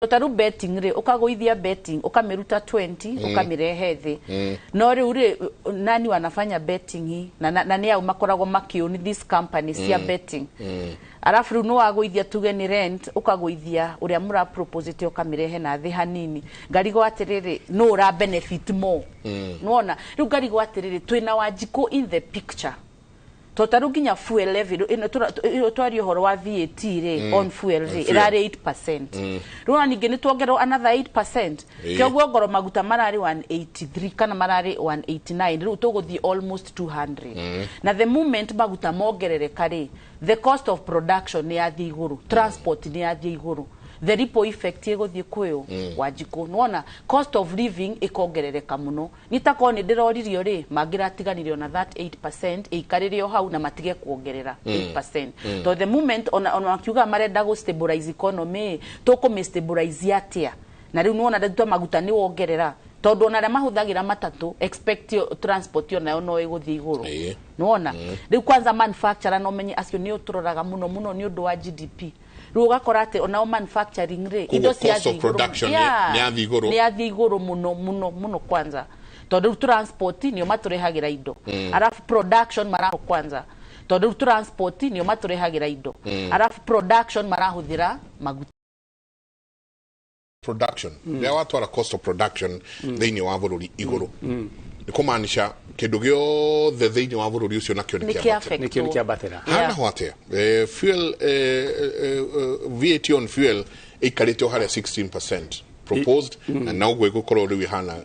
Totaru betting re ukagoithia betting ukamiruta 20 ukamirehe thi no riu ri nani wanafanya betting hii na ni au makoragwo makiuni this company cia betting arafu riu no wagoithia tuge ni rent ukagoithia uria mura propose te ukamirehe na thi hanini ngarigo atiriri no ura benefit more nuona riu ngarigo atiriri twina Wanjiku in the picture totaru ginya fuel levy ino twari horo wa VAT re on fuel re irare 8%. Runa ninge ni twongerwo another 8%. Kyoguo ngoro maguta marari 183 kana marari 189 riu tuguthi almost 200. Na the moment maguta mongerereka ri the cost of production ni athi iguru, transport ni athi iguru. The ripple effect yegothie kweyo Wanjiku nuona cost of living ikongerereka muno nitako ni ndiroririo ri mangiratiganirio na that 8% ikaririo hau na matige kuongerera 8%. So the moment on kiuga marenda go stabilize economy to stabilize atia na riu nuona ndatwa maguta ni wongerera tondu na ria mahuthagira matatu expect transport yo nayo no iguthi iguru nuona riu kwanza manufacturer no menye acio ni uturoraga muno ni undu wa GDP ruga korate onao manufacturing re indo cia production ni athi iguru muno kwanza tondu transport ni maturehagira indo arafu production maraho kwanza tondu transport ni maturehagira indo arafu production marahuthira maguta production ya watu wa cost of production thini wa bururi iguru ni kumaanisha kindu giothe thini wa bururi ucio nakio ni kia batera hana hwate fuel VAT on fuel ikarite hare 16% proposed and now we go korwo riu hana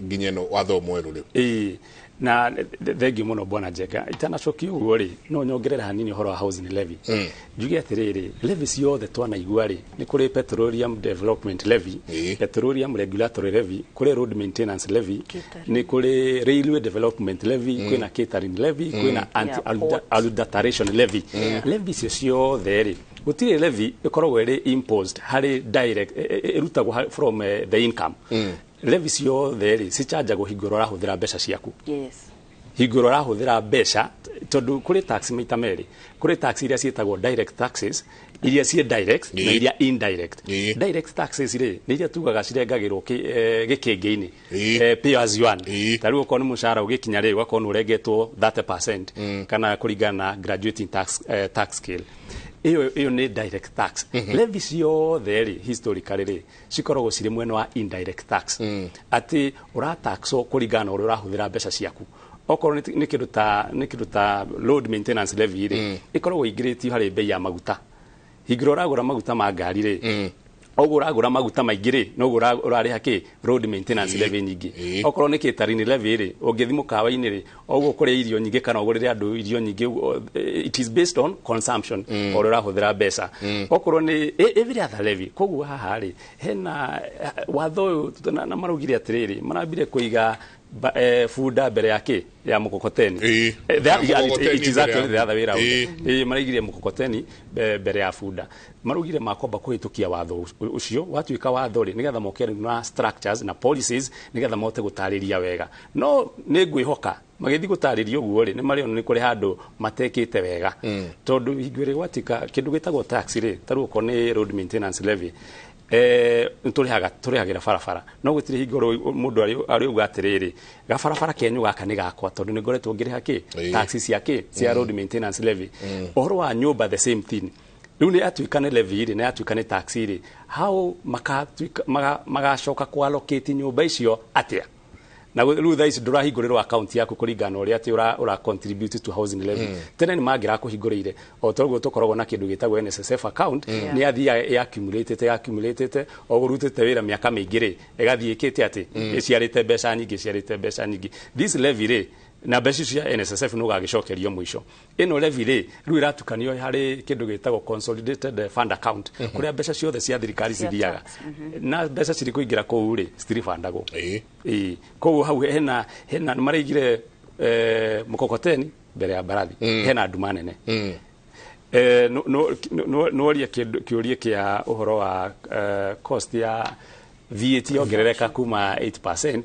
ginyeno watho mweru riu na thegi muno bwana Jega itanacokio uguo ri no nyongerera hanini horo wa housing levy juge atiriri levy ciothe twana igua ri ni kuri petroleum development levy petroleum regulatory levy kuri road maintenance levy ni kuri railway development levy kwina catering levy kwina anti adulteration levy levy ciothe ri gutire levy ikoragwo ri imposed hari direct irutagwo from the income levy ciothe ri cichanjagwo hingoro rahuthira mbeca ciaku hingoro rahuthira mbeca tondu kuri tax maita meri kuri tax iria cietagwo direct taxes iria cie direct na iria indirect direct taxes ri ni iria tugaga cirengagirwo gikingi-ini pay as you earn taru ko ni mushara ugikinya ri gakonu urengetwo 30% kana kuringana graduating tax scale iyo ni direct tax levy ciothe ri historically ri cikoragwo ciri mwena wa indirect tax ati urataxo kuringana uri urahuthira mbeca ciaku okorwo ni kiruta road maintenance levy ri ikoragwo ingiriti hari bei ya maguta hingiro uragura maguta ma ngari ri uragura maguta maingi ri no urariha ki road maintenance levy nyingi okorwo ni catering levy ri ungithimo kawa-ini ri oguo kuria irio nyingi kana ugurire andu irio nyingi it is based on consumption or urahuthira mbeca okorwo ni every other levy koguo haha ri hena watho na marugire atiriri marambire kuiga fuda mbere yake ya mukokoteni it is actually the other way around marigire mukokoteni mbere ya fuda marugire makomba kuhitukia watho ucio watuika watho ri nigetha mokere na structures na policies nigetha mote gutariria wega no ni ngwihoka magithi gutariria uguo ri ni mari ono ni kuri handu matekite wega tondu hingire gwatika kindu gitagwo tax ri taru ko ni road maintenance levy turihagira farafara no gutire hingoro mundu ari uga atiriri gafarafara kenyu gaka ni gakwa tondu ni ngoretwo ngiriha ki taxes yake cia road maintenance levy ohoro wa nyumba the same thing riu ni atuikane levy ri ni atuikane tax ri how magacoka ku allocate nyumba icio atia na riu thaici ndurahingũrĩrwo account yaku kũringana ũrĩa ati ura contribute to housing levy tene ni mangira kũhingũrĩire o toguo tũkoragwo na kĩndũ gĩtagwo NSSF account ni athia accumulated o gũrutĩte wĩra mĩaka mĩingĩ rĩ ĩgathiĩ ĩkĩte ati ĩciarĩte mbeca nyingĩ this levy rĩ na mbeca cia NSSF no gagicokerio mwisho ino levy ri riu iratukanio hari kindu gitagwo consolidated fund account kuria mbeca ciothe cia thirikari cithiaga na mbeca ciri kuingira kou ri citiri fundagwo kou hau hena marigire mukokoteni mbere ya barathi hena nduma nene no oria kiurie kia uhoro wa cost ya VAT ongerereka kuma 8%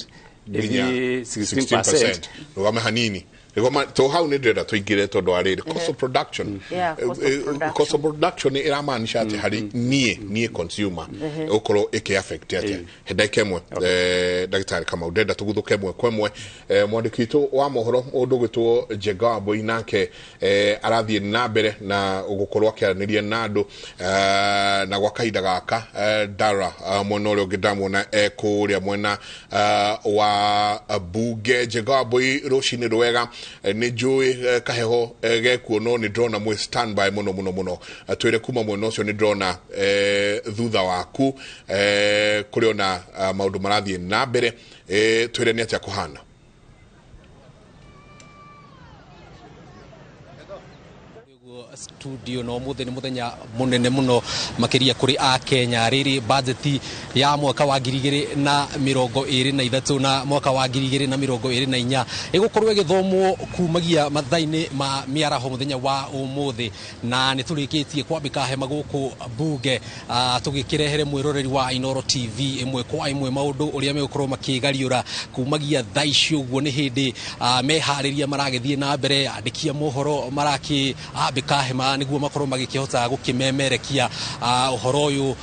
16% wame hanini Goma to how ni ndira tuingire tondu ari cost of production. Cost of production ira maanisha ati hari nie consumer okoro eke affect ati heda kemwe dagitari kama udenda tuguthuke mwe kwemwe mwandikito wa mohoro undu gwitwo Njega Mbui nake arathie na mbere na ugukorwa kiaraniria nadu na gwa kaida gaka dara mwena uria ngidamwona kuria mwena wa bunge Njega Mbui rucini rwega ni njui kaheho gekuo no ni drona mwe standby muno twire kuma mwena ucio ni drona thutha waku kuri ona maundu marathie na mbere twire ni atia kuhana studio no muthe ni muthenya munene muno makiria kuri a Kenya riri budget ya mwaka wa 2023 na mwaka wa 2024 igukorwo igithomwo kumagia mathaini ma miaraho muthenya wa umuthi na niturikitie kwambika hema guku bunge tugikirehere mwiroreri wa Inoro TV imwe kwa imwe maundu uria megukorwo makigariura kumagia thaici uguo ni hindi mehariria maragithie na mbere andikia mohoro maraki ambika hema niguo makorwo magikihota gukimemerekia uhoro uyu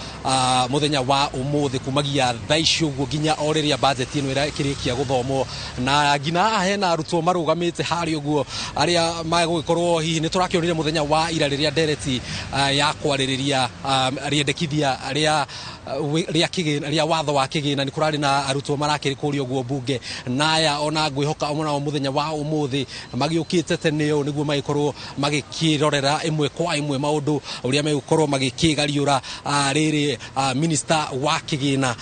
muthenya wa umuthi kumagia thaici uguo ginya oriria budget ino ira ikirikia guthomo na gina hena arutwo marugamite hari uguo aria magukorwo hihi ni turakionire muthenya wa ira riria Ndereti ya kwaririria riendekithia ria watho wa kigina ni kurari na arutwo marakirikurio guo bunge naya ona ngwihoka omona muthenya wa umuthi magiukite teneo niguo magikorwo magikirorera imwe kwa imwe maundu uria megukorwo magikigariura riri minister wa kigina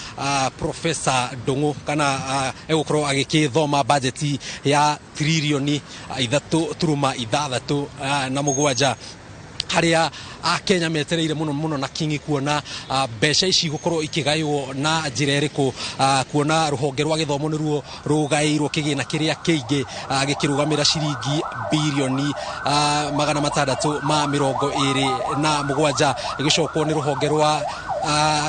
Professor Ndungu kana egukorwo agikithoma budget ya trilioni 3.6 na mugwanja haria a Kenya metereire muno na kingi kuona besha ici gukorwo ikigaywo na njira iriku kuona ruhonge rwa githomo niruo rugairwo kigina kiria kiingi gikirugamira ciringi bilioni 627 igicokwo ni ruhonge rwa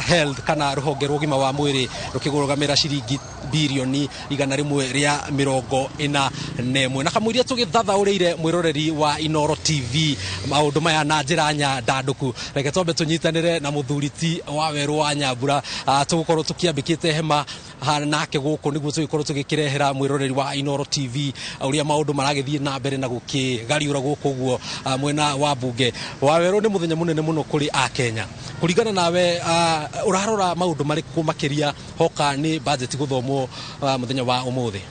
health kana ruhonge rwa gima wa mwiri rukirugamira ciringi bilioni 140 na kamwiria tugithathaurire mwiroreri wa Inoro TV maundu maya na njira nya ndanduku reke tombe tunyitanire na muthuriti wa weru wa Nyambura tugukorwo tukiambikite hema nake guku niguo tugikorwo tugikirehera mwiroreri wa Inoro TV uria maundu maragithie na mbere na gukigariura guku guo mwena wa bunge wa weru ni muthenya munene muno kuri a Kenya kuringana nawe urarora maundu mariku makiria hoka ni budget guthomwo muthenya wa umuthi.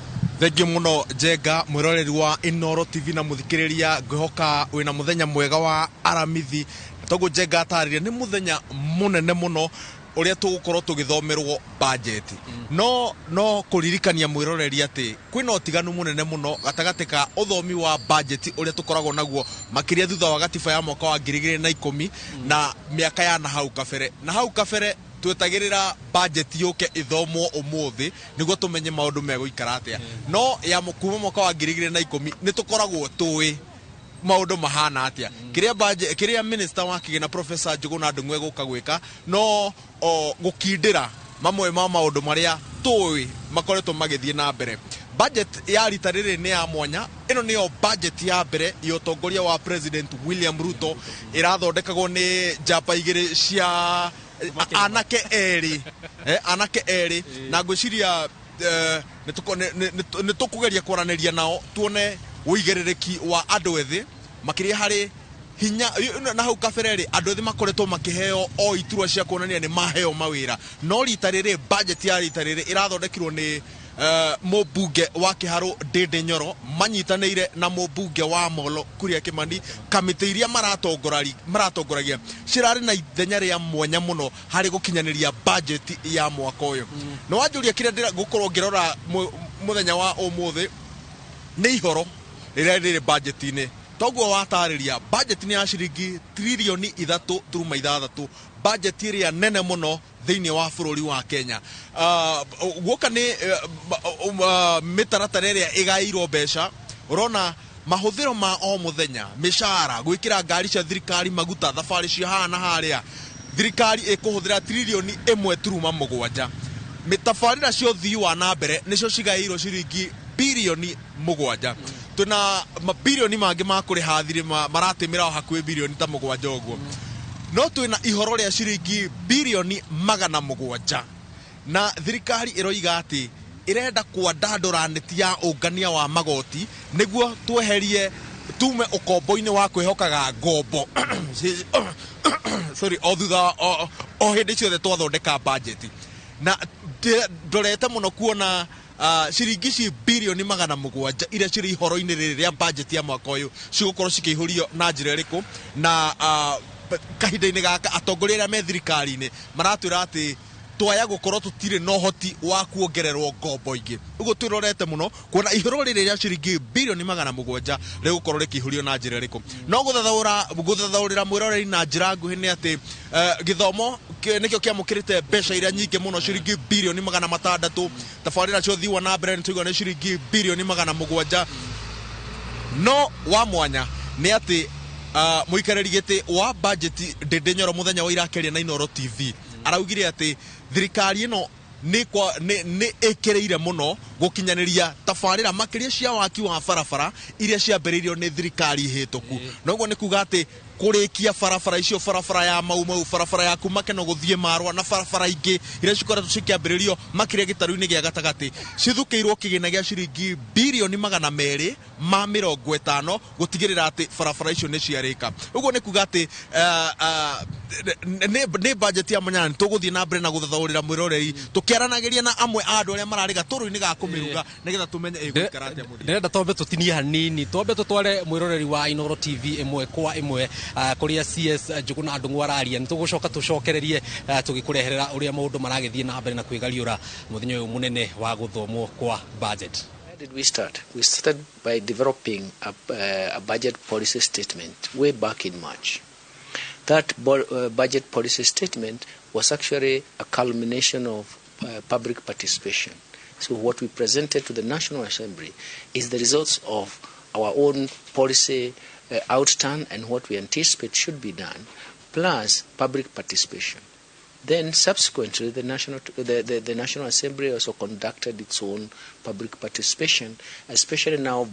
Thengi muno Njega mwiroreri wa Inoro TV na muthikiriria ngwihoka wina muthenya mwega wa aramithi togo Njega atariria ni muthenya munene muno uria tugukorwo tugithomerwo budget no kuririkania mwiroreri ati kwina utiganu munene muno gatagati ka uthomi wa budget uria tukoragwo naguo makiria thutha wa gatiba ya mwaka wa 2010 na miaka ya na hau kabere twetagirira budget yoke ithomwo umuthi niguo tumenye maundu meguikara atia no ya mukuma mwaka wa 2010 ni tukoragwo tuwi maundu mahana atia kiria minister wa kigina Professor Njuguna Ndung'u eguka gwika no gukindira mamwe ma maundu maria tuwi makoretwo magithie na mbere. Budget ya rita riri ni ya mwanya ino niyo budget ya mbere yo tongoria wa President William Ruto irathondekagwo ni njamba igiri cia anake eri na ngwiciria nitukugeria kwaraniria nao tuone uigerereki wa andu ethi makiria hari hinya na hau kabereri andu ethi makoretwo makiheo o iturwa cia kuonania ni maheo mawira no rita riri budget ya rita riri irathondekirwo ni mubunge wa Kiharo Ndindi Nyoro manyitanire na mubunge wa Molo Kuria Kimani kamite iria maratongoragia cirari na ithenya ria mwanya muno hari gukinyaniria budget ya mwaka uyu no wanjuria kiria ndira gukorwo ngirora muthenya wa umuthi ni ihoro riria riri budget ini toguo watariria budget ni ya ciringi trilioni 3.6 budget iria nene muno thiini wa bururi wa Kenya guoka ni mitaratara iria igairwo besha urona mahuthiro ma o muthenya mishara gwikira ngari cia thirikari maguta thabari cia hana haria thirikari ikuhuthira trilioni 1.7 mitafarira cio thii wa na mbere nicio cigairwo ciringi bilioni 7 tuna mabilioni mangi ma kuriha thirima maratimira o hakuhi bilioni ta 7 uguo no twina ihoro ria ciringi bilioni 700 na thirikari iroiga ati irenda kwandandura neti ya ungania wa magoti niguo tweherie tume ukombo-ini wa kwihokaga ngombo sorry o thutha o hindi ciothe twathondeka budget na ndorete muno kuona ciringi ci bilioni 700 iria ciri ihoro-ini riri ria budget ya mwaka uyu cigukorwo cikihurio na njira iriku na kahinda-ini gaka atongoria aria me thirikari-ini maratwira ati twaya gukorwo tutire no hoti wa kuongererwo ngombo ingi uguo twirorete muno kuona ihoro riri ria ciringi bilioni 700 rigukorwo rikihurio na njira iriku no guthathaurira mwiroreri na njira nguhi ni ati githomo nikio kiamukirite mbeca iria nyingi muno ciringi bilioni 600 tabarira cio thiwa na mbere nituigwa ni ciringi bilioni 700 no wa mwanya ni ati muikareri giti wa budget Ndendenyoro muthenya wa irakeria na Inoro TV araugire ati thirikari ino ni ikireire muno gukinyaniria tabarira makiria cia waki wa barabara iria ciambiriirio ni thirikari hituku noguo ni kuga ati kurikia barabara icio barabara ya mau barabara ya kuma Keno guthie Marwa na barabara ingi iria cikoretwo cikiambiriirio makiria gitaru-ini gia gatagati cithukiirwo kigina gia ciringi bilioni 250 gutigirira ati barabara icio ni ciarika uguo ni kuga ati ni budget ya munyani tuguthie na mbere na guthathaurira mwiroreri tukiaranagiria na amwe andu aria marariga turu-ini ga kumiruga nigetha tumenye igwikara atia muthia ndirenda tombe tutinie hanini tombe tutware mwiroreri wa Inoro TV imwe kwa imwe kuria CS Njuguna Ndung'u araria nitugucoka tucokererie tugikureherera uria maundu maragithie na mbere na kwigariura muthenya uyu munene wa guthomwo kwa budget. How did we start? We started by developing a budget policy statement way back in March. That budget policy statement was actually a culmination of public participation. So what we presented to the National Assembly is the results of our own policy outturn and what we anticipate should be done, plus public participation. Then subsequently, the National Assembly also conducted its own public participation, especially now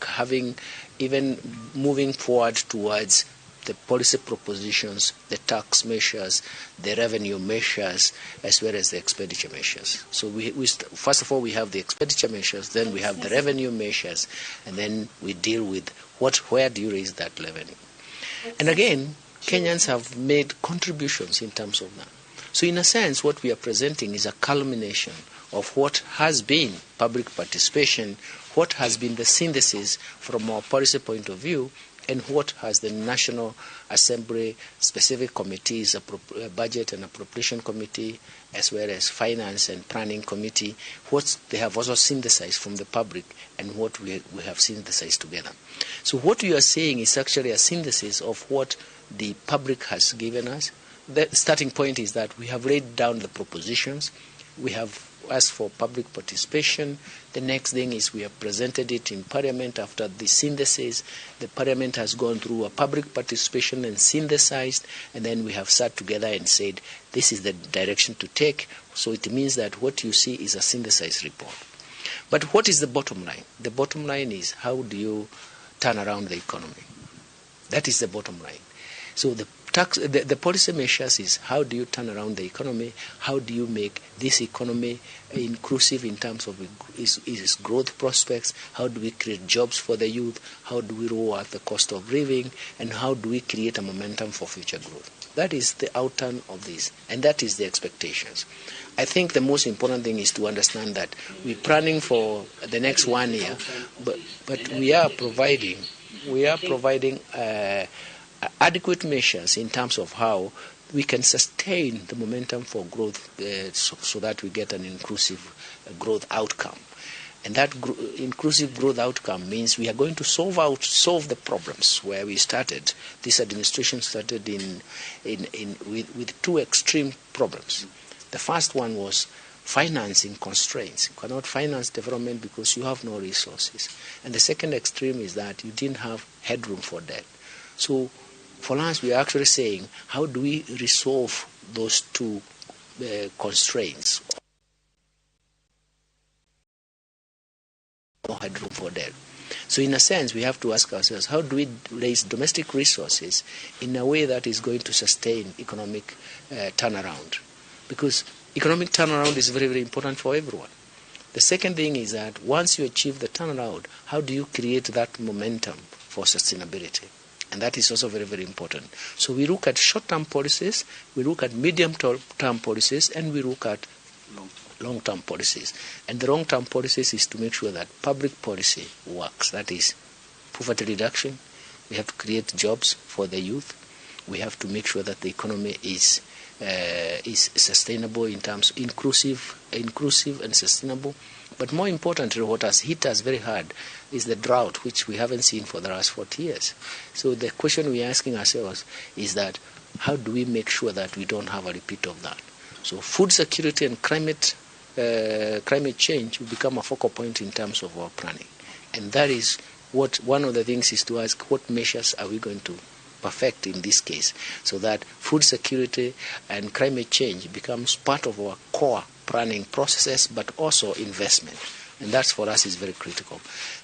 having even moving forward towards the policy propositions, the tax measures, the revenue measures, as well as the expenditure measures. So we first of all, we have the expenditure measures, then we have the revenue measures, and then we deal with where do you raise that revenue. And again, Kenyans have made contributions in terms of that. So in a sense, what we are presenting is a culmination of what has been public participation, what has been the synthesis from our policy point of view, and what has the National Assembly specific committees, Budget and Appropriation Committee, as well as Finance and Planning Committee, what they have also synthesized from the public and what we have synthesized together. So what we are saying is actually a synthesis of what the public has given us. The starting point is that we have laid down the propositions, we have asked for public participation. The next thing is we have presented it in Parliament after the synthesis. The Parliament has gone through a public participation and synthesized, and then we have sat together and said, this is the direction to take. So it means that what you see is a synthesized report. But what is the bottom line? The bottom line is how do you turn around the economy? That is the bottom line. So the policy measures is how do you turn around the economy? How do you make this economy inclusive in terms of its growth prospects? How do we create jobs for the youth? How do we lower the cost of living? And how do we create a momentum for future growth? That is the outturn of this, and that is the expectations. I think the most important thing is to understand that we're planning for the next 1 year, but we are providing adequate measures in terms of how we can sustain the momentum for growth so that we get an inclusive growth outcome. And that inclusive growth outcome means we are going to solve the problems where we started. This administration started with two extreme problems. The first one was financing constraints. You cannot finance development because you have no resources. And the second extreme is that you didn't have headroom for debt. So for us, we are actually saying, how do we resolve those two constraints? No headroom for debt. So in a sense, we have to ask ourselves, how do we raise domestic resources in a way that is going to sustain economic turnaround? Because economic turnaround is very, very important for everyone. The second thing is that once you achieve the turnaround, how do you create that momentum for sustainability? And that is also very, very important. So we look at short-term policies, we look at medium-term policies, and we look at long-term policies. And the long-term policies is to make sure that public policy works. That is poverty reduction. We have to create jobs for the youth. We have to make sure that the economy is sustainable in terms of inclusive and sustainable. But more importantly, what has hit us very hard is the drought, which we haven't seen for the last 40 years. So the question we're asking ourselves is that how do we make sure that we don't have a repeat of that? So food security and climate change will become a focal point in terms of our planning. And that is what one of the things is to ask, what measures are we going to perfect in this case, so that food security and climate change becomes part of our core planning processes, but also investment. And that for us is very critical.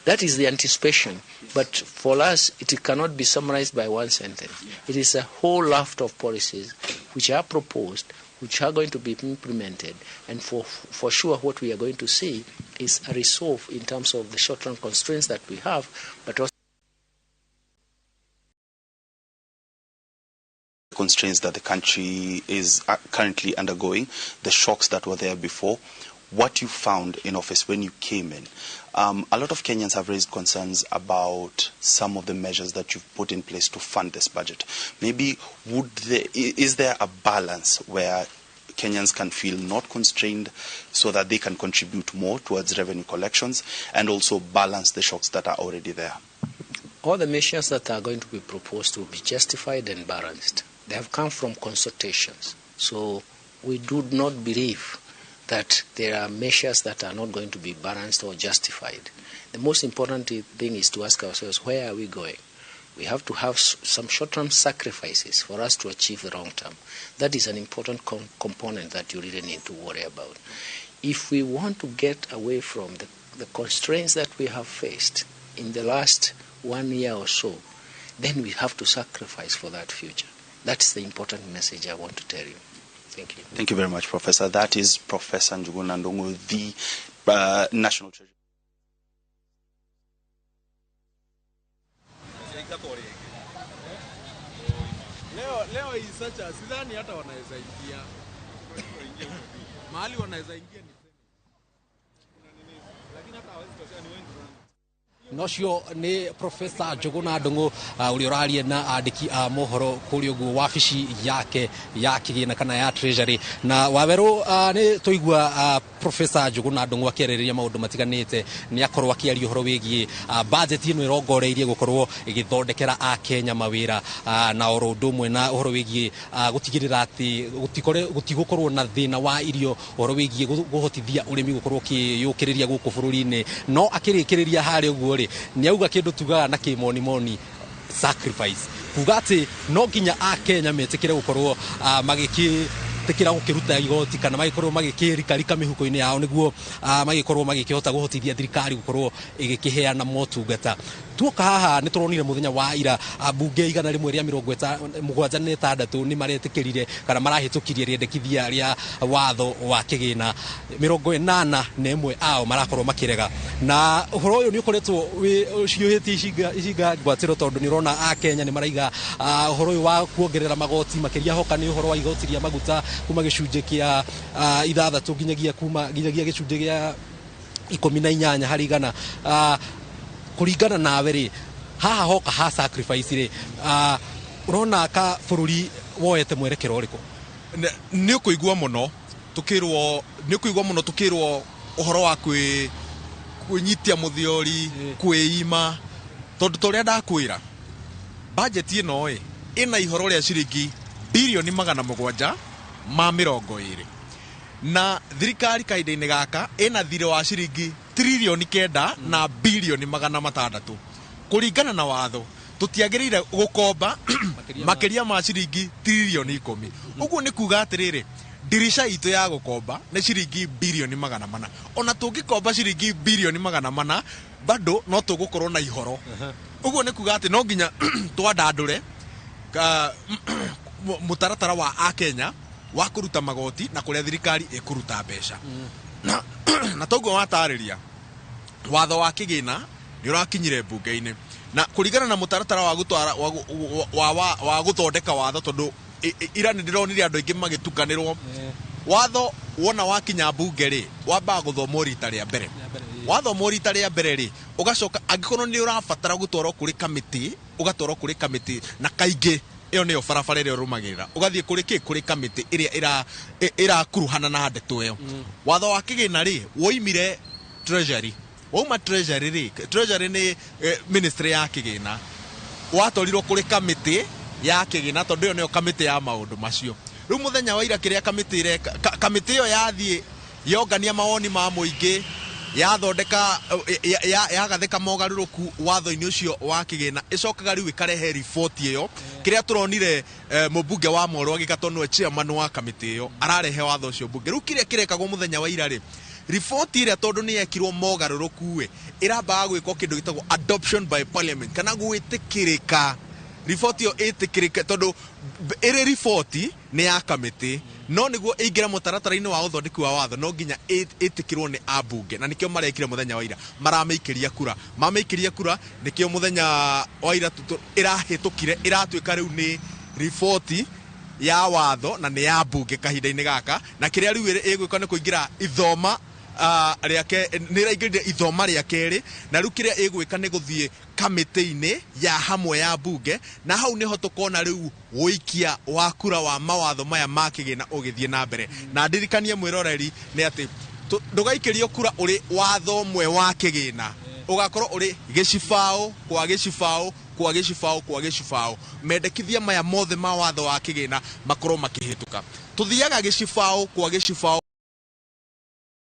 That is the anticipation, but for us it cannot be summarized by one sentence. It is a whole raft of policies which are proposed, which are going to be implemented, and for sure what we are going to see is a resolve in terms of the short-term constraints that we have, but also constraints that the country is currently undergoing, the shocks that were there before, what you found in office when you came in. A lot of Kenyans have raised concerns about some of the measures that you've put in place to fund this budget. Maybe is there a balance where Kenyans can feel not constrained so that they can contribute more towards revenue collections and also balance the shocks that are already there? All the measures that are going to be proposed will be justified and balanced. They have come from consultations. So we do not believe that there are measures that are not going to be balanced or justified. The most important thing is to ask ourselves, where are we going? We have to have some short-term sacrifices for us to achieve the long-term. That is an important component that you really need to worry about. If we want to get away from the constraints that we have faced in the last 1 year or so, then we have to sacrifice for that future. That's the important message I want to tell you. Thank you. Thank you very much, Professor. That is Professor Njuguna Ndung'u, the National Treasury. Leo isacha sidhani hata wanaweza ingia. Mahali wanaweza ingia ni lakini hata hawezi tosha ni wengi sana. Nocio ni Professor Njuguna Ndung'u uri uraria na andiki a mohoro kuri uguo wabici yake ya kigina kana ya treasury na waweru ni tuigua Professor Njuguna Ndung'u akĩarĩrĩria maũndũ matiganĩte ni akorwo akĩaria ũhoro wĩgiĩ budget ĩno ĩrongoreirie gũkorwo ĩgĩthondekera a Kenya mawĩra na oro ũndũ ũmwe na ũhoro wĩgiĩ gũtigĩrĩra atĩ gũtigũkorwo na thĩna wa irio ũhoro wĩgiĩ gũhotithia ũrĩmi gũkorwo ũkĩyũkĩrĩria gũkũ bũrũri-inĩ no akĩrĩkĩrĩria harĩa ũguo ni auga kindu tugaga na kimoni sacrifice kuga ati no nginya a Kenya metikire gukorwo magikitikira gukiruta igoti kana magikorwo magikirikarika mihuko-ini yao niguo magikorwo magikihota guhotithia thirikari gukorwo igikiheana motungata tuoka haha ni turonire muthenya wa ira bunge igana rimwe ria 76 ni maretikirire kana marahitukirie riendekithia ria watho wa kigina 81 ao marakorwo makirega na uhoro uyu ni ukoretwo ciuhiti icinga ngwatiro tondu ni urona a Kenya ni maraiga uhoro uyu wa kuongerera magoti makiria hoka ni uhoro wa igoti ria maguta kuma gicunje kia 6 nginyagia gicunje gia 18 hari igana kuringana nawe ri haha hoka ha sacrifice ri urona ka bururi woete mwerekero uriko ni ukuigua muno tukirwo uhoro wa kwinyitia muthiori kwĩima tondu toria ndakwira budget ino ina ihoro ria ciringi bilioni 720 na thirikari kaida-ini gaka ina thire wa ciringi trilioni 9 na bilioni 600 kuringana na watho tutiagirire gukomba makiria ma ciringi trilioni 10 uguo ni kuga atiriri dirisha itu ya gukomba ni ciringi bilioni 400 ona tungikomba ciringi bilioni 400 bado no tugukorwo na ihoro uguo ni kuga ati no nginya twandandure mutaratara wa Akenya wa kuruta magoti na kuria thirikari ikuruta mbeca na toguo watariria watho wa kigina ni urakinyire bunge-ini na kuringana na mutaratara wa gutwara wa guthondeka watho tondu ira ni ndironire andu aingi magitukanirwo watho wona wakinya bunge ri wamba guthomwo rita ria mbere wathomwo rita ria mbere ri ugacoka angikorwo ni urabatara gutwarwo kuri committee ugatwarwo kuri committee na kaingi iyo niyo barabara ĩrĩa ũrũmagĩrĩra ũgathiĩ kũrĩ kamĩtĩ ĩrĩa ĩrakuruhana na ndeto ĩyo watho wa kĩgĩna rĩ woimire treasury wauma treasury rĩ treasury nĩ ministry ya kĩgĩna watwarirwo kũrĩ kamĩtĩ ya kĩgĩna tondũ ĩyo nĩyo kamĩtĩ ya maũndũ macio rĩu mũthenya wa ira kĩrĩa kamĩtĩ ĩyo yathiĩ yongania mawoni ma mũingĩ yathondeka yagatheka mogarũrũku watho-inĩ ũcio wa kĩgĩna ĩcokaga rĩu ĩkarehe riboti ĩyo kĩrĩa tũronire mũmbunge wa Moro agĩgatwo nĩwe chairman wa kamĩtĩ ĩyo ararehe watho ũcio mbunge rĩu kĩrĩa kĩrekagwo mũthenya wa ira rĩ riboti ĩrĩa tondũ nĩ yekirwo mogarũrũku ĩrambaga gwĩkwo kĩndũ gĩtagwo adoption by parliament kana gwĩtĩkĩrĩka riboti ĩyo ĩtĩkĩrĩke tondũ ĩrĩ riboti nĩ ya kamĩtĩ no niguo ĩingĩra mũtaratara-inĩ wa ũthondeki wa watho no nginya ĩtĩkĩrwo nĩ ambunge na nĩkĩo marekire mũthenya wa ira maramĩikĩria kura mamĩikĩria kura nĩkĩo mũthenya wa ira ĩrahĩtũkire ĩratuĩka rĩu nĩ riboti ya watho na nĩ ya ambunge kahinda-inĩ gaka na kĩrĩa rĩu ĩgwĩka nĩ kũingĩra ithoma nĩ ĩraingĩrire ithoma rĩa kerĩ na rĩu kĩrĩa ĩgwĩka nĩ gũthiĩ kamĩtĩ-inĩ ya hamwe ya bunge na hau nĩho tũkona rĩu wĩikia wa kura wa mawatho maya ma kĩgĩna ũgĩthiĩ na mbere na ndirikanie mwĩroreri nĩ atĩ ndũgaikĩrio kura ũrĩ watho ũmwe wa kĩgĩna ũgakorwo ũrĩ gĩcibaũ kwa gĩcibaũ kwa gĩcibaũ kwa gĩcibaũ mendekithia maya mothe ma watho wa kĩgĩna makorwo makĩhĩtũka tũthiaga gĩcibaũ kwa gĩcibaũ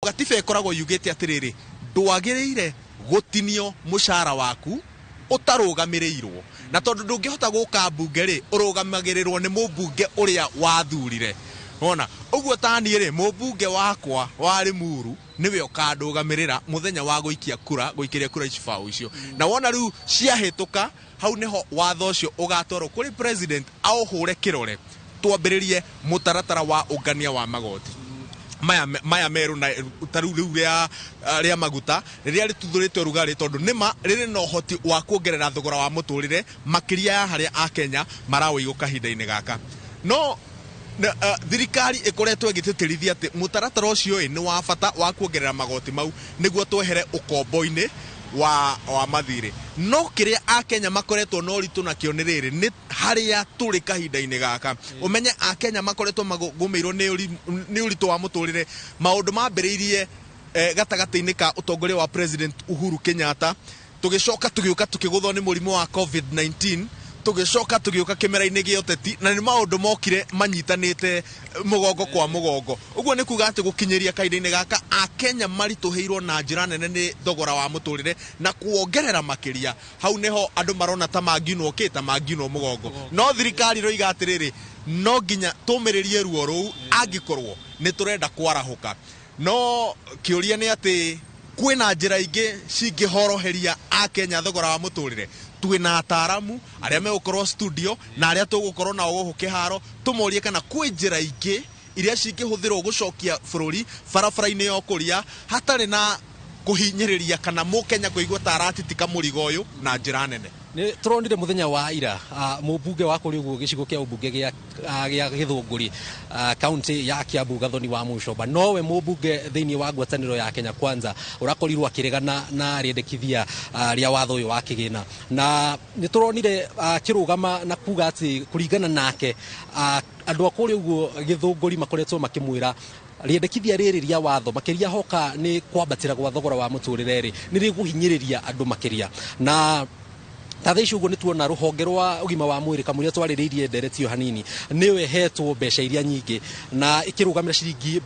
gatiba ĩkoragwo yugĩte atĩrĩrĩ ndwagĩrĩire gũtinio mũcara waku ũtarũgamĩrĩirwo na tondũ ndũngĩhota gũka bunge rĩ ũrũgamagĩrĩrwo nĩ mũmbunge ũrĩa wathurire ona ũguo tani rĩ mũmbunge wakwa wa Limuru niwe ũkandũgamĩrĩra mũthenya wa gũikia kura gũikĩria kura icibaũ icio na wona rĩu ciahĩtũka hau nĩho watho ũcio ũgatwarwo kũrĩ president aũhũre kĩrore twambĩrĩrie mũtaratara wa ũngania wa magoti maya meru na taru rĩu rĩa maguta rĩrĩa rĩtuthũrĩte ũrugarĩ tondũ nĩma rĩrĩ na ũhoti wa kuongerera thogora wa mũtũrĩre makĩria ya harĩa Akenya marawĩigwo kahinda-inĩ gaka no thirikari ĩkoretwo ĩgĩtĩtĩrithia atĩ mũtaratara ũcio nĩ wa bata wa kuongerera magoti mau nĩguo twehere ũkombo-inĩ wa mathirĩ no kĩrĩa Akenya makoretwo no ritũ nakĩo nĩ rĩrĩ nĩ harĩa tũrĩ kahinda-inĩ gaka ũmenye Akenya makoretwo magũmĩirwo nĩ ũritũ wa mũtũrĩre maũndũ mambĩrĩirie gatagatĩ-inĩ ka ũtongoria wa President Uhuru Kenyatta tũgĩcoka tũgĩũka tũkĩgũthwo nĩ mũrimũ wa COVID-19 tũgĩcoka tũgĩũka kĩmera-inĩ gĩa ũteti na nĩ maũndũ mokire manyitanĩte mũgongo kwa mũgongo ũguo nĩ kuga atĩ gũkinyĩria kahinda-inĩ gaka Akenya maritũhĩirwo na njĩra nene nĩ thogora wa mũtũrĩre na kuongerera makĩria hau nĩho andũ marona ta manginwo mũgongo no thirikari roiga atĩrĩrĩ no nginya tũmĩrĩrie ruo rũu angĩkorwo nĩ tũrenda kwarahũka no kĩũria nĩ atĩ kwĩna njĩra ingĩ cingĩhoroheria Akenya thogora wa mũtũrĩre twĩna ataramu arĩa megũkorwo studio na arĩa tũgũkorwo nao gũkũ kĩharo tũmorie kana kwĩ njĩra ingĩ iria cingĩhũthĩrwo gũcokia bũrũri barabara-inĩ ya ũkũria hatarĩ na kũhinyĩrĩria kana mũkenya kũigua ta aratitika mũrigo ũyũ na njĩra nene nĩ tũronire mũthenya wa ira mũmbunge wa kũrĩ ũguo gĩcigo kĩa ũmbunge gĩa Gĩthũngũri kaunti ya Kiambu Gathoni wa Mũcomba nowe mũmbunge thĩinĩ wa ngwatanĩro ya Kenya Kwanza ũrakorirwo akĩregana na rĩendekithia rĩa watho ũyũ wa kĩgĩna na nĩ tũronire kĩrũgama na kuga atĩ kũringana nake andũ a kũrĩ ũguo Gĩthũngũri makoretwo makĩmwĩra rĩendekithia rĩrĩ rĩa watho makĩria hoka nĩ kwambatĩra gwa thogora wa mũtũrĩre rĩ nĩ rĩgũhinyĩrĩria andũ makĩria na Taxation ũguo nĩ tuona rũhonge rwa ũgima wa mwĩrĩ kamũria twarĩrĩirie Ndereti yo hanini nĩwe hetwo mbeca iria nyingĩ na ĩkĩrũgamĩra ciringi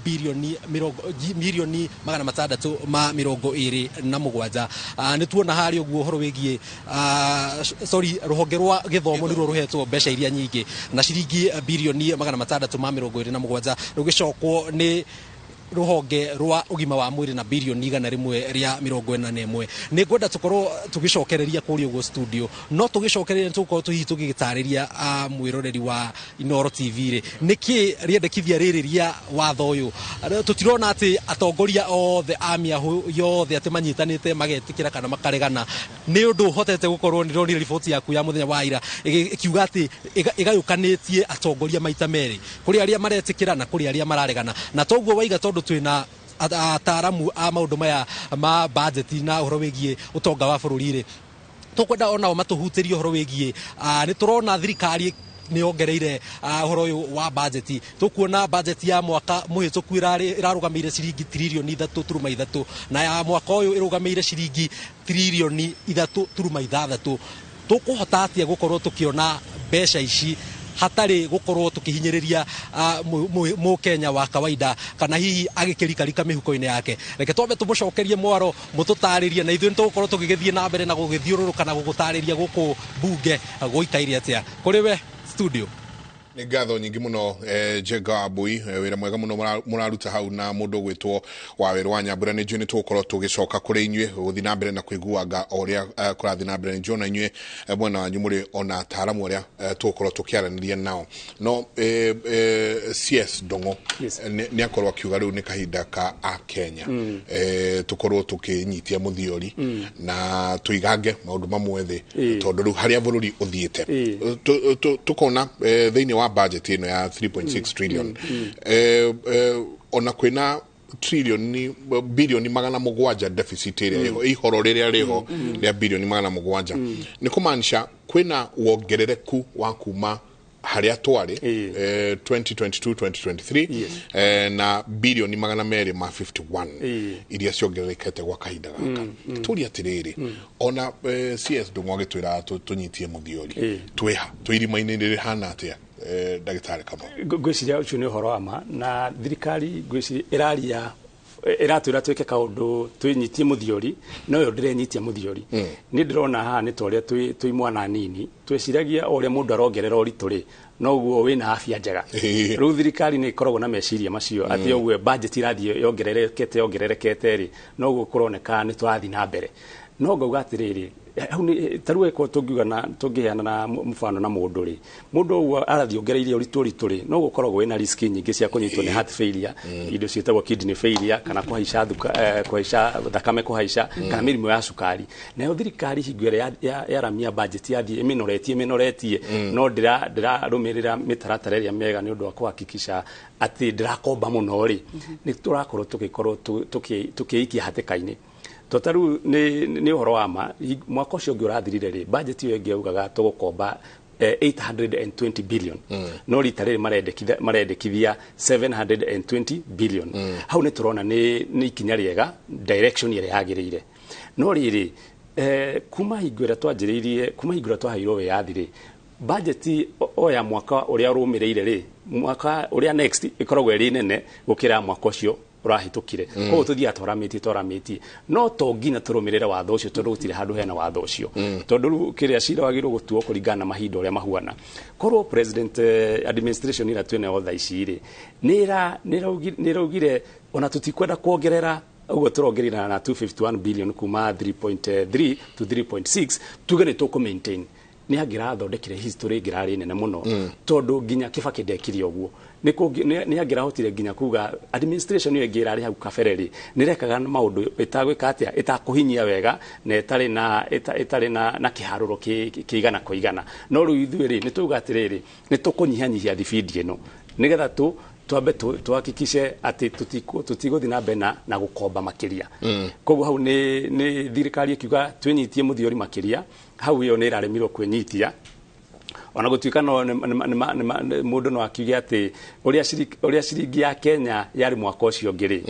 mirioni 627 nĩ tuona harĩ ũguo ũhoro wĩgiĩ rũhonge rwa gĩthomo nĩruo rũhetwo mbeca iria nyingĩ na ciringi birioni 627 rũgĩcokwo nĩ ruhonge rwa ugima wa mwiri na bilioni 141 ni ngwenda tukorwo tugicokereria kuri ugo studio no tugicokereria tukorwo tugitariria mwiroreri wa Inoro TV ri niki riendekithia ririria watho uyu tutirona ati atongoria othe amia yothe ati manyitanite magetikira kana makaregana ni undu hotete gukorwo ni rori report yaku ya muthenya wa ira ikiuga ati igayukanitie atongoria maita meri kuri aria maretikira na kuri aria mararegana na toguo waiga tondu twina ataramu a maundu maya ma budget na uhoro wigie utonga wa bururi ri tukwenda ona matuhutirio uhoro wigie ni turona thirikari ni ongereire uhoro uyu wa budget tukuona budget ya mwaka muhituku irarugamire ciringi trilioni 3.3 na ya mwaka uyu irugamire ciringi trilioni 3.6 tukuhota atia gukorwo tukiona mbeca ici hatari gukorwo tukihinyiriria mu Kenya wa kawaida kana hihi agikirikarika mihuko-ini yake reke twambe tumucokerie mwaro mututaririe na ithuĩ tugukorwo tugigithie na mbere na gugithiururuka na gugutariria guku bunge guikaire atia kuri we studio ni ngatho nyingi muno Jega Abui wira mwega muno muraruta hau na mundu gwitwo wa Weru wa Nyambura ni njuni tugukorwo tugicoka kuri inywe guthi na mbere na kwiguanga oria kurathi na mbere njona inywe mwena wanyu muri ona ataramu oria tugukorwo tukiaraniria nao no CS Dongo ni akorwo akiuga riu ni kahinda ka a Kenya tukorwo tukinyitia muthiori na tuigange maundu mamwe thi tondu riu haria bururi uthiite tukona thiini wa budget ino ya 3.6 trillion ona kwina trillion bilioni 700 deficit area ihoro riria riho ya bilioni 700 ni kumaanisha kwina wongerereku wa kuma haria twari 2022-2023 na bilioni 251 iria ciongererekete gwa kahinda gaka turi atiriri ona CS Ndung'u agitwira tunyitie muthiori twiha twirima-ini riri hana atia ndagitari kama gwiciria ucio ni uhoro ama na thirikari gwiciria iraria iratwira twike kaundu twinyitie muthiori no yo ndirenyitia muthiori ni ndirona ha ni toria twi mwana nini twiciragia oria mundu arongerera orituri noguo wina afya njega riu thirikari ni ikoragwo na meciria macio ati ogwe budget irathie yongererekete ri noguo kuroneka ni twathi na mbere no ngauga atiriri tarue ko tungiuga na tungiheana na mfano na mundu ri mundu uguo arathiongereire uritori no gukoragwo wina risk nyingi cia kunyitwo ni heart failure indo cietagwo kidney failure kana kuhaisha thakame kuhaisha kana mirimu ya sukari nayo thirikari hingwere ya ramia budget yathie minoretie no ndirarumirira mitaratara iria mega ni undu wa kuhakikisha ati ndirakomba muno ri ni turakorwo tukiikia hatikaini totaru ni uhoro wa ma mwaka ucio ngi urathirire ri budget iyo ingi ugaga tugukomba 820 billion no ritariri marendekithia 720 billion hau ni turona ni ikinya riega direction ire yagirire no riri kuma hingwira twahairwo we yathire budget oya mwaka uria rumireire ri mwaka uria next ikoragwo iri nene gukira mwaka ucio urahitukire ko tuthia toramiti no to nginya turumirira watho ucio tondu gutire handu hena watho ucio tondu kiria cira wagirwo gutuo kuringana na mahinda uria mahuana korwo president administration ira twene otha iciri niraugire ona tutikwenda kuongerera ugo turongerera na 251 billion kuma 3.3 to 3.6 tugene to maintain ni agira thondekire history ngirari nene muno tondu nginya Kibaki ndekire uguo ni agira hotire nginya kuga administration yo ngirari hau kafereri nirekaga maundu itagwika atia itakuhinyia wega na itari na kiharuro kiigana kuigana no ru ithuiri ni tuga atiriri ni tukunyihanyihia thibidi ino nigetha twambe tuhakikishe ati tutiguthi na bena na gukomba makiria koguo hau ni thirikari ikiuga twinyitie muthiori makiria hau yo ni iraremirwo kwenyitia ona gutuika no mundu no akiuga ati uria ciringi ya Kenya yari mwaka ucio ngiri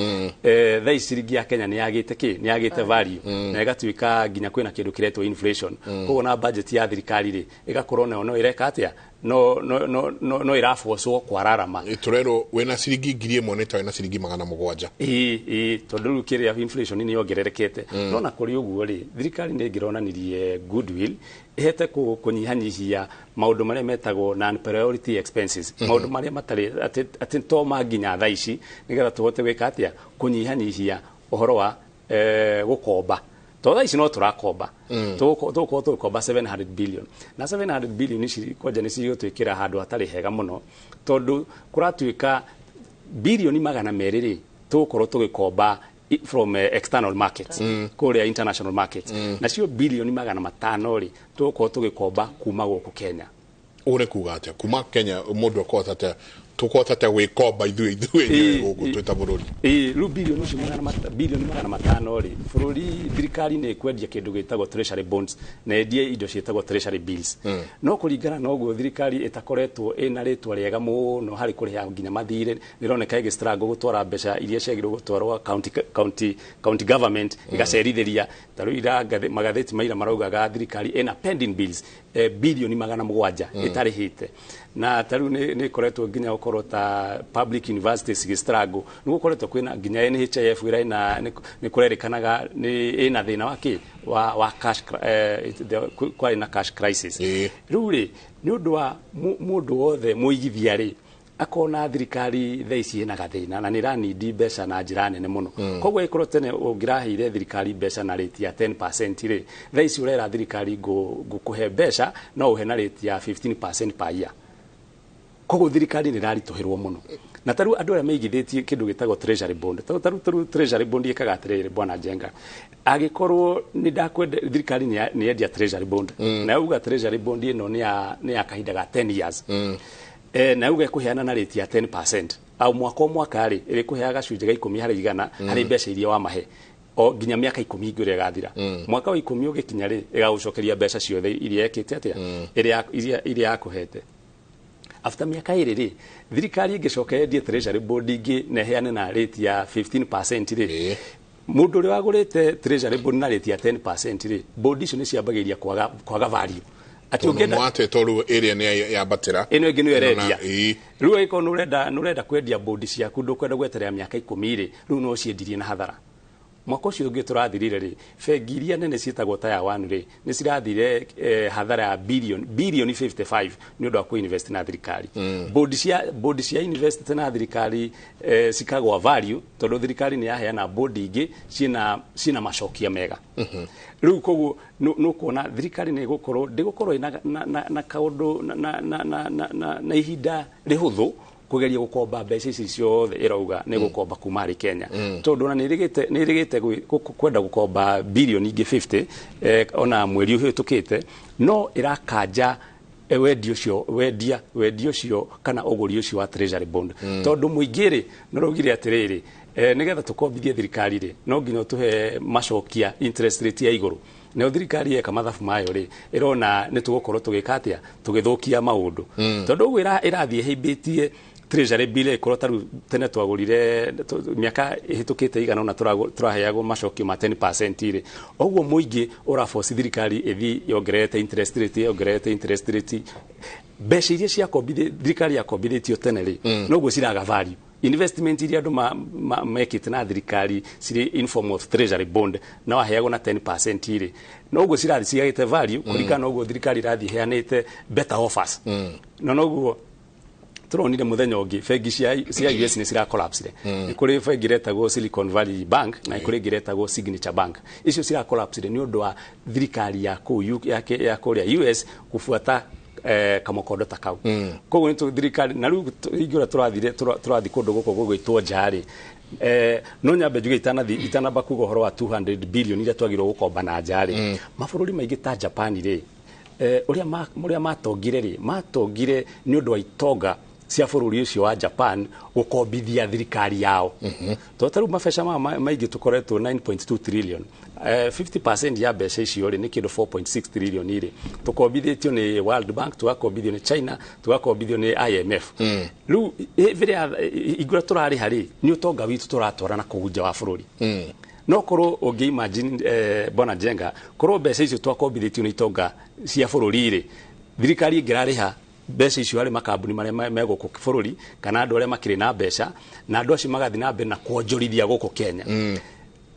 thai ciringi ya Kenya ni yagite value na igatuika nginya kwina kindu kiretwo inflation koguo na budget ya thirikari ri igakorwo no ireka atia no irafocwo kwararama turero wena ciringi 1,000 neta wena ciringi 700 tondu kiria inflation ni yongererekete no na kuri uguo ri thirikari ni ngironanirie goodwill ihete kunyihanyihia maundu maria metagwo non priority expenses maundu maria matari ati to manginya thaa ici nigetha tuhote gwika atia kunyihanyihia uhoro wa gukomba totha ici no turakomba tukomba 700 billion na 700 billion ici kwaja ni cigutwikira handu hatari hega muno tondu kuratuika bilioni 200 tukorwo tugikomba from external markets kuria international markets na cio bilioni 500 ri tukorwo tugikomba kuma guku Kenya ure kuga atia kuma Kenya mundu akota atia tukota ta we komba ithuĩ guku twita bururi ru bilioni 500 ri bururi thirikari ni kwendia kindu gitagwo treasury bonds na endie indo cietagwo treasury bills no kuringana na uguo thirikari itakoretwo ina ritwa riega muno hari kuriha nginya mathire nironeka igi struggle gutwara mbeca iria ciagirwo gutwarwa county government igacerithiria taru ira magatheti maira maraugaga thirikari ina pending bills bilioni 700 itarihite na taru ni koretwo nginya ukorwo ta public universities gistrago ni gukoretwo kwina nginya NHIF ira ni kurerikanaga ni ina thina waki wa cash kwa ina cash crisis ruri ni undu wa mundu wothe muigithia ri akona thirikari thaici ina gathina na niranidi mbeca na njira nene muno kogwo ikorwo tene ungirahire thirikari mbeca na rate ya 10% ri thaici urera thirikari gukuhe mbeca no uhe na rate ya 15% per year kogwo thirikari ni rarituhirwo muno na taru andu aria meigithitie kindu gitagwo treasury bond taru treasury bond ikaga atiriri bwana Njenga agikorwo ni ndakwenda thirikari ni endia treasury bond na uga treasury bond ino ni ya kahinda ga 10 years na uga kuheana na rate ya 10% au mwaka ri iri kuheaga cunje ga 10 hari igana hari mbeca iria wa mahe o ginya miaka 10 igure gathira mwaka wa 10 ugikinya ri igagucokeria mbeca ciothe iria ekite atia iria akuhete after miaka iri thirikari ingicoka endie treasury bond ingi na heane na rate ya 15% ri mundu ri wagurite treasury bond na rate ya 10% ri bond icio ni ciambagiria kwaga value ati ungenda mwate toru area ni ya batira eno ingino eredia riu iko nurenda kwendia bond ciaku ndukwenda gweterera miaka 10 ri riu no ciendirie na hathara mwako cio ungi turathirire ri bengi iria nene cietagwo ta ya wanu ri ni cirathire hathara ya billion 55 ni undu wa ku invest na thirikari bond cia invest na thirikari cikagwa value tondu thirikari ni yaheana bond ingi cina macokia mega riu koguo no kuona thirikari ni gukorwo na kaundu na ihinda rihuthu kugeria gukomba mbeca ici ciothe irauga ni gukomba kuma ri Kenya tondu na nirigite kwenda gukomba bilioni ingi 50 ona mweri uhitukite no irakanja wendio cio kana uguri ucio wa treasury bond tondu muingiri norugire atiriri nigetha tukombithie thirikari ri no nginya tuhe macokia interest rate ya iguru na thirikari eka mathabu mayo ri irona ni tugukorwo tugikatia tugithukia maundu tondu ugu irathie heibitie treasury bill ikorwo taru tene twagurire miaka ihitukite igana na turaheagwo macokio ma 10% ri oguo muingi uraforce thirikari ithi yongerete interest rate mbeca iria cia kombithia thirikari ya kombithitio tene ri noguo ciraga value investment iria andu mekite na thirikari ciri in form of treasury bond na waheagwo na 10% ri noguo cirathi cigagite value kurikana noguo thirikari irathi heanite better offers noguo turonire muthenya ungi bengi cia US ni cira collapse ni kuri bengi retagwo Silicon Valley Bank na kuri giretagwo Signature Bank icio cira collapse ni undu wa thirikari ya kuria US kufuata kamokondo takau koguo ni thirikari na riu igura turathi kundu guko gwitwo njari no nyambe njuge itanamba kuga horo wa 200 billion iria twagirwo gukomba na njari mabururi maingi ta Japan ri uria matongire ni undu wa itonga cia bururi ucio wa Japan gukombithia thirikari yao totaru mabesha maingi tukoretwo 9.2 trillion 50% ya mbeca icio ri ni kindu 4.6 trillion iri tukombithitio ni World Bank tugakombithio ni China tugakombithio ni IMF riu vire igura turari hari ni utonga witu turatwara na kugunja wa bururi no korwo ungi imagine bwana Njenga korwo mbeca icio twakombithitio ni itonga cia bururi ri thirikari ingirariha mbeca icio harĩ makambuni marĩa me gũkũ bũrũri kana andũ arĩa makĩrĩ na mbeca na andũ acio magathi na mbere na kuonjorithia gũkũ Kenya.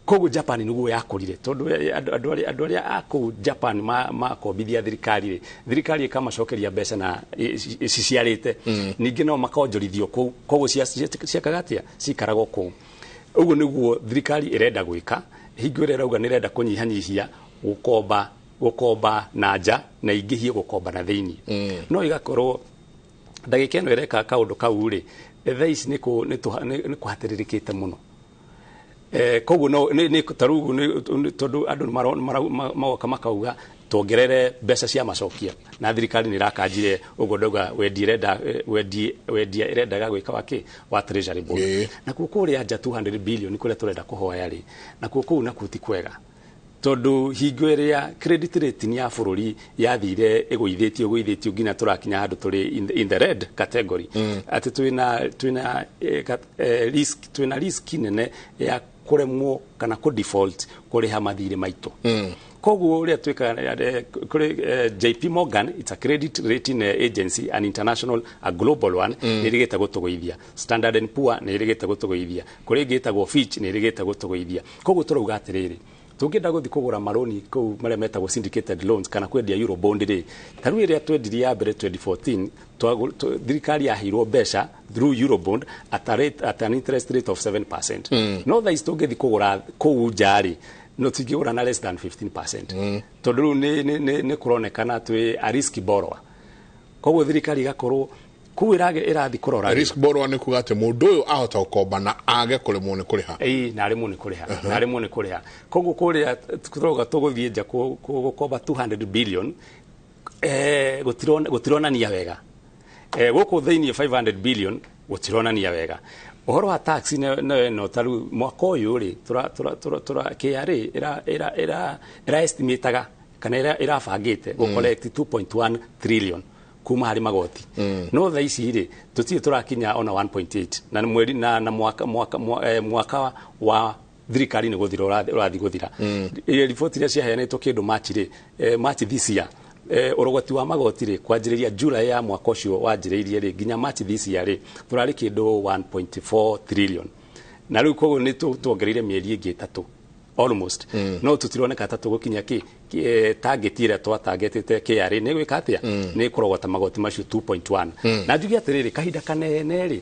Koguo Japan niguo yakũrire tondu andũ arĩa a kũu Japan makombithia thirikari ikamacokeria mbeca na ciciarĩte ningĩ no makonjorithio kũu, koguo ciakagatia cikaragwo kũu. Ũguo niguo thirikari irenda gwĩka, hingo ĩrĩa rauga nĩrenda kũnyihanyihia gũkomba na nja na ingĩhie gũkomba na thĩinĩ. No igakorwo ndagĩka ĩno ĩreka kaũndũ kau rĩ, thaa ici nĩ kũhatĩrĩrĩkĩte mũno. Koguo no nĩ tarugu tondu andu magoka makauga tuongerere mbeca cia macokio na thirikari nĩ rakanjire uguo ndauga wendia irendaga gwika waki wa treasury board na kuo ria nja 200 billion kuria turenda kuhoya ri na kuo na kuti kwega tondu hingo ĩrĩa credit rating ya bũrũri yathire ĩgũithĩtio nginya tũrakinya handũ tũrĩ in the red category ati twina risk nene ya kuremwo kana ku default kuriha mathirĩ maitũ. Koguo uria twika kuri JP Morgan, it's a credit rating agency, an international, a global one, nirigeta gũtũgũithia. Standard & Poor nirigeta gũtũgũithia. Kuri gĩtagwo Fitch nirigeta gũtũgũithia. Koguo turauga atĩrĩrĩ, tungĩenda gũthi kũgũra maroni kũu marĩa metagwo syndicated loans kana kwendia euro bond rĩ, taru ĩrĩa twendirie ya mbere 2014 thirikari yaheirwo mbeca through euro bond at an interest rate of 7%. No thaa ici tũngĩthi kũgũra kũu nja rĩ, no tingĩgũra na less than 15%. Tondũ rĩu nĩ kũronekana twĩ a risk borrower. Koguo thirikari igakorwo kuu irathi kurora risk borrower nĩ kuga atĩ mũndũ ũyũ ahota gũkomba na age kũremwo nĩ kũrĩha. Na aremwo nĩ kũrĩha. Koguo kũrĩa tũroga tũgũthiĩ nja gũkomba 200 billion gũtironania wega. Gũkũ thĩinĩ 500 billion gũtironania wega. Ũhoro wa tax no taru mwaka ũyũ rĩ KRA estimateaga kana irabangĩte gũcollect 2.1 trillion kuma harĩ magoti. No thaa ici rĩ tũtirĩ tũrakinya ona 1.8 na mweri na mwaka wa thirikari nĩ gũthira ũrathi gũthira. Riboti iria ciaheanĩtwo kĩndũ March this year, urogoti wa magoti rĩ kwanjĩrĩria July ya mwaka ũcio wanjĩrĩirie rĩ nginya March this year rĩ turarĩ kĩndũ 1.4 trillion. Na rĩu koguo nĩ tuongereire mĩeri ĩngĩ 3 almost. No tutironeka ta tũgũkinya target ĩrĩa twatargetĩte KRA nĩ gwĩka atĩa nĩ kũrogota magoti macio 2.1. Na njuge atĩrĩrĩ kahinda kanene rĩ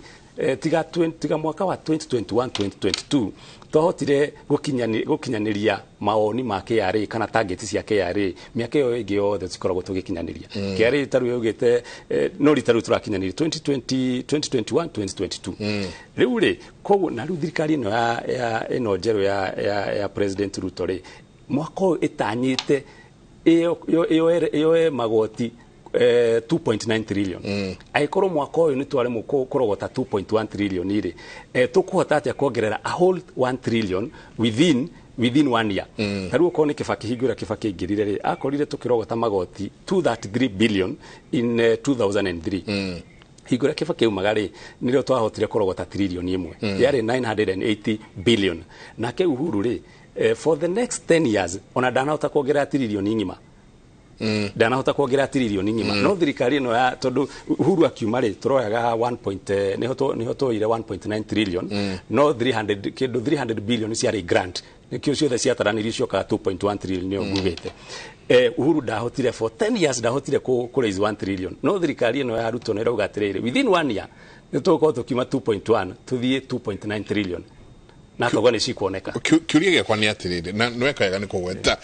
tiga mwaka wa 2021-2022 twahotire gũkinyanĩria mawoni ma KRA kana target cia KRA mĩaka ĩyo ĩngĩ yothe tũkoragwo tũgĩkinyanĩria. KRA taru yugĩte no ritaru tũrakinyanĩria 2021-2022. Rĩu rĩ koguo na rĩu thirikari ĩno njerũ ya President Ruto rĩ mwaka ũyũ ĩtanyĩte ĩyo magoti 2.9 trillion. Aikorwo mwaka ũyũ nĩ twaremwo kũrogota 2.1 trillion rĩ tũkũhota atĩa kuongerera a whole 1 trillion within 1 year. Taru uko ni Kibaki hingũra Kibaki ingirire rĩ akorire tukirogota magoti 233 billion in 2003. Hingũra Kibaki umaga rĩ nĩrĩo twahotire kũrogota trillion ĩmwe yarĩ 980 billion. Nake Uhuru rĩ for the next 10 years ona ndanahota kuongerera trillion ng'ima. Ndanahota kuongerera trillion ng'ima. No thirikari ĩno ya tondu Uhuru akiuma rĩ turoyaga 1. Niho twoire 1.9 trillion. No 300 billion ciarĩ grant. Nikio ciothe ciataranĩrio ciokaga 2.1 trillion nĩyo ngugĩte. Uhuru ndahotire for 10 years ndahotire ku raise 1 trillion. No thirikari ĩno ya Ruto nĩ rauga atĩrĩrĩ within 1 year nĩ tũgũkorwo tũkiuma 2.1 tũthiĩ 2.9 trillion. Na toga nĩ cikuoneka. Kiuria gĩakwa nĩ atĩrĩrĩ na nwekaga nĩ kũgweta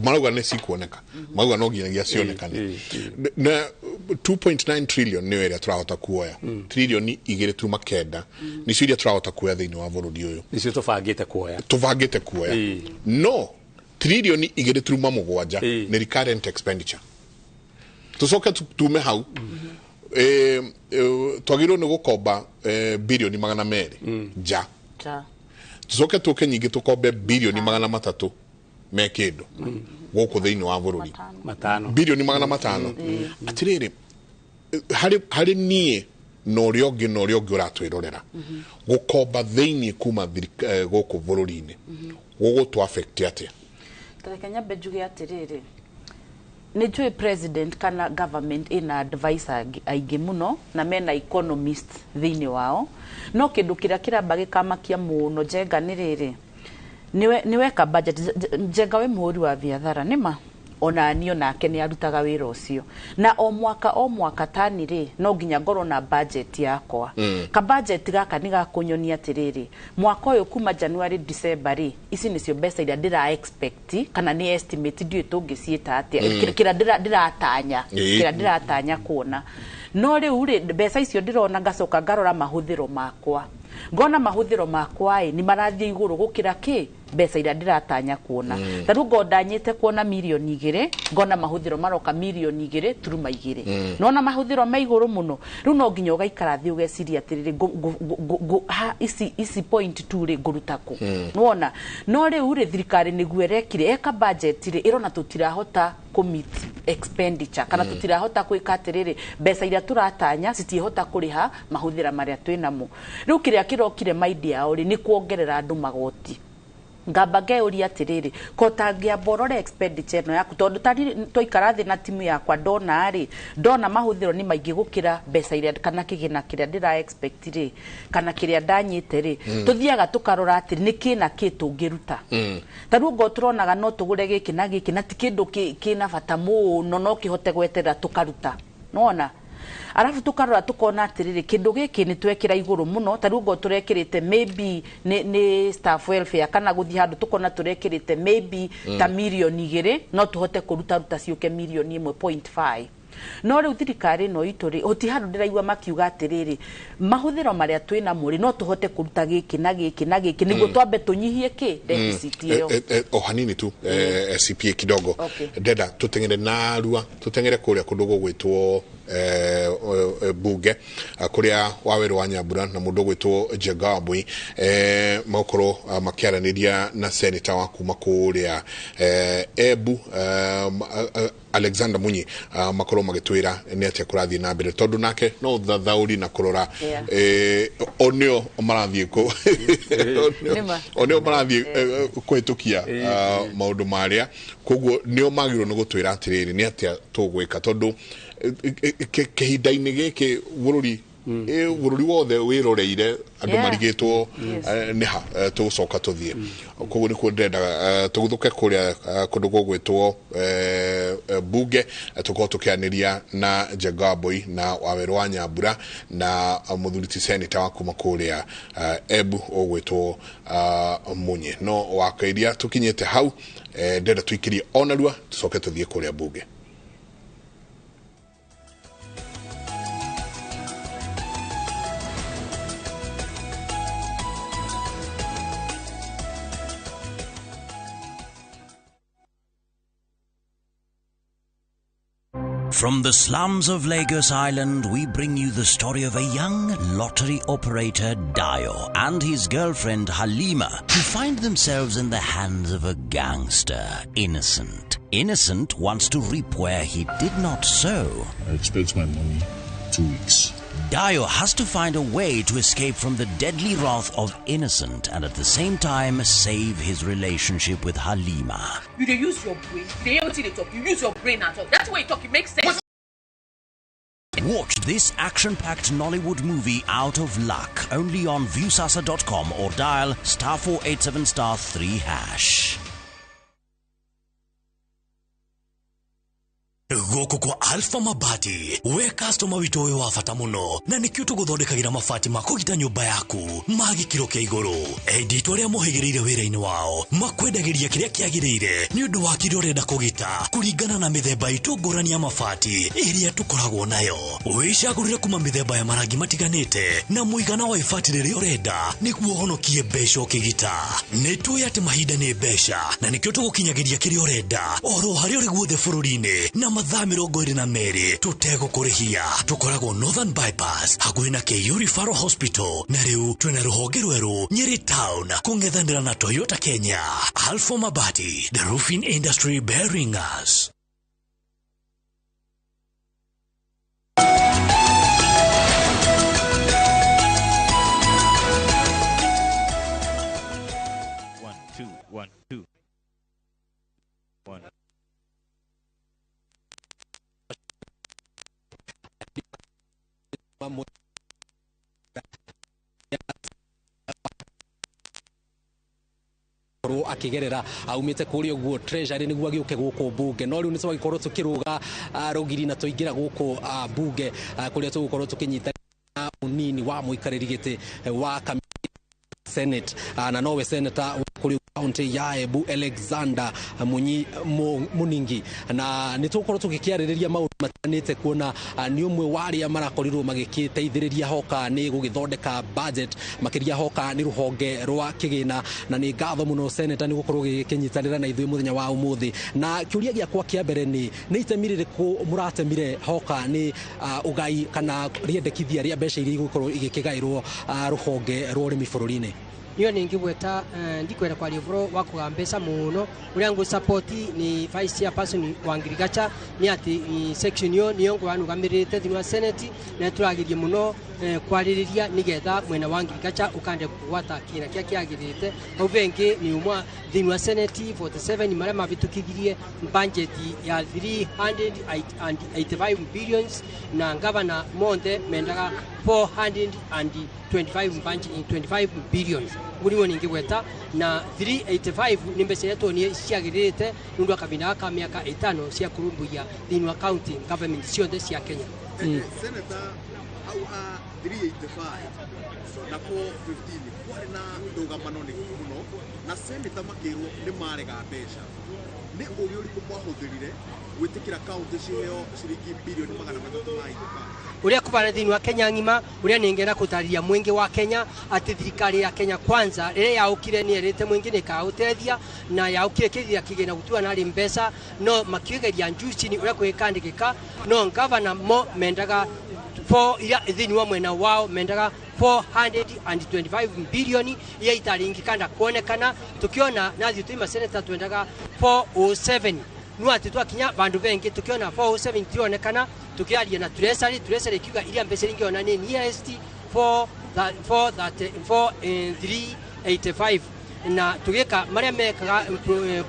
marauga nĩ cikuoneka. Marauga no nginyagia cionekane. Na 2.9 trillion nĩ ĩrĩa tũrahota kuoya. Trillion 2.9 nĩcio iria tũrahota kuoya thĩinĩ wa bũrũri ũyũ. Nĩcio tũbangĩte kuoya. No trillion 2.7 nĩ recurrent expenditure. Tucoke tume hau twagĩrĩirwo nĩ gũkomba bilioni 200 nja. Tucoke tũke nyingĩ tũkombe bilioni 300 me kĩndũ gũkũ thĩinĩ wa bũrũri bilioni 500. Atĩrĩrĩ harĩ niĩ na ũrĩa ũngĩ ũratwĩrorera gũkomba thĩinĩ kuma gũkũ bũrũri-inĩ gũgũtũ affect atĩa? Kenya benjuge atĩrĩrĩ Nijue president kana government ina advisor aingĩ muno na mena economist thĩinĩ wao no kĩndũ kĩrĩa kĩramba gĩkamakia mũno Njenga nĩ rĩrĩ niweka budget Njenga we mũhũri wa biathara nĩma ona nio nake nĩ arutaga wĩra ũcio na o mwaka tani rĩ no nginya ngorwo na budget yakwa ka budget gaka nĩ gakunyonia atĩrĩrĩ mwaka ũyũ kuma January December rĩ ici nĩcio mbeca iria ndĩra expect kana nĩ estimate ndiũ tũngĩciĩta atĩa kĩrĩa ndĩratanya kuona no rĩu rĩ mbeca icio ndĩrona ngacoka ngarora mahũthĩro makwa ngona mahũthĩro makwa nĩ marathiĩ igũrũ gũkĩra kĩ mbeca iria ndĩratanya kuona ta rĩu ngondanyĩte kuona mirioni 2 ngona mahũthĩro maroka mirioni 2 turuma 2 nona mahũthĩro me igũrũ mũno rĩu no nginya ũgaikara thĩ ũgeciria atĩrĩrĩ ici point 2 rĩ ngũruta kũ nona no rĩu rĩ thirikari nĩguo ĩrekire eka budget rĩ ĩrona tũtirahota commit expenditure kana tũtirahota gwĩka atĩrĩrĩ mbeca iria tũratanya citihota kũrĩha mahũthĩra marĩa twĩnamo rĩu kĩrĩa kĩrokire maindi yao rĩ nĩ kuongerera andũ magoti ngamba ngeuria atĩrĩrĩ ko tangĩamborore expenditure no yaku tondũ tari twaikara thĩ na timu yakwa ndona mahũthĩro nĩ maingĩ gũkĩra mbeca iria kana kĩgĩna kĩrĩa ndĩra expect rĩ kana kĩrĩa ndanyĩte rĩ tuthiaga tukarora atĩ nĩ kĩna kĩ tũngĩruta ta rĩu ngo turonaga no tũgũre gĩkĩ na ti kĩndũ kĩna bata mũno no kĩhote gweterera tukaruta nona arafu tukarora tukona atĩrĩrĩ kĩndũ gĩkĩ nĩ twekĩra igũrũ mũno ta rĩu ngo turekĩrĩte maybe nĩ staff welfare kana gũthiĩ handũ tukona turekĩrĩte maybe ta mirioni 2 no tuhote kũruta ciũke mirioni 1.5 no rĩu thirikari no itũ rĩ oti handũ ndĩraigua makiuga atĩrĩrĩ mahũthĩro marĩa twĩna mũrĩ no tuhote kũruta gĩkĩ na gĩkĩ nĩguo twambe tũnyihie kĩ deficit ĩyo o hanini tu CPA kidogo ndenda tutengere narua tutengere kũrĩa kũndũ gũgwĩtwo bunge kũrĩa Waweru wa Nyambura na mũndũ gwĩtwo Njenga Mbui makorwo makiaranĩria na senator wa kuma kũrĩa Embu Alexander Munyi makorwo magĩtwĩra nĩ atĩa kũrathiĩ na mbere tondũ nake no thathaũri na kũrora onio marathiĩ onio marathiĩ kũhĩtũkia maũndũ marĩa koguo nĩo magĩrĩirwo nĩ gũtwĩra atĩrĩrĩ nĩ atĩa tũgwĩka tondũ kĩhinda-inĩ gĩkĩ bũrũri wothe wĩroreire andũ marigĩtwo nĩ ha tũgũcoka tũthiĩ koguo nĩkuo ndĩrenda tũgũthũke kũrĩa kũndũ gũgwĩtwo bunge tũkorwo tũkĩanĩria na Njenga Mbui na Waweru wa Nyambura na mũthuri senator wa kuma kũrĩa Embu ũgwĩtwo Munyi no wakairia tũkinyĩte hau ndĩrenda tũikirie onarua tũcoke tũthiĩ kũrĩa bunge. From the slums of Lagos Island, we bring you the story of a young lottery operator, Dayo, and his girlfriend, Halima, who find themselves in the hands of a gangster, Innocent. Innocent wants to reap where he did not sow. I expect my money 2 weeks. Dayo has to find a way to escape from the deadly wrath of Innocent and at the same time save his relationship with Halima. You dey use your brain. They everything they talk. You use your brain at all. That's why you talk. It makes sense. Watch this action-packed Nollywood movie Out of Luck only on viewsasa.com or dial *487*3#. Goko kwa Alpha Mabati we customer wito we wafata muno na nikio tuguthondekagira mabati makugita nyumba yaku magikiro kia iguru edito ria muhigirire wira-ini wao makwendagiria kiria kiagirire ni undu wa kiria urenda kugita kuringana na mithemba itu ngurani ya mabati iria tukoragwo nayo wicagurire kuma mithemba ya marangi matiganite na muigana wa ibati riria urenda niguo honokie mbeca ukigita ni tuoya ati mahinda ni mbeca na nikio tugukinyagiria kiria urenda oro haria uri guothe bururi-ini na mathaa 22 tutego kurihia tukoragwo Northern Bypass hakuhi na KU Referral Hospital na riu twina ruhonge rweru Nyeri Town kung'ethanira na Toyota Kenya. Alpha Mabati, the roofing industry bearing us. One, two. akigerera aumite kuri uguo treasury niguo agiuke guku bunge no riu ni twagikorwo tukiruga rugiri na tuingira guku bunge kuria tugukorwo tukinyita unini wa muikariri gite wa Senate na nowe senator kuri county ya Embu Alexander Muningi na nitukorwo tugikiaririria maundu matanite kuona ni umwe wari amarakorirwo magikiteithiriria hoka ni gugithondeka budget makiria hoka ni ruhonge rwa kigina na ni ngatho muno senator ni gukorwo gikinyitanira na ithui muthenya wa umuthi na kiuria giakwa kia mbere ni itemirire ku muratemire hoka ni ugai kana riendekithia ria mbeca iria igukorwo igikigairwo ruhonge rwa urimi bururi-ini niyo ningibweta ndikwera kwa livro wako mbesa muno uri ngo support ni vice chairperson wa agriculture ni ati section yo niyo ngo banugamirite thini senate na turagirie muno kwaririria nigetha mwena wa agriculture ukande kuwata kina kia kiagirite au bengi ni umwa thini senate 47 mara mabitukigirie budget ya 385 billions na governor Monde mendaga 425 billions nguriwo ningibweta na 385 ni mbese yetu ni ciagirite nundu akabina ka miaka 5 cia kurumbuya thini wa county government cionde cia Kenya. Senator au 385 na 415 kwari na ndugamano ni muno na senator makirwo ni marega mbeca ni uri uri kumwahuthirire gwitikira county ciheo ciringi bilioni 300 uria kubana thini wa Kenya ngima uria ningena kutariria mwingi wa Kenya ati thirikari ya Kenya kwanza ire yaukire ni erite mwingi ni kautethia na yaukire kithia kigena gutua na ri mbesa no makigeria njucini uria kwikandikika no governor Mo mendaga for ira thini wa mwena wao mendaga 425 bilioni ya itaringi kanda kuonekana tukiona nathi tuima senator twendaga 407 nuati twakinya bandu bengi tukiona 407 tionekana tukiaria na treasury kiuga iria mbese ringi ona ni EST 48385 na tugika maria mekaga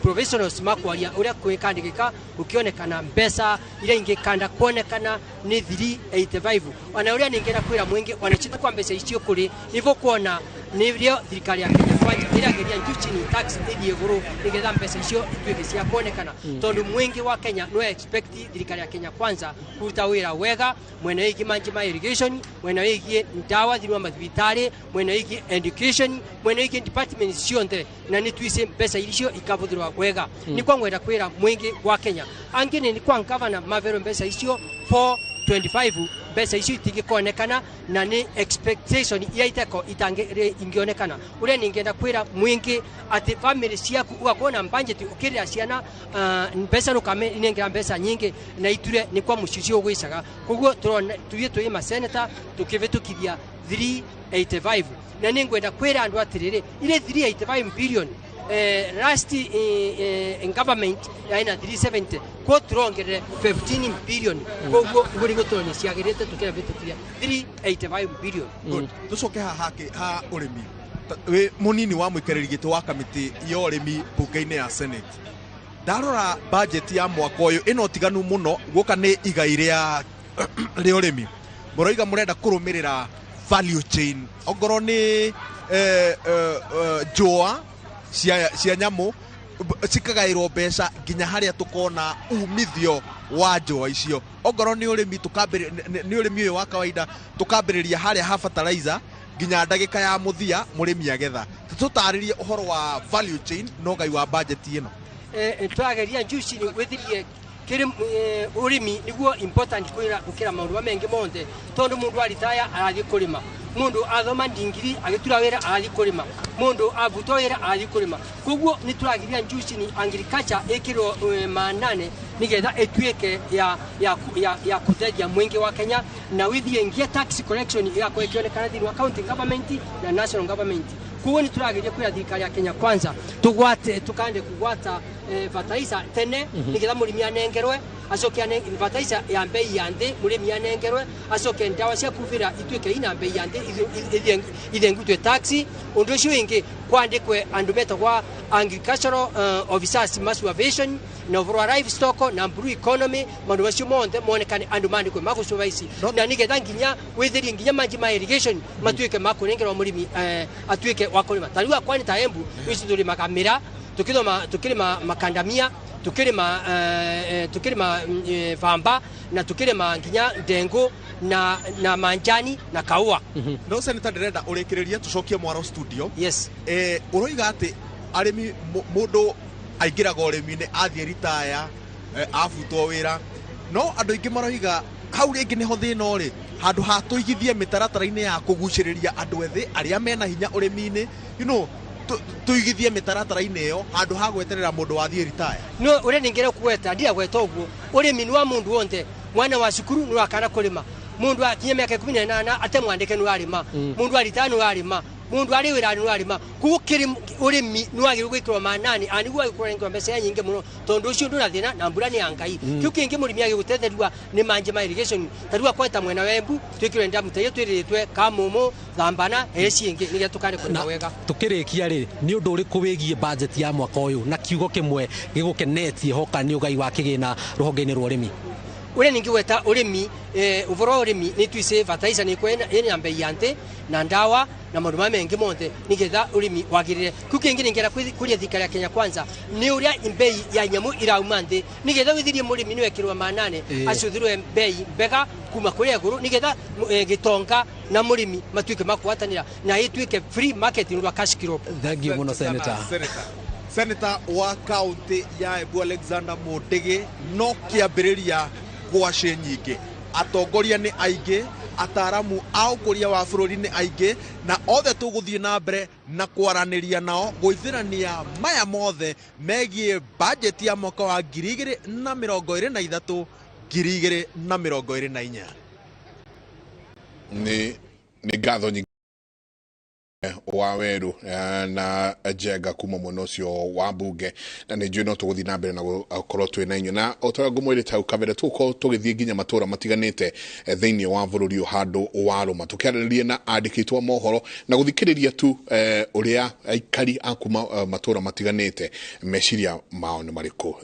professionals makwaria uria kwikandikika ukionekana mbesa iria ingikanda kuonekana ni 385 ona uria ningera kwira mwingi wanachitu kwa mbesa icio kuri nivo kuona nivyo thirikari ya Kenya kwanja ira geria njuchini tax ili iguru nigetha mbesa icio itwike cia kuonekana tondu mwingi wa Kenya no expect thirikari ya Kenya kwanza kuruta wira wega mwena wiki manjima irrigation mwena wiki ndawa thirwa mathibitari mwena wiki education mwena wiki department cionde na ni twise mbesa icio ikavuthirwa wega ni kwa ngwenda kwira mwingi wa Kenya angine ni kwa governor mavero mbesa icio 425 mbesa icio itingikuonekana na ni expectation ya iteko itangire ingionekana uria ningenda kwira mwingi ati family ciaku ugakona budget ukiria ciana mbesa rukame inengira mbesa nyingi na iture ni kwa mushicio gwicaga koguo turona tuye tuyima senator tukivitukithia 385 na ningwenda kwira andu atiriri ile 385 billion last in government yaina 370 ko turongere 15 billion koguo nguri gutone ciagirite tukira vitukithia 385 billion good tucoke ha urimi we munini wa muikariri gite wa kamiti ya urimi bunge-ini ya Senate darora budget ya mwaka uyu ino tiganu muno guka ni igaire ya ri urimi muroiga murenda kurumirira value chain ogoro ni joa cia nyamu cikagairwo mbeca nginya haria tukona umithio wa joa icio ogoro ni urimi tukambire ni urimi uyu wa kawaida tukambiriria haria ha fertilizer nginya ndagika ya muthia murimi agetha tutaririe uhoro wa value chain no gai wa budget ino twageria njuci ni withirie kiri urimi niguo important kwira gukira maundu mengi monde tondu mundu aritaya arathi kurima mundu athoma ndingiri agitura wira arathi kurima mundu avuto wira arathi kurima koguo ni turagiria njuci ni agriculture ikiro manane nigetha etweke ya kuteja mwingi wa Kenya na withie ngia tax collection yako ikionekana thini wa county government na national government kuo ni turagiria kwira thirikari ya Kenya kwanza tugwate tukande kugwata fertilizer tene nigetha murimi anengerwe acoke fertilizer ya mbei ya nthi murimi anengerwe acoke ndawa cia kuvira itwike ina mbei ya nthi ithengutwe taxi undu ucio ingi kwandikwe andu metagwa agricultural officers masu aviation na overall livestock na blue economy mandu macio monthe monekane andu mandikwe magusuvaisi na nigetha nginya withiri nginya manji ma irrigation matuike makurengerwa murimi atuike wakulima tariwa kwani taembu ici turi makamira tukirima makandamia tukirima vamba na tukirima nginya ndengu na manjani na kaua. No Senator Nderenda urekereria tucokie mwaro studio. Yes. Uroiga ati arimi mundu aingiraga urimi-ini athie retire afutwo wira no andu ingi maroiga hau ringi niho thina uri handu ha tuigithie mitaratara-ini ya kuguciriria andu ethi aria mena hinya urimi-ini tuigithie mitaratara-ini iyo handu ha gweterera mundu wathie retire. No ure ningire kuweta ndia gweta uguo urimi ni wa mundu wonte mwana wa cukuru ni wakana kulima mundu akinye miaka 18 ate mwandike ni arima mundu aritaya ni arima mundu ari wira ni arima kugukiri urimi ni wagirwo gwikirwo manani aniguo agikurengerwo mbeca nyingi muno tondu ucio ndura thina na mbura ni angai kiu kingi murimi agigutetherwa ni manje ma irrigation tarua kweta mwena wembu twikirwe ndamu tayo twiritwe kamumu thambana eci ingi nigia tukare kuna wega tukirikia ri ni undu uri kuwigie budget ya mwaka uyu na kiugo kimwe gigukenetie hoka ni ugai wa kigina ruhonge-ini rwa urimi ule ningi weta urimi overall urimi ni twise fertilizer ni kwena ene mbei yante na ndawa na maundu mengi monthe nigetha urimi wagirire kukingi ningera kuria thikari ya Kenya Kwanza ni uria mbei ya nyamu irauma nthi nigetha withirie murimi ni wekirwa manane acuthirwe mbei mbega kuma kuria guru nigetha gitonga na murimi matuike makwatanira na itwike free market ni rwa cash crop. Thank you muno Senator. Senator wa kaunti ya Embu Alexander Mutigi no kiambiriria gwacĩ nyingĩ atongoria ni aingi ataramu au kuria wa bururi ni aingi na othe tuguthie na mbere na kwaraniria nao gwithirania maya mothe megie budget ya mwaka wa 2023 2024 ni ngatho nyingi wa weru na Jega kuma mwena ucio wa mbunge na ni njui no tuguthii na mbere na gukorwo twina inyu na otora ngumwirite ukabere tuko tugithii nginya matura matiganite thiini wa bururi u handu waruma tukiarĩrĩria na andĩkĩtwo mohoro na guthikĩrĩria tu uria aikari akuma matura matiganite meciria mao ni mariku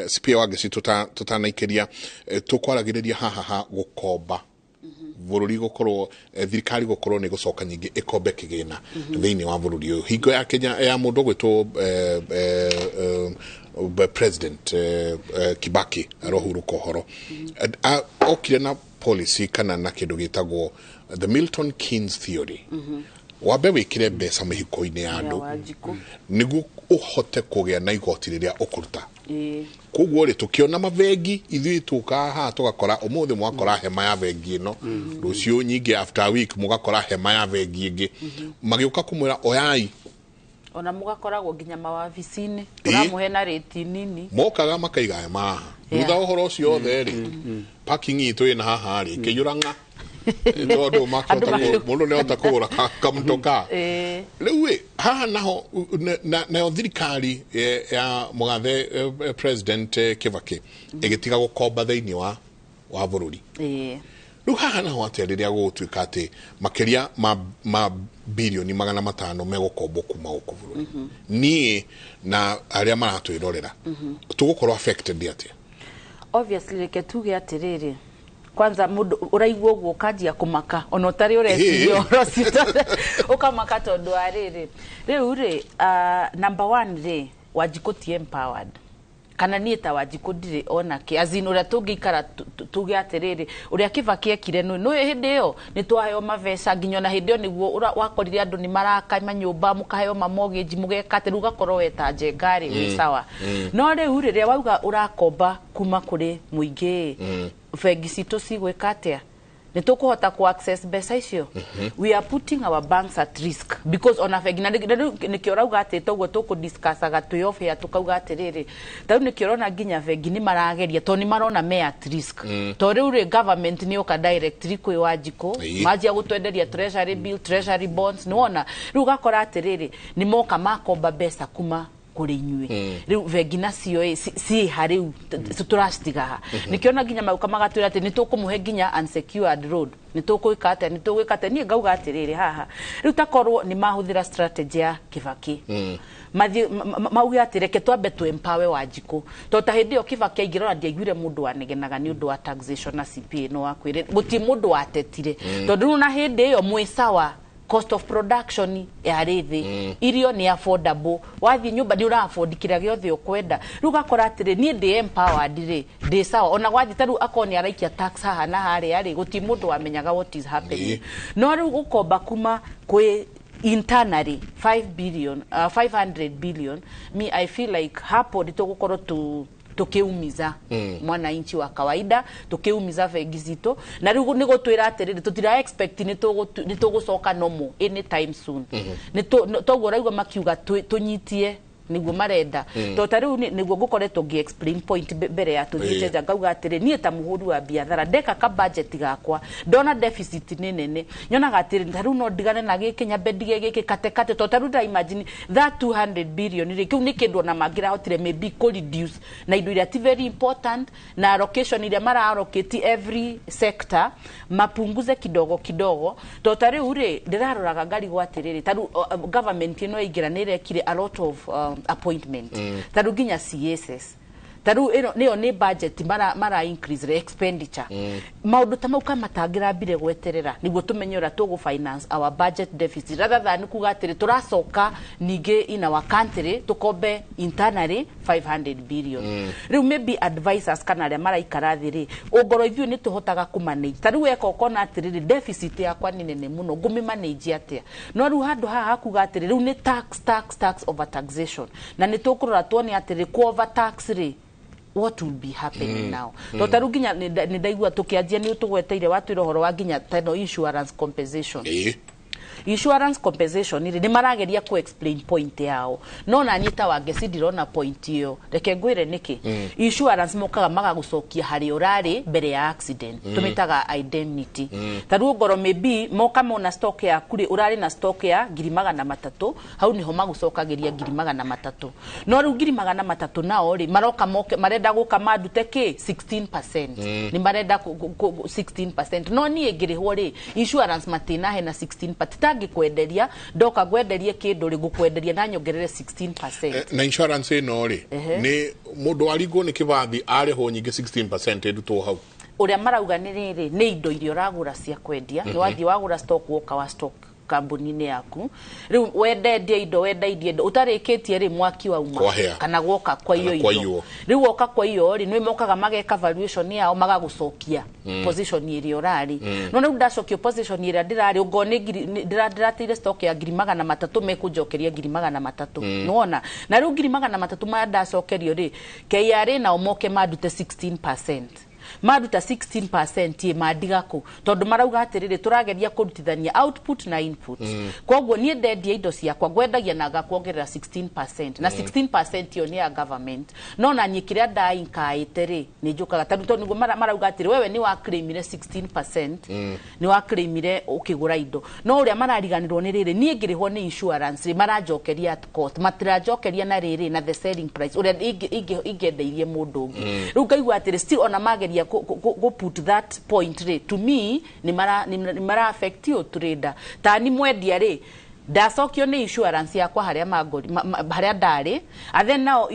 spia wageci tutanaikĩria tukwaragĩrĩria haha gukomba bururi gukorwo thirikari gukorwo ni gucoka nyingi ikombe kigina thiini wa bururi uyu hingo ya Kenya ya mundu gwitwo President Kibaki rohuru kohoro okire na policy kana na kindu gitagwo the Milton Keynes theory wabe wikire mbeca mihiko-ini ya andu nigu uhote kugia na igoti riria ukuruta koguo ri tukiona mavengi ithui tukaha tugakora umuthi mwakora hema ya vengi ino rucio nyingi after week mugakora hema ya vengi ingi magiuka kumwira oyai ona mugakoragwo nginya mawabici-ini turamuhe na rate nini mokaga makaiga hema thutha uhoro ucio othe ri parking itu ina haha ri kiyuranga tondu makota mundu ne ota kugura kamtoka riu haha naho na thirikari ya mugathe President Kibaki igitiga gukomba thiini wa bururi riu haha naho ateriria gutwika ati makiria ma bilioni 500 megukombo kuma guku bururi ni na aria maratwirorera tugukorwo affected ati obviously reke tuge atiriri kwanza mundu uraigwo guo kanjia kumaka ona utari uretio rosita ukamaka tondu ariri riu ri number 1 ri wajikuti empowered kana nieta wajikudire ona ki azin uria tungikara tuge atiriri uria Kibaki ekire no hindi yo ni twaheo mavesa nginya na hindi yo niguo wakorire andu ni maraka manyumba mukaheo mamortgage mugeka ati rugakorwo weta Jengari wi sawa no riu riria wauga urakomba kuma kuri muingi vengi citu cigwika atia ni tukuhota ku access mbeca icio we are putting our banks at risk because on a vengi na nikio rauga ati toguo tuku discussaga twi off ya tukauga atiriri tau nikio rona nginya vengi ni marageria to ni marona me at risk to riu ri government ni oka directly kwi wajiko majia gutwenderia treasury bill treasury bonds ni wona riu gakora atiriri ni moka makomba mbeca kuma kuri inyue riu vengi nacio si hariu turashtiga nikiona ginya mauka magatwira ati nitukumuhe ginya unsecured road nitukwikate ni ngauga atiriri haha riu takorwo ni mahuthira strategy ya Kibaki mauge atireke twambe tu empower Wanjiku tota hindi yo Kibaki aingirora ndiaiguire mundu wanegenaga ni undu wa taxation na CPA no akwire guti mundu watetire tondu na hindi yo mwisawa cost of production ya rithi irio ni affordable wathi nyumba ni ura afford kira giothe ukwenda ruga kora atire ni ndi empowered ri ndi sawa ona wathi taru akoni araikia tax haha na hari ari guti mundu wamenyaga what is happening no ru gukomba kuma kwe internally 500 billion me I feel like hapo nditogukoro tukiumiza mwananchi wa kawaida tukiumiza vengi zito na riu nigo twira atiriri tutira expect nitugucoka nomo anytime soon nitogo raigwa makiuga tunyitie niguo marenda tota riu niguo gukoretwo gi explain point bere ya tuthijeja ngauga atiri nie ta muhuri wa biathara ndeka ka budget gakwa ndona deficit nene nyonaga atiri riu no ndigane na gikinya bendige giki katekate tota riu da imagine that 200 billion ri kiu ni kindu na magira hotire maybe co reduce na indo iria ti very important na allocation iria mara allocate every sector mapunguze kidogo tota riu ri ndiraroraga ngari gwa atiriri taru government ino igiranire kire a lot of appointment taru ginya CSS taru niyo ni budget mara increase the expenditure maundu tamauka matangira bire gweterera niguo tumenyora tugu finance our budget deficit rather than kugatire turacoka ninge in our country tukombe internally 500 billion riu maybe advisors kana ria mara ikarathiri ugoro ithu ni tuhotaga ku manage taru weka ukona atiri deficit yakwa ni nene muno ngumi manage atia no riu handu haha kugatire riu ni tax over taxation na ni tukurora tuone atiri ku over tax ri what will be happening now totaru ginya ni ndaigua tukianjia ni utugweteire watu rohoro wa ginya tano insurance compensation insurance compensation ni marageria ku explain point yao no na nyita wage sidirona point iyo reke ngwire niki insurance mokaga magagucokia hari urari mbere ya accident tumitaga indemnity taru ngoro maybe moka mona stock ya kuri urari na stock ya 300 hau niho magucokagiria 300 no ru 300 nao ri maroka moke marenda gukama ndute ki 16% ni marenda 16% no ni ngirihwo ri insurance matina he na 16% ngikwenderia ndoka gwenderie kindu ri gukwenderia na nyongerere 16% na insurance no ri ni mundu arigo ni kibathi ari ho nyingi 16% edutwo hau uria marauga ni riri ni indo irio ragura cia kwendia ni wathi wagura stock woka wa stock kambuni-ini yaku riu wendetie indo indo utarikitie ri mwaki wa uma kana gwoka kwa iyo indo riu woka kwa iyo ri ni mokaga mageka valuation yao magagucokia position iri orari no riu ndacokio position iri ndirari ugone ndiratire stock ya 300 mekunjokeria 300 nona na riu 300 ma ndacokerio ri KRA na omoke madute 16% maduta 16% ye madigako tondu marauga atiriri turageria kurutithania output na input kwoguo nie ndendia indo ciakwa ngwendagia na gakuongerera 16% na 16% yo ni ya government no na nyikiria ndainkaite ri ni njukaga tondu niguo marauga atiri wewe ni wa claimire 16% ni wa claimire ukigura indo no uria marariganirwo ni riri nie ngirihwo ni insurance marajokeria at cost matirajokeria na riri na the selling price uria ingendeirie mundu ungi riu ngaigua atiri still ona mageria go put that point ri to me ni mara affect you trader tani mwendia ri ndacokio ni insurance yakwa haria magori haria ndari and then now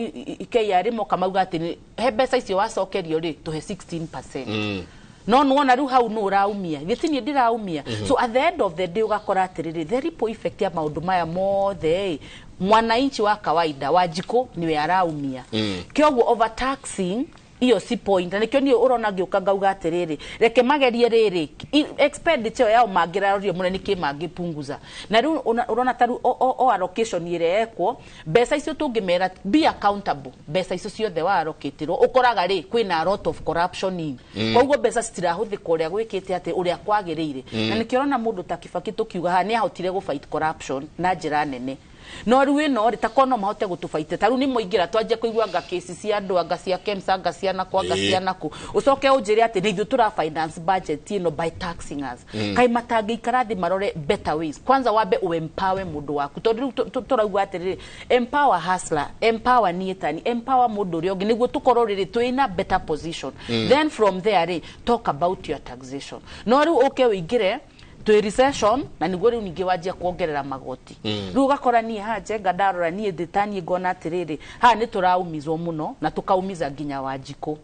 KRA moka mauga ati he mbeca icio wacokerio ri tuhe 16% no nuona riu hau no raumia gitini ndiraumia so at the end of the day ugakora atiriri very poor effect ya maundu maya mothe mwananchi wa kawaida Wanjiku niwe araumia kioguo overtaxing iyo si point na nikyo ni urona giuka ngauga atiriri reke magerie riri expenditure yao magirario munene kimangipunguza na riu urona taru o allocation ire ekwo mbeca icio tungimera be accountable mbeca icio ciothe wa allocatirwo ukoraga ri kwina a lot of corruption in kwoguo mbeca citirahuthika uria gwikite ati uria kwagirire na nikyo urona mundu ta Kibaki tukiuga ha ni ahotire go fight corruption na njira nene no riu no ri takono mahote gutubaite taru ni moingira twanjia kuigua nga cases cia andu anga cia KEMSA anga cia na kwa anga cia naku ucoke unjire ati ni tura finance budget ino by taxing us kai matangi ikarathi marore better ways kwanza wabe uempower mundu waku tondu turauga ati empower hustler empower nietani empower mundu ri ongi niguo tukorwo riri twina better position then from there talk about your taxation no riu okay uingire to recession na niguo riu ningi wajia kuongerera magoti riu gakora ni Njenga ndarora ni nditani ngona atiriri ha ni turaumizwo muno na tukaumiza nginya Wanjiko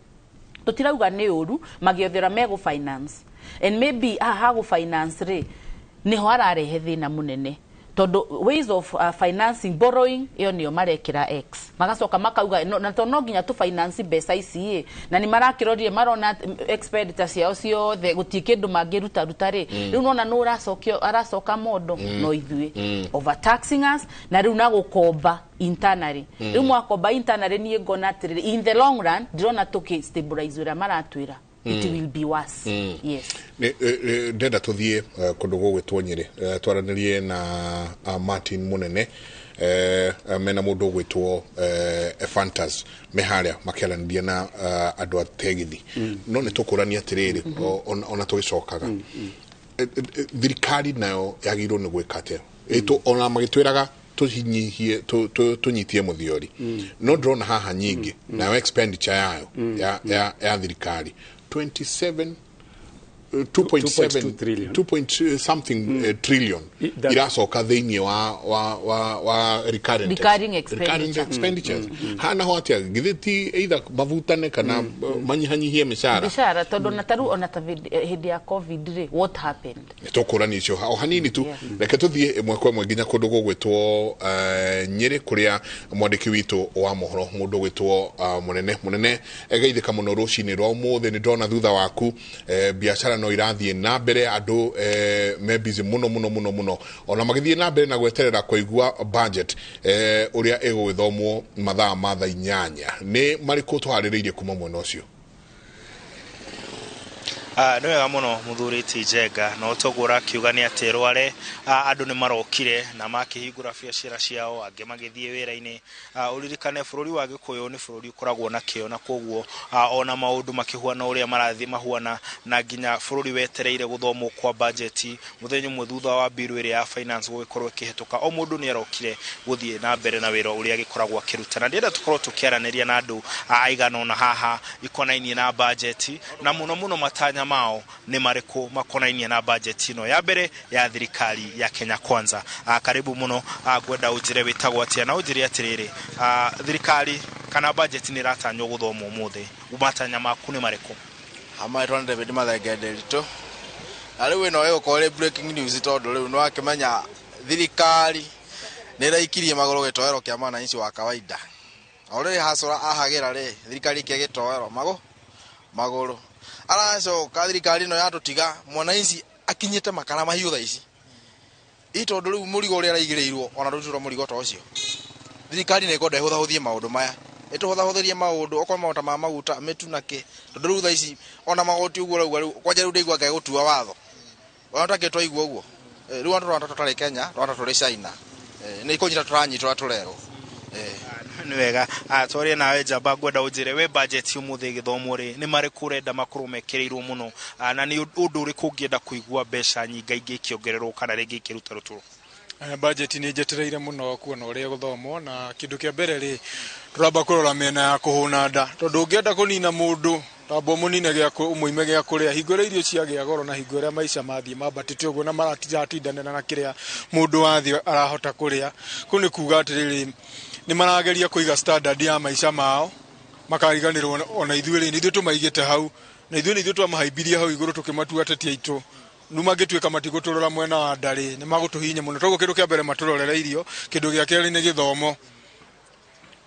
tutirauga ni uru magiothera mego finance and maybe ha go finance ri ni ho ararehe thina munene todo ways of financing borrowing iyo niyo marekira X magacoka makauga na to no nginya tu finance besa ici na ni marakirorie marona expenditures yao ciothe gutikindu mangiruta rutari riu nona no aracoka modo no ithui overtaxing us na riu na gukomba internally riu mwakomba internally ni ngona atiriri in the long run dirona tuki stabilize ura maratwira it will be worse yes ndenda tuthie kundu gwitwo Nyeri twaranirie na Martin Munene mena mundu gwitwo Fantas meharia makiaranithia na andu ategithi no ni tukurania atiriri ona tugicokaga thirikari nayo yagirwo ni gwikate eto ona magitwiraga tuhinyihie tunyitie muthiori no drone haha nyingi na expenditure yayo ya thirikari 2.7 trillion 2 something trillion iracoka thiini wa recurring expenditures hana hotia githiti either bavutane kana manyihanyihie mishara tondu na taru ona ta hindi ya covid ri what happened tukurani icio o hanini tu reke tuthie imwe kwa imwe nginya kundu gwitwo Nyeri kuria mwandiki witu wa mohoro mundu gwitwo munene egeithika muno rucini rwa umuthe ni ndona thutha waku biashara no irathie na mbere andu me busy muno ona magithie na mbere na gweterera kuigua budget uria egwithomwo mathaa matha 8 ni mariko twaririirie kuma mwena ucio no wega muno muthuriti Njenga no togura kiuga ni ati rware andu ni marokire na makihingura biashara ciao ange magithie wira-ini uririkane bururi wa Gikuyu ni bururi ukoragwo na kio na koguo ona maundu makihuana uria marathi mahuana na nginya bururi wetereire guthomwo kwa budget muthenyu mwe thutha wa biru iria ya finance gukorwo kihituka o mundu ni arokire guthie na mbere na wira uria gikoragwo akirutana ndienda tukorwo tukiaraniria na andu aigana ona haha ikonainie na budget na muno matanya mao ni mariko makonainie na budget ino ya mbere ya thirikari ya Kenya Kwanza karibu muno gwenda ujire witagwo atia na ujire atiriri thirikari kana budget ni ratanywo guthomwo muthe umatanya maku ni mariko amaitwa David Mathegenderito ari we no yokore breaking news tondu riu no akimenya thirikari ni raikirie magoro gitoero kia mwananchi wa kawaida ore hasora ahagira ri thirikari kia gitoero magoro araco kathirikari no yatutiga mwananchi akinyite makara mahiu tha ici tondu riu murigo uri araigireirwo ona ruturo murigo to ucio thirikari ne ikonda huthahuthie maundu maya ituhuthahuthirie maundu okwa mauta ma maguta mitu nake tondu riu tha ici ona magoti uguo riu kwanja riu ndeigua ngai gutua watho ona taketwa igua uguo riu andu rwanda tutari Kenya rwanda turi China ni ikonyita turanyitwa turero ni wega twaria nawe Njamba gwenda ujire we budget umuthe githomo ri ni mariku renda makuru mekereirwo muno na ni undu uri kungienda kuigua besha nyinga ingi kiongererwo kana ringi kiruta ruturo budget ni njetereire muno kuona uria guthomo na kindu kia mbere ri turamba kurora mena ya kuhuna nda tondu ungienda kunina mundu tabo munine gya umuime gya kuria hingore irio ciagia goro na hingore maisha mathie mabatite uguo na maratijatindana na kiria mundu wathi arahota kuria kuni kuga atiriri ni marageria kuiga standard ya maisha mao makariganirwo ona ithuĩ ni ithuĩ tumaigite hau na ithuĩ ni ithuĩ twamahaibirie hau iguru tukimatua tetia itu numa gitwika matiguturora mwena wa ndari ni magutuhinya muno togo kindu kia mbere maturorera irio kindu gia keri ni githomo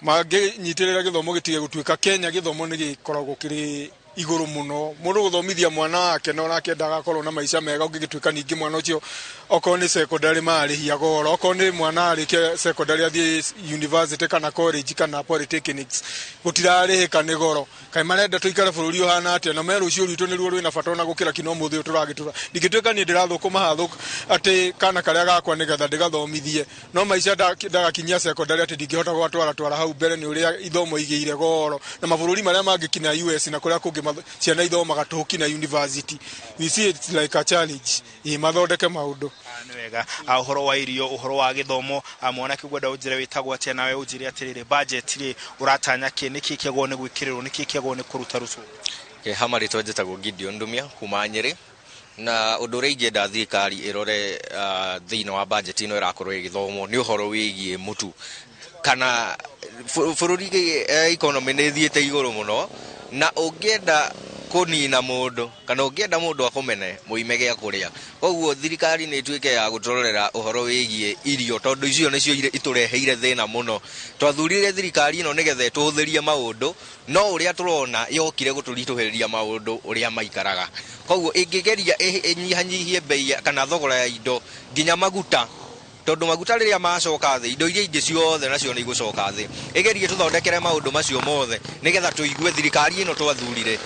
manginyitirira githomo gitige gutwika Kenya githomo ni gikoragwo kiri iguru muno mundu guthomithia mwana wake no nake ndaga korwo na maisha mega ungigitwika ningi mwana ucio oko ni secondary mari hia goro oko ni mwana ari ke secondary athie university kana college kana polytechnics gutirari kana goro kai marenda tuikare bururi ohana atia na meru cio ritu ni ruo rwina fatona gukira kino muthi turagitura ndingituika ni ndirathukuma hathu ati kana karia gakwa nigetha ndigathomithie no maica ndagakinyia secondary ati ndingihota gwatwara hau mbere ni uria ithomo igiire goro na mabururi maria mangikina US na kuria kungi ciana ithomaga tuhukina university we see it like a challenge mathondeke maundu ni wega uhoro wa irio uhoro wa githomo mwana kigwenda ujire witagwo atia nawe ujire atirire budget ri uratanya ki niki kiagwo ni gwikirirwo niki kiagwo ni kuruta rucu hamari twenjetagwo Gideon Ndumia kuma Nyeri na undu ri ingenda thirikari irore thiina wa budget ino irakorwo igithomwo ni uhoro wigie mutu kana bururi economy ni thiete iguru muno na ungienda kunina mundu kana ungienda mundu akomene muimege akuria koguo thirikari ni tuike ya gutororera uhoro wigie irio tondu icio nicio itureheire thina muno twathurire thirikari ino nigethe tuhuthirie maundu no uria turona yokire guturituhiriria maundu uria maikaraga koguo ingigeria inyihanyihie bei kana thogora ya indo nginya maguta tondu maguta riria macoka thi indo iria ingi ciothe nacio ni igucoka thi igerie tuthondekere maundu macio mothe nigetha tuigue thirikari ino twathurire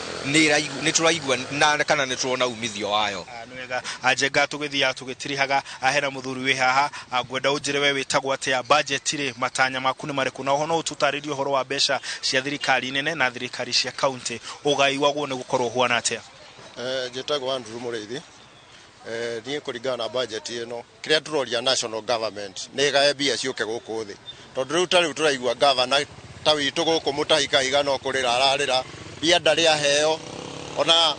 ni turaigua na kana ni turona umithio wayo nwega ajenga tugithia tugitirihaga ahera muthuri wi haha agwenda ujire we witagwo atia budget ri matanya maku ni mariku na hono ututaririo horo wa besha cia thirikari nene na thirikari cia county ugai wagwo ni gukorwo huana atia jetagwo Andrew Mureithi ni kuringana na budget ino kiria turoria national government ni gae bia ciuke guku thi tondu riu tari turaigua governor ta witu guku mutahika igana okurira ararira bia ndari aheo ona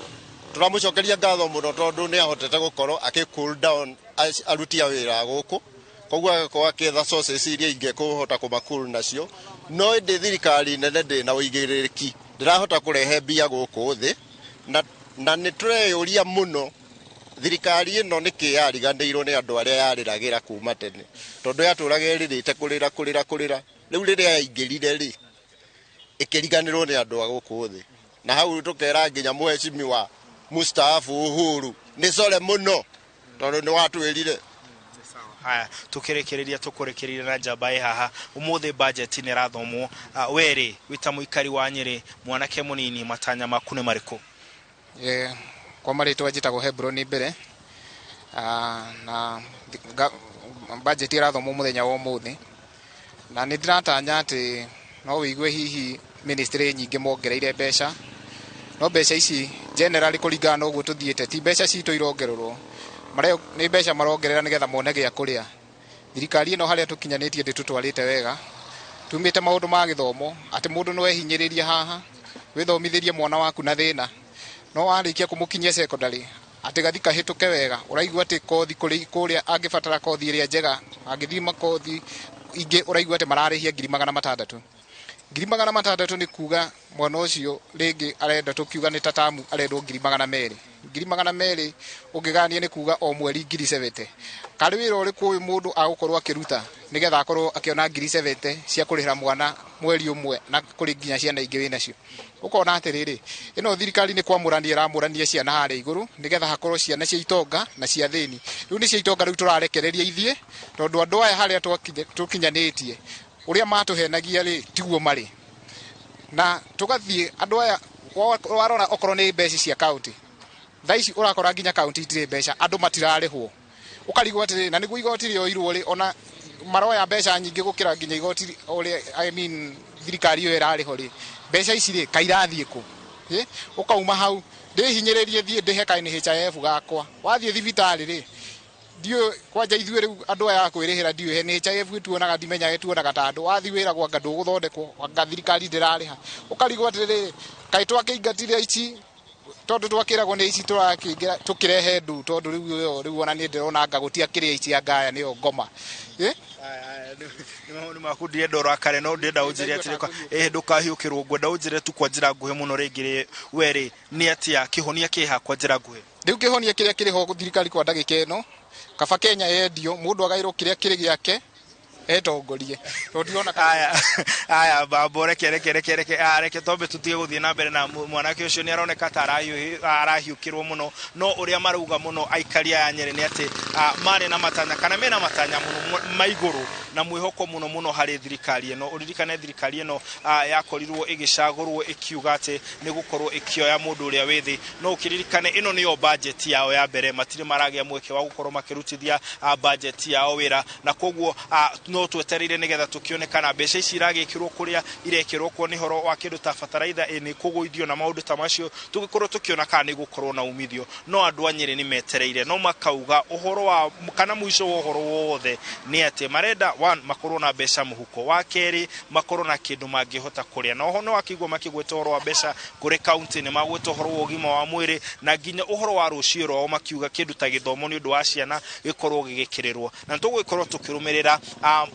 turamucokeria ngatho muno tondu ni ahotete gukorwo aki cool down arutia wira guku koguo kwa ketha sources iria inge kuhota kumakuru nacio no ndi thirikari nene ndi na uigiriki ndirahota kurehe bia guku thi na ni tureyuria muno thirikari ino niki yariganirwo ni andu aria yariragira kuma tene tondu yaturagirite kurira riu riria yaingirire ri ikiriganirwo ni andu aguku thi na hau tukera nginya muheshimi wa Mustafa Uhuru ni sore muno tondu ni watwirire haya tukirekereria tukurekereria na jabai haha umuthi budget ni rathomwo weri wita muikari wa Nyeri mwanake munini matanya maku ni mariku kwa marito njitagwo Hebron mbere na budget irathomwo muthenya wa umuthi na ni ndiratanya ati no wigue hihi ministry nyingi mongereire besha no besha ici generally kuringana uguo tuthiete ti besha citu irongererwo mareo ni besha marongerera nigetha mone gia kuria thirikari ino haria tukinyanitie nditutwarite wega tumite maundu ma githomo ati mundu no ehinyiriria haha withomithirie mwana waku na thina no warikia kumukinyia secondary ati gathika hituke wega uraigua ati kothi kuria angibatara kothi iria njega angithima kothi ingi uraigua ati mararihia 600 ni kuga mwana ucio ringi arenda tukiuga ni tatamu arendwo 200 ungigania ni kuga o mweri 70 kari wira uri kuwi mundu agukorwo akiruta nigetha akorwo akiona 70 cia kurihira mwana mweri umwe na kuri nginya ciana ingi wina cio ukona atiriri ino thirikari ni kwamurania ramurania ciana hari iguru nigetha hakorwo ciana cia itonga na cia thini riu ni cia itonga riu turarekereria ithie tondu andu aya haria tukinyanitie uria matuhenagia ri tiguo mari na tugathie andu aya warora okorwo ni mbeca cia county thaici urakora nginya county itire mbeca andu matirarihwo ukarigwo atiri na niguo igoti rio irwo ri ona maroya mbeca nyingi gukira nginya igoti uri thirikari yo irariho ri mbeca ici ri kairathie ku ukauma hau ndihinyiririe thie ndihe kaini HIF gakwa wathie thibitari ri dio kwanja ithuĩ riu andu aya kwirihira dio he ni HIF tuonaga ndimenya tuonaga ta andu wathi wira gwa ngandu guthondekwo wanga thirikari ndirariha ukarigwo atiri kai twakiingatire ici tondu twakiragwo ni ici turakingira tukirehe ndu tondu riu ona ni ndirona anga gutia kiria ici angaya niyo ngoma ni makundie ndoro akare no ndenda unjire atirika ndukahiukirwo ngwenda unjire tu kwa njira nguhe muno ringire weri ni atia kihonia kiha kwa njira nguhe riu kihonia kiria kiri ho thirikari kwa ndagika ino kaba Kenya yendio mundu agairwo kiria kiri giake etongorie tutiona aya babore reke tombe tutige guthie na mbere na mwanake ucio ni aroneka arahiukirwo muno no uria maruga muno aikaria ya Nyeri ni ati mari na matanya kana mena matanya muno maiguru na mwihoko muno hari thirikari eno uririkane thirikari eno yakorirwo igicagurwo ikiuga ati ni gukorwo ikioya mundu uria withi no ukiririkane ino niyo budget yao ya mbere matire maragia mweke wa gukorwo makirutithia budget yao wira na koguo no twetereire nigetha tukionekana mbeca ici iragikirwo kuria irekirwo ko ni horo wa kindu ta fataraitha ni kuguithio na maundu ta macio tugikorwo tukiona kana ni gukorwo na umithio no andu a Nyeri ni metereire no makauga uhoro wa kana muico wa uhoro wothe ni ati marenda one makorwo na mbeca muhuko wa keri makorwo na kindu mangihota kuria no ho no akigwa makigweta uhoro wa mbeca kuri county ni magweta uhoro wa ugima wa mwiri na nginya uhoro wa rucio ro makiuga kindu ta githomo ni undu wa ciana gikorwo gigikirirwo na tugikorwo tukirumirira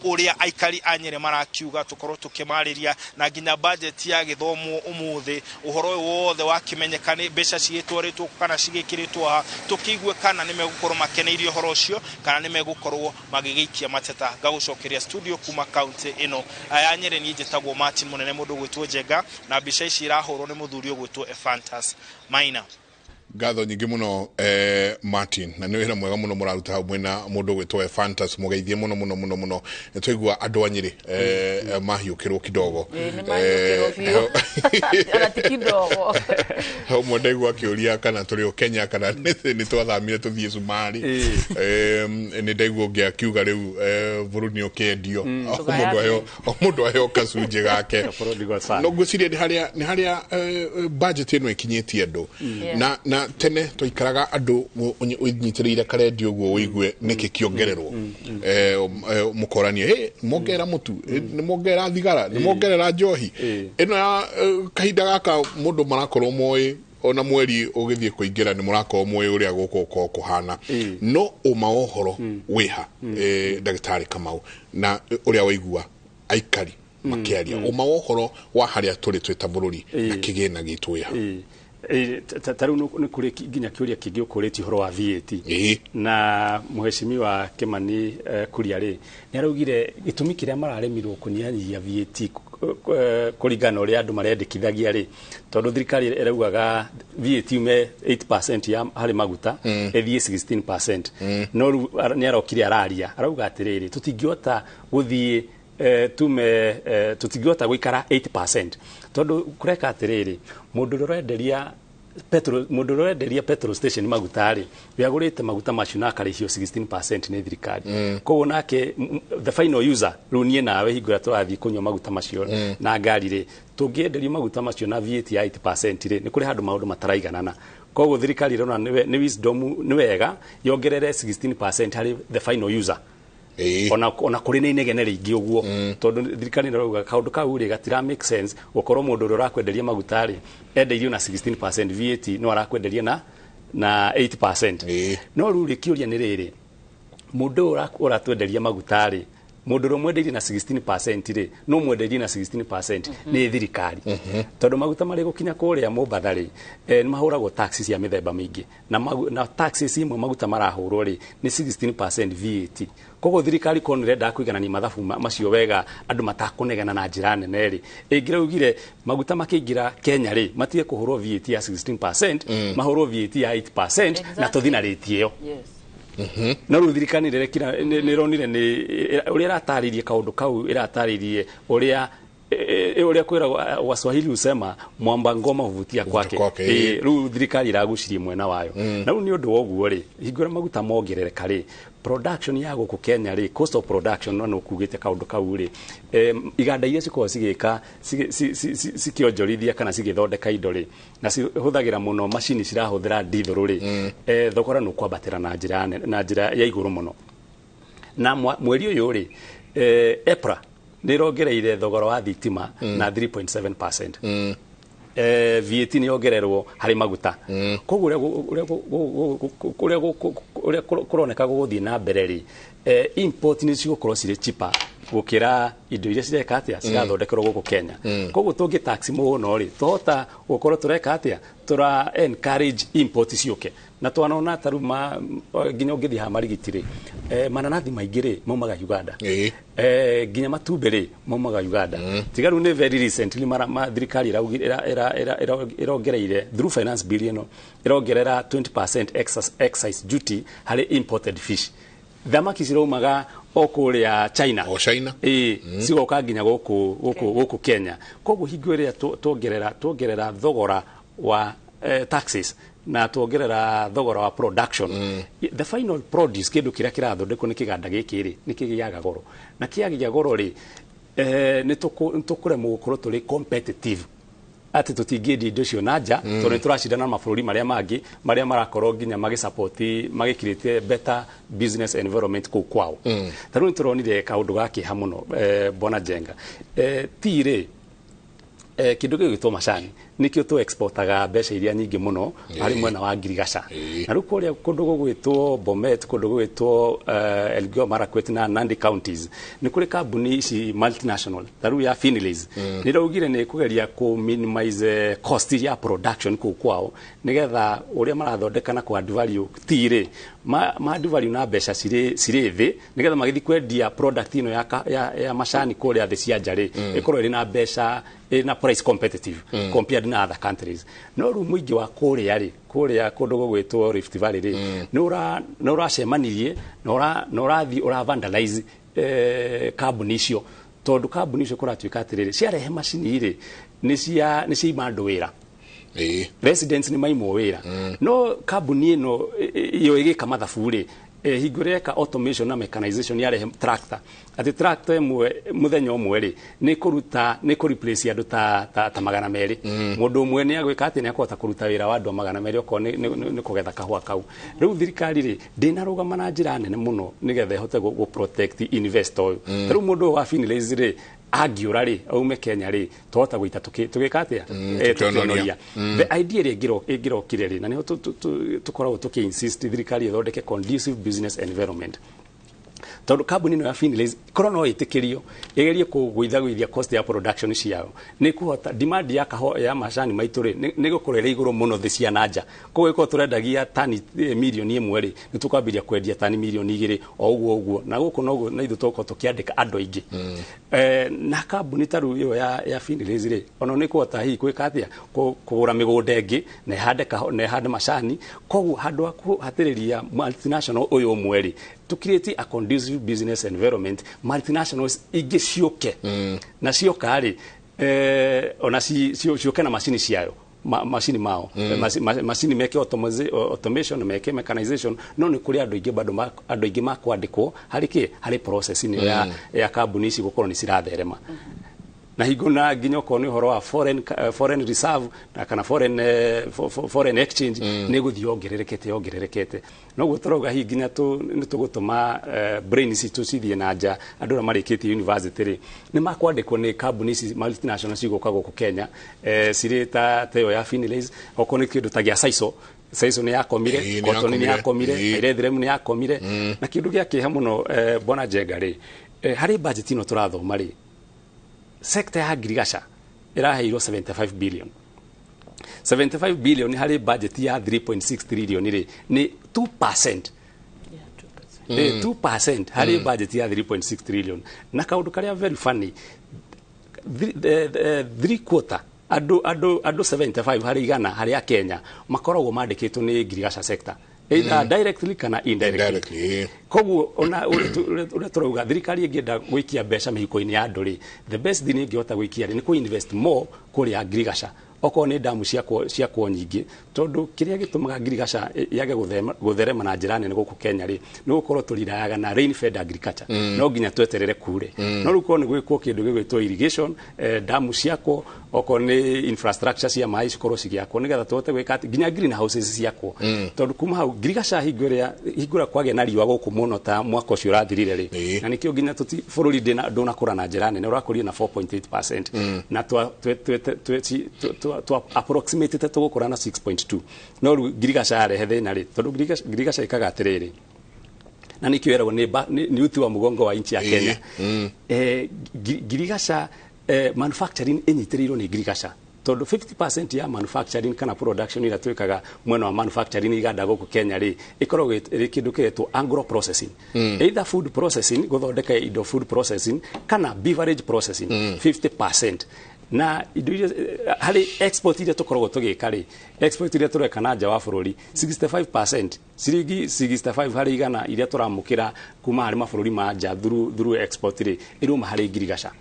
uria aikari a Nyeri marakiuga tukorwo tukimariria na nginya budget ya githomo umuthi uhoro wothe wa kimenyekane mbeca cigitwaritwo kana cigikiritwo tukigwe kana ni megukorwo makeneirio uhoro ucio kana ni megukorwo magigiikia mateta gagucokeria studio kuma county ino ya Nyeri ni njitagwo Martin munene mundu gwitwo Njenga na mbica ici irahurwo ni muthuri gwitwo Fantas Maina Gatho nyingi muno Martin na ni wira mwega muno muraruta hamwe na mundu gwitwo Fantas mugeithie muno nitwigua andu a Nyeri mahiukirwo kidogo kidogo ho ndaigua kiuria kana turi o Kenya kana ni twathamire tuthie Sumari ni ndaigua ngiakiuga riu buruni okendio mundu ayo kasuje gake no guciria ni haria budget ino ikinyetie andu na tene toikaraga andu unyitiriire karedio guo wigue niki kiongererwo mukoranie mongera mutu ni mongera thigara ni mongerera njohi ino ya kahinda gaka mundu marakorwo moe ona mweri ugithie kuingira ni murako moe uria guko kuhana no umaohoro wiha Daktari Kamau na uria waigua aikari makiaria umaohoro wa haria turi twita bururi na kigena gitu wiha taru ni kuri ginya kiuria kingi ukureti horo wa VAT na muheshimiwa Kimani Kuriari ni araugire gitumi kiria mararemirwo kunyanyia VAT kuringana uria andu marendekithagia ri tondu thirikari iraugaga VAT ume 8% ya hari maguta ethie 16% no ni arokire araria arauga atiriri tutingiota guthie tutingiota guikara 8% tondu kureka atiriri mundu rorenderia petrol station magutari yagurite maguta macio na karihio 16% ni thirikari koguo nake the final user runie nawe hingura turathii kunywa maguta macio na ngari ri tungienderia maguta macio na VAT ya 8% ri ni kuri handu maundu mataraiganana koguo thirikari rona ni wisdom ni wega yongerere 16% hari the final user ona kuri ni negene ringi uguo tondu thirikari ndirauga kaundu kau ri gatira make sense gukorwo mundu urakwenderia magutari endeirio na 16% VAT no arakwenderia na 8% no ruri kiuria ni riri mundu uratwenderia magutari mundu romwenderia na 16% ri no mwenderia na 16% ni thirikari tondu maguta mari gukinya kuria Mombathari ni mahuragwo taxes ya mithemba mingi na taxes imwe maguta marahurwo ri ni 16% VAT kogo thirikari konire ndakuigana ni mathabu macio wega andu matakunegana na njira nene ri ingiraugire maguta makiingira Kenya ri matige kuhurwo VAT ya 16% mahurwo VAT ya 8% na tuthinaritie yo no ruthirikani rerekira ni ronire ni uria rataririe kaundu kau irataririe uria kwira Waswahili usema mwamba ngoma huvutia kwake ru thirikari iragucirie mwena wayo na ru ni undu woguo ri hingura maguta mongerereka ri production ya guku Kenya ri cost of production no kugite kaundu kau ri iganda iria ciko cigika cikionjorithia kana cigithondeka indo ri na cihuthagira muno machine cirahuthira diesel ri thogora no kwambatira na njira ya iguru muno na mweri uyu ri EPRA nirongereire thogora wa thitima na 3.7%. VAT ni ongererwo hari maguta koguo uria kuroneka guthii na mbere ri import ni cigukorwo cire cheaper gukira indo iria cireka atia cirathondekerwo guku Kenya koguo tungi tax muno ri tota gukorwo tureka atia tura encourage import ciuke na twanona taruma ginya ungithi ha marigitire mananathi maingire maumaga Uganda ginya matumbere maumaga Uganda tigaru ne very recently mara thirikari irongereire through finance bill ino irongerera 20% excise duty hari imported fish thamaki ciromaga okuria China cigoka nginya guku Kenya koguo hingo iria tuongerera thogora wa taxes na tuongerera thogora wa production the final produce kindu kiria kirathondekwo ni kiganda gikiri ni kigiaga goro na kiagia goro ri ni tukuremwo gukorwo turi competitive ati tutingiendi indo cio nanja tondu turacindana na mabũrũri maria mangi maria marakorwo nginya magisupport magikirite better business environment ku kwao taru turonire kaundu gaki ha muno bona jenga tire kindu gigitwo macani nikio tu exportaga mbeca iria nyingi muno ari mwena wa Ngirigaca na riu kuria kundu gugwitwo Bomet kundu gugwitwo Elgeyo Marakwet na Nandi counties ni kuri kambuni ici multinational taru ya Finleys ni raugire ni kugeria ku minimize cost ya production ku kwao nigetha uria marathondekana ku add value tire ma add value na mbeca cire thi nigetha magithi kwendia product ino ya macani kuria thi cia njari ikorwo iri na mbeca na price competitive compared na other countries no ru muingi wa kuria kundu gugwitwo Rift Valley ri no uracemanirie no urathi ura vandalize carbon icio tondu carbon icio kuratuika atiriri ciarehe macini iri ni cia imandu wira residents ni maimo wira no carbon ino iyo igika mathabu ri hingureka automation na mechanization yarehe tractor ati tractor muthenya umwe ri ni replace andu ta magana meri mundu umwe ni agwika ati ni akota kuruta wira wa andu magana meri oko ni kugetha kahua kau riu thirikari ri ndina rugama na njira nene muno nigetha ihote gu protect investor riu mundu wa Finleys ri agiura ri aume Kenya ri tota guita tugika atia tukionoria the idea ri igiro kireri na niho tukoragwo tukiinsist thirikari ithondeke conducive business environment tondu kambuni no ya Finleys korwo no itikirio igerie kugwithia cost ya production ciao ni kuhota demand ya macani maituri ni gukorera iguru muno thi cia nanja koguo iko turendagia tani milioni imwe ri ni tukwambiria kwendia tani milioni 2 o uguo na guku no na ithu toko tukiandika andu aingi na kambuni taru iyo ya Finleys ri ono ni kuhota hi kwika atia kugura migunda ingi na hande macani koguo handu akuhatiriria multinational uyu umwe ri to create a conducive business environment multinationals igicioke na cioka ri ona cioke na macini ciayo macini mao macini meke automation meke mechanization no ni kuri andu ingi bado andu ingi makwandikwo hari process ni ya kambuni ici gukorwo ni ciratherema na higuna nginya ko ni horo wa foreign reserve na kana foreign exchange ni guthiongererekete no gutoroga higinya ni tugutuma brain situ cithie nanja andu marikiti university ri ni makwandikwo ni kambuni ici multinational cigoka guku Kenya cirita teyo ya Finleys oko ni kindu tagia Saiso ni yakomire Cotton ni yakomire Irethrem ni yakomire na kindu giakiha muno bona Jenga ri hari budget ino turathoma ri sector ya Ngirigaca iraheirwo 75 billion hari budget ya 3.6 trillion ri ni 2% 2% hari budget ya 3.6 trillion na kaundu karia very funny 3/4 adu 75 hari igana hari ya Kenya makoragwo mandikitwo ni Ngirigaca sector either directly kana indirectly koguo ona ure turuga thirikari ingienda gwikia mbeca mihiko-ini ya andu ri the best thing ingihota gwikia ni ku invest more kuri ya Ngirigaca oko ni damu ciakwo nyingi tondu kiria gitumaga Ngirigaca yage gutherema na njira nene guku Kenya ri ni gukorwo turiraga na rain fed agriculture no nginya tweterere kure no ruko ni gwikwo kindu gigwitwo irrigation damu ciakwo oko ni infrastructure cia mai cikorwo cigiakwo nigetha tuhote gwika nginya greenhouses ciakwo tondu kuma hau Ngirigaca hingura kwage na riwa guku muno ta mwaka ucio urathirire ri na nikio nginya bururi ndona kura na njira nene urakuria na 4.8% na to approximate tugukura na 6.2 no Ngirigaca yarehe thina ri tondu Ngirigaca ikaga atiriri na nikio eragwo ni uti wa mugongo wa inchi ya Kenya. Girigasha manufacturing enyitirirwo ni girigasha tondu 50% ya manufacturing kana production ira twikaga mwena wa manufacturing iganda goku Kenya ri ikoragwo iri kindu kiretwo agro processing, either food processing guthondeka indo food processing kana beverage processing 50%. Na indo hari export ile tukoragwo tugika ri export ile tureka na nja wa bururi 65%, ciringi 65 hari igana ile turamukira kuma hari mabururi ma nja through export ri iruma hari girigasha.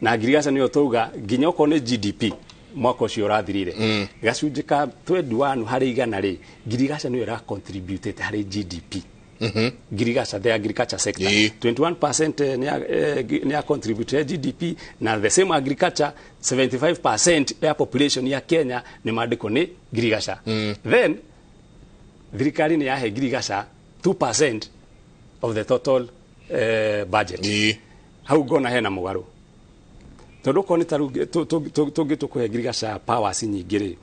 Na girigasha niyo tuga nginya okone GDP mwaka ucio urathirire gacunji ka 21 hari igana ri girigasha niyo ra contributed hari GDP. Girigasha the agriculture sector 21% ni contribute GDP, na the same agriculture 75% ya population ya Kenya ni mandiko ni girigasha. Then thirikari ni yahe girigasha 2% of the total budget. Hau gona hena mugaru tondu ko ni taru tukuhe girigasha powers nyingiri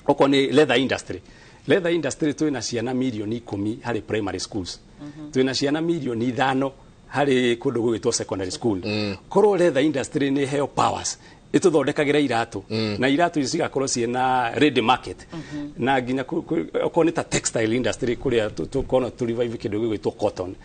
oko ni leather industry twina ciana milioni 10 hari primary schools, twina ciana milioni 5 hari kundu gwitwo secondary school. Koro leather industry ni heo powers ituthondekagira iratu na iratu ici cigakorwo ciena ready market na nginya oko ni ta textile industry kuria tukona tu revive kindu gwitwo cotton.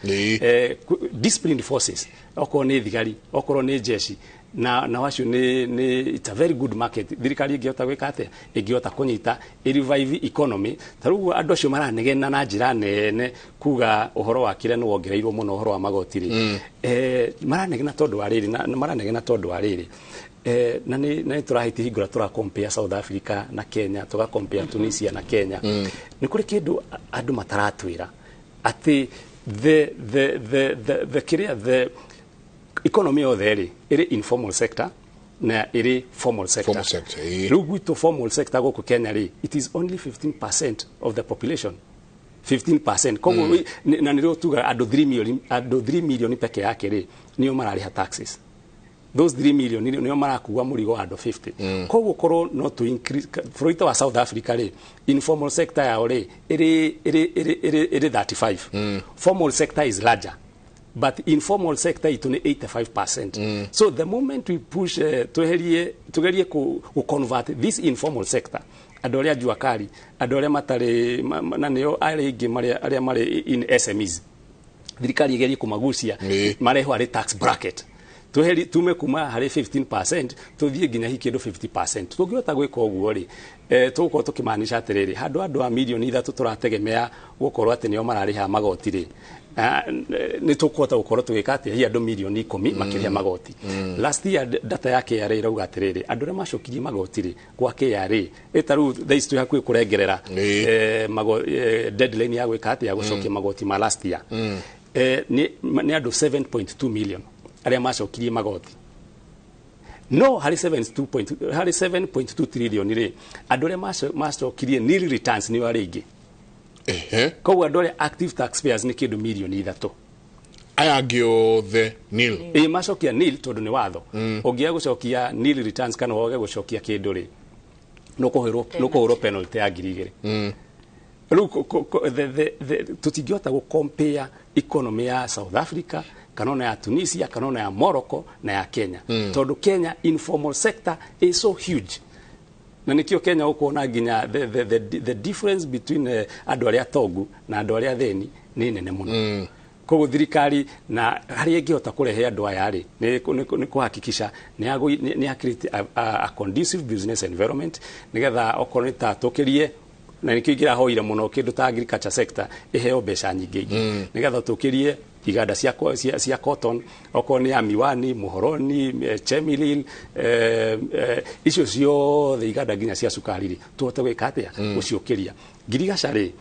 Disciplined forces oko ni thigari oko ni jeshi na wacio ni it's a very good market. Thirikari ingihota gwika atia ingihota kunyita revive economy tarugu andu acio maranegena na njira nene kuga uhoro wa kire no wongereirwo muno uhoro wa magoti ri maranegena tondu wa riri na maranegena tondu wa riri na ni turahiti hingura tura compare South Africa na Kenya, tuga compare Tunisia na Kenya. Ni kuri kindu andu mataratwira ati the economy of the informal sector na iri formal sector. Rugu formal sector go ku Kenya ri it is only 15% of the population. 15%. Kogo na niro tuga ado 3 million peke yake ri niyo marariha taxes. Those 3 million niyo marakuwa murigo ado 50. Kogo koro not to increase for wa South Africa ri informal sector ya ore iri 35. Formal sector is larger. But informal sector it only 85%. So the moment we push tugerie ku convert this informal sector adoria juakari adoria matare naneo arege aria mare in SMEs thirikari igerie kumagucia mareho ari tax bracket tume kuma hari 15% tuthie nginya hikindu 50%. Tungihota gwika uguo ri tuko tukimanisha atiriri handu a milioni 3 turategemea gukorwo ati nio marariha magoti ri ni tukuhota gukorwo tugika ati hi andu milioni 10 makiria magoti. Last year data yake ya irauga atiriri andu re macokirie magoti ri kwa KRA etaru thais tu hakwe kurengerera deadline ya gwika ati ya gucokia magoti ma last year ni andu 7.2 million aria macokirie magoti. No hari 7.2 trillion ri andu re macokirie nil returns ni wari ingi. Kwa andu active taxpayers ni kindu milioni 3. Aya ngio the nil macokia nil tondu ni watho ungia gucokia nil returns kana woge gucokia kindu ri no kuhiro penalty ya ngiri 2. Tutingihota gu compare economy ya South Africa kanona ya Tunisia kanona ya Morocco na ya Kenya. Tondu Kenya informal sector is so huge. Na nikio Kenya ukona nginya the difference between andu aria togu na andu aria theni ni nene muno. Koguo thirikari na hari ingihota kurehe andu aya ri ni kuhakikisha ni create a conducive business environment nigetha okonita tukirie na nikio igira hoire muno kindu ta agriculture sector iheo besha nyingi nigetha tukirie iganda cia cotton okoni ya miwani muhoroni chemilil icio ciothe iganda nginya cia sukari ri tuhote gwika atia guciokiria girigasha ri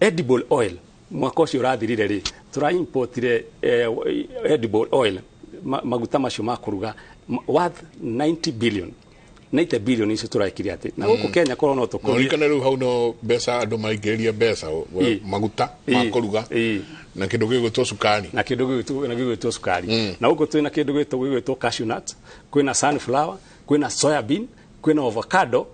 edible oil mwaka ucio urathirire ri tura importire edible oil maguta macio makuruga worth 90 billion icio turaikire ati na guku Kenya korwo no tukuri kana riu hau no besa andu maigeria besa maguta makuruga na kindu gigwitwo sukari na guku twina kindu gigwitwo cashew nut kwina sunflower kwina soya bean kwina avocado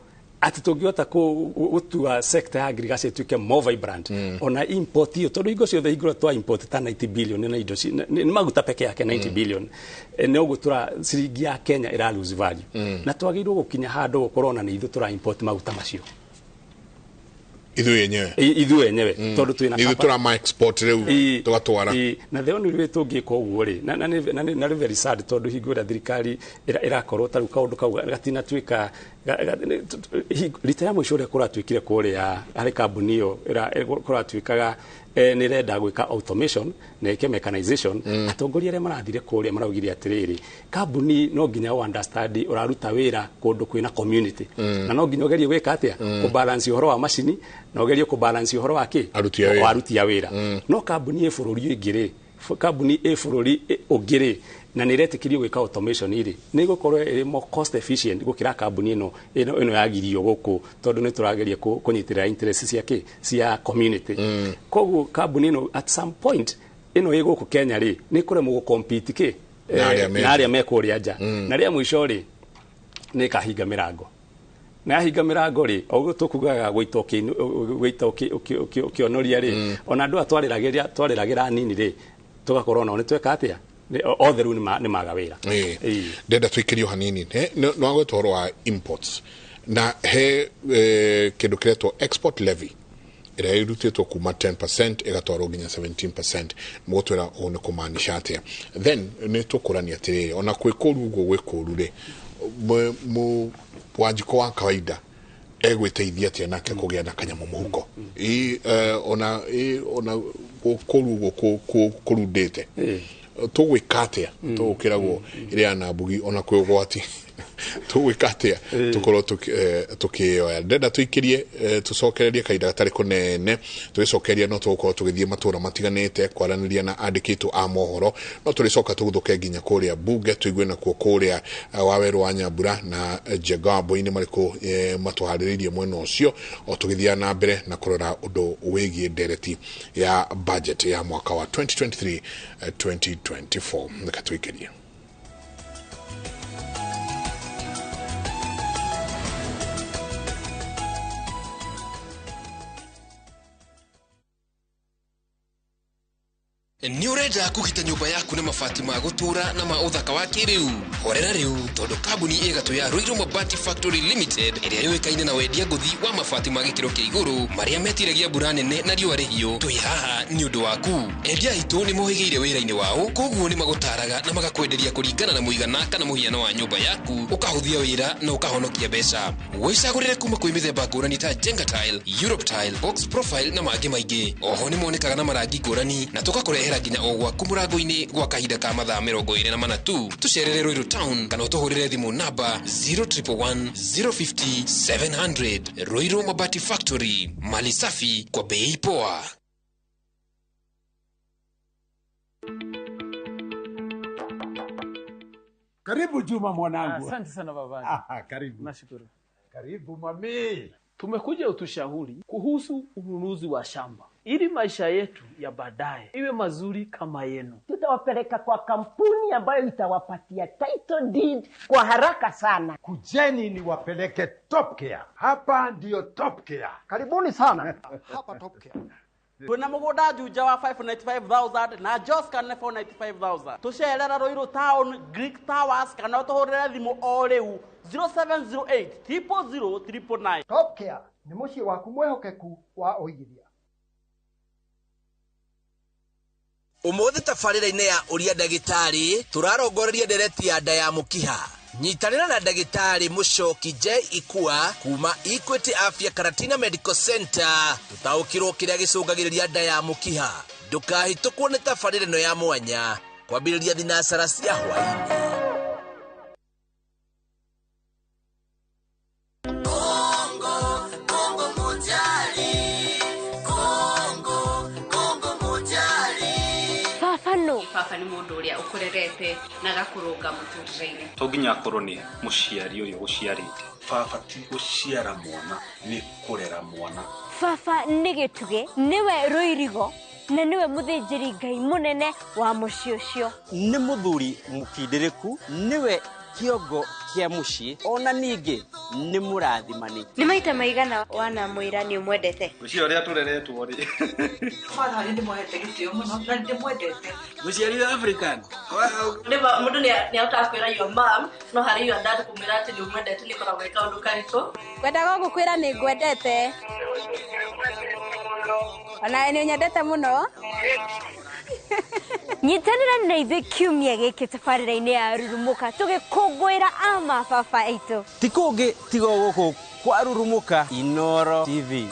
ati tungihota gutua sector ya agriculture tuike more vibrant ona import yo tondu ingo ciothe igura twa import ta 90 billion na indo ni maguta peke yake 90 billion ne ugutura ciringi ya Kenya ira lose value na twagirwo gukinya handu gukorona ni ithu tura import maguta macio ithu yenyewe tondu twina ithu tura ma export reu tugatwara na the only way tungika uguo ri na very sad tondu hingura thirikari irakorwo taru kaundu kau gatina twika rita ya mwisho ria kuratwikire kuria hari kambuni yo kuratwikaga ni renda gwika automation na ike mechanization atongoria ria marathire kuria maraugire atiriri kambuni no nginya understand uraruta wira kundu kwina community na no nginya gerie gwika atia ku balance uhoro wa machine no gerie ku balance uhoro wa ki aruti ya wira no kambuni bururi ingire kambuni bururi ungire na niretikirio gwika automation iri ni gukorwo iri more cost efficient gukira kambuni ino yagirio guku tondu ni turageria kunyitirira interest cia community koguo kambuni ino at some point ino iguku Kenya ri ni kuremwo compete ki na aria mekuria nja na ria mwisho ri ni kahinga mirango na hinga mirango ri oguo tukugaga gwita ukionoria ri ona andu atwariragira nini ri tugakorwo no ni tweka atia othe riu ni magawira ndenda twikirio hanini no agwetwo wa imports na he kindu kiretwo export levy ira irutitwo kuma 10% igatwarwo nginya 17% mugotwira one kumaanisha atia then ni tukurania atiriri ona kwikuru uguo gwikuru ri mu wajiko wa kawaida egwiteithia atia nake kugia na kanyamu muhuko ona kurudete tugwikatia tugukiragwo iria na mbugi ona kwigwati tugwikatia tukorwo tukioya ndenda tuikirie tucokererie kaida gatari kunene tugicokeria no tugukorwo tugithie matura matiganite kwaraniria na andikitwo a mohoro no turicoka tuguthuke nginya kuria bunge tuigue na kuria waweru wa Nyambura na Jegabo ini mariko matuhariririe mwena ucio o tugithia na mbere na kurora undu wigie ndereti ya budget ya mwaka wa 2023 2024 ndakatwikirie ni urenda kugita nyumba yaku na mabati ma gutura na ma uthaka wa kiriu horera riu tondu kambuni igatu ya Ruiru Mabati Factory Limited iria yoikaine na wendia nguthi wa mabati ma gikiro kia iguru maria metiragia mbura nene na riua rihio twi haha ni undu waku endia itu ni mohigeire wira-ini wao koguo ni magutaraga na magakwenderia kuringana na muigana kana muhiano wa nyumba yaku ukahuthia wira na ukahonokia mbeca wicagurire kuma kwi mithemba ngurani ta Jenga Tile, Europe Tile, Box Profile na mangi maingi oho ni monekaga na marangi ngurani na tugakurehera nginya ogwa kumurango-ini gwa kahinda ka mathaa 24 tu tucerere Ruiru Town kana utuhurire thimu namba 0111050700 Ruiru Mabati Factory, mali safi kwa bei poa. Karibu Juma mwanangu. Asante sana baba. Karibu. Nashukuru. Karibu mami. Tumekuja utushauri kuhusu ununuzi wa shamba ili maisha yetu ya baadaye iwe mazuri kama yenu. Tutawapeleka kwa kampuni ambayo itawapatia title deed kwa haraka sana. Kujeni ni wapeleke Top Care. Hapa ndio Top Care. Karibuni sana. Hapa Top Care. Tuna mugoda juja wa 595,000 na Joska na 495,000. Tusherera Ruiru Town Greek Towers kana tuhurira thimu o riu 0708 000 Top Care ni muciĩ waku mwehokeku wa uigithia. Umuthi tabarĩra-inĩ ya ũria ndagĩtarĩ tũrarongoreria ndereti ya nda ya mũkiha. Nyitanĩra na ndagĩtarĩ Mũcoki J. Ikua kuma Equity Afya Karatina Medical Center tũtaũkĩrwo kĩrĩa gĩcũngagĩrĩria nda ya mũkiha. Ndũkahĩtũkwo nĩ tabarĩra ĩno ya mwanya kwambĩrĩria thinacara cia hwaĩ-inĩ. Papa ni mundu uria ukurerete na gakurunga muturire-ini. Toginya akorwo ni muciari uyu guciarite. Baba ti guciara mwana ni kurera mwana. Baba ni gituge niwe Ruirigo na niwe muthinjiri Ngai munene wa muciĩ ucio. Ni muthuri mukindiriku niwe kiongo kia mushi ona ningi ni murathimani ni maita maigana wana mwira ni umwendete ucio ria tureretwo ri fara ndi mwendete gitio muno na ndi mwendete muciari wa African ndeba mundu ni autakwira your mom no hari your dad kumira ati ni umwendete ni kora gweka undu karito kwenda gukwira ni ngwendete ona ni nyendete muno nyitanira na ithe kiumia giki tabarira-ini ya rurumuka tugikungwira ama baba aitu tikungi tigo guku kwa rurumuka Inoro TV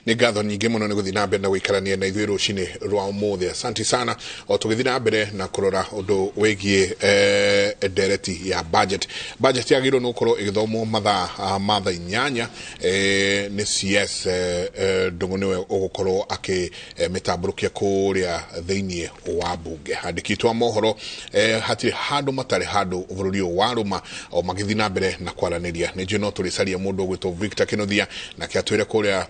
ni ngatho nyingĩ mũno nĩ gũthiĩ na mbere na gũikarania na ithuĩ rũcinĩ rwa ũmũthĩ. Asante sana o tũgĩthiĩ na mbere na kũrora ũndũ wĩgiĩ ndereti ya budget. Budget yagĩrĩirwo nĩ gũkorwo ĩgĩthomwo mathaa inyanya nĩ CS Ndung'u nĩwe ũgũkorwo akĩmĩtambũrũkia kũrĩa thĩinĩ wa mbunge. Andĩki a mohoro hatirĩ handũ matarĩ handũ bũrũri ũyũ warũma o magĩthiĩ na mbere na kwaranĩria. Nĩ njũĩ no tũrĩcaria mũndũ ũgwĩtwo Victor Kĩnuthia nake atwĩre kũrĩa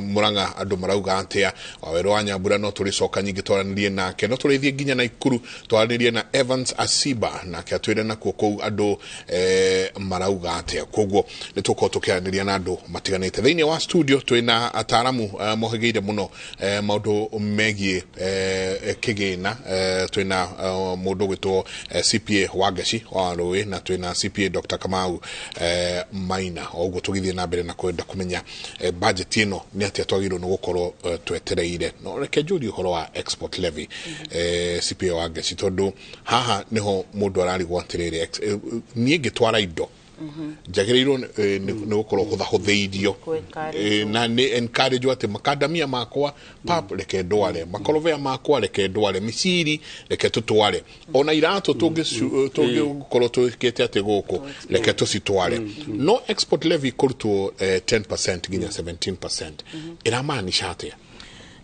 Muranga andu marauga atia Waweru wa Nyambura no turicoka nyingi twaranirie nake no turithie nginya na Ikuru twaranirie na Evans Asiba nake atwire na kuo andu marauga atia koguo ni tuko tukianiria na andu matiganite thiini wa studio twina ataramu mohigeire muno maundu megie kigina twina mundu gwitwo CPA Wagaci wa Rũĩ na twina CPA Dr. Kamau Maina oguo tugithie na mbere na kwenda kumenya budget ino ni atia twagirwo no gukorwo twetereire no reke njuri uhoro wa export levy CPA Wagaci tondu haha niho mundu ararigwo atirire nie ngitwara indo njagĩrĩirwo nĩ gũkorwo hũthahũthĩirio na nĩ encourage ati makadamia makwa pap reke ndware makorobea makwa reke ndware miciri reke tutware ona iratũ tũngĩkorwo twĩkĩte atĩ gũkũ reke tũcitware no export levy kũrutwo 10% nginya 17% ĩramaanisha atĩa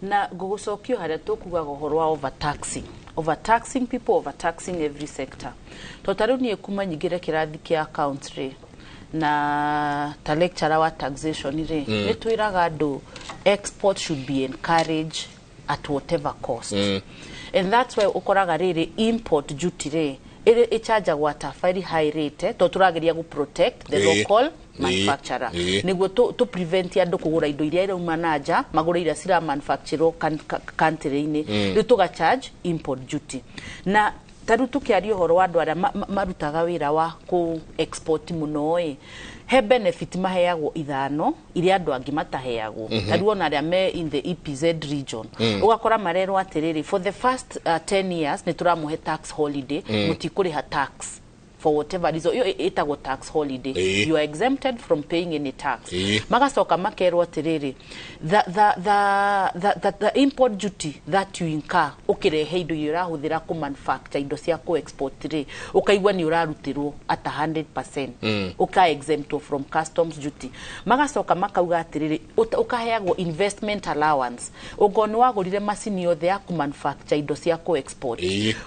na gũgũcokio harĩa tũkugaga ũhoro wa overtaxing people, overtaxing every sector. Totariu ni ekuma nyigire kirathi kia accounts re na ta lecturer wa taxation re ni twiraga andu export should be encouraged at whatever cost. And that's why ukoraga riri import duty re ire chargeagwa at a very high rate to turageria gu protect the local manufacturer niguo to prevent andu kugura indo iria irauma nanja magura iria cira manufacture country-ini ri tuga charge import duty na taru tukiaria horo wa andu aria marutaga wira wa ku export muno he benefit maheagwo ithano iria andu angi mataheagwo taru ona aria me in the EPZ region ugakora marero atiriri for the first 10 years ni turamuhe tax holiday mutikuriha tax for whatever reason yo itago tax holiday you are exempted from paying any tax magacoka makerwo atiriri the import duty that you incur ukirehe indo iria urahuthira ku manufacture indo cia ku export ri ukaigwa ni urarutirwo at 100% uka exempt from customs duty magacoka makauga atiriri ukaheagwo investment allowance ugoni wagurire macini yothe ya ku manufacture indo cia ku export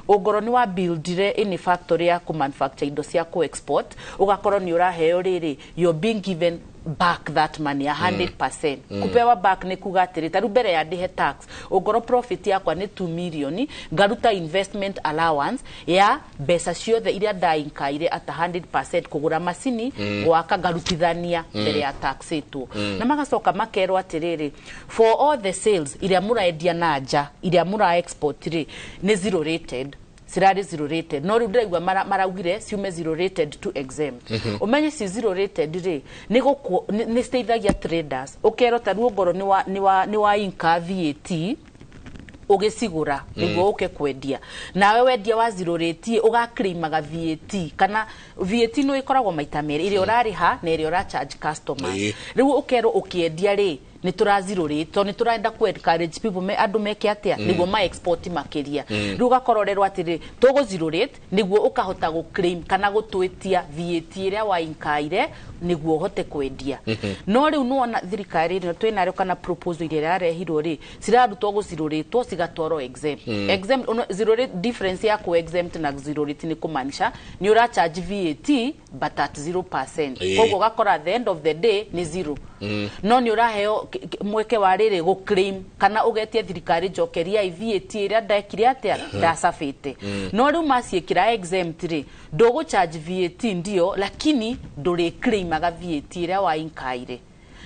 ugoroni wa buildire in factory ya ku manufacture indo cia ku export ugakorwo ni uraheo riri you're being given back that money 100%. Kupewa back ni kugatiri taru bere ya dihe tax ugoro profit yakwa ni 2 million ngaruta investment allowance ya besa ciothe iria ndainkaire at 100% kugura macini gwaka garutithania bere ya tax etu na magacoka makerwo atiriri for all the sales iria muraendia nanja iria mura export ri ni zero rated sirari zero rated no ri ndiraigwa maraugire ciume zero rated to exempt umenye si zero rated ri ni steithagia traders ukero taruo ngoro ni wa inka VAT ugisigura niguo uke kwendia nawe wendia wa zero rate ugakrimaga VAT kana VAT no ikoragwo maita meri iri urariha na iri ura charge customers riu ukero ukiendia ri ni turaziro rate to ni turaenda ku encourage people me andu meke atia niguo ma export makiria riu gakororerwo atiri tugo zero rate niguo ukahota go claim kana gutwitia VAT iria wa inkaire niguo hote kwendia no riu nuona thirikari no twina rio kana proposal iria yarehirwo ri cirarutwo go zero rate to cigatwaro exempt zero rate difference ya ku exempt na zero rate ni kumanisha ni ura charge VAT but at 0%. Kogo gakora at the end of the day ni zero. No ni uraheo mweke wa riri go claim kana ugetie thirikari jokeria VAT iria ndekire atia ndasafite. No riu maciekira exempt ri ndogo charge VAT ndio lakini nduri claim aga VAT iria wa inkaire.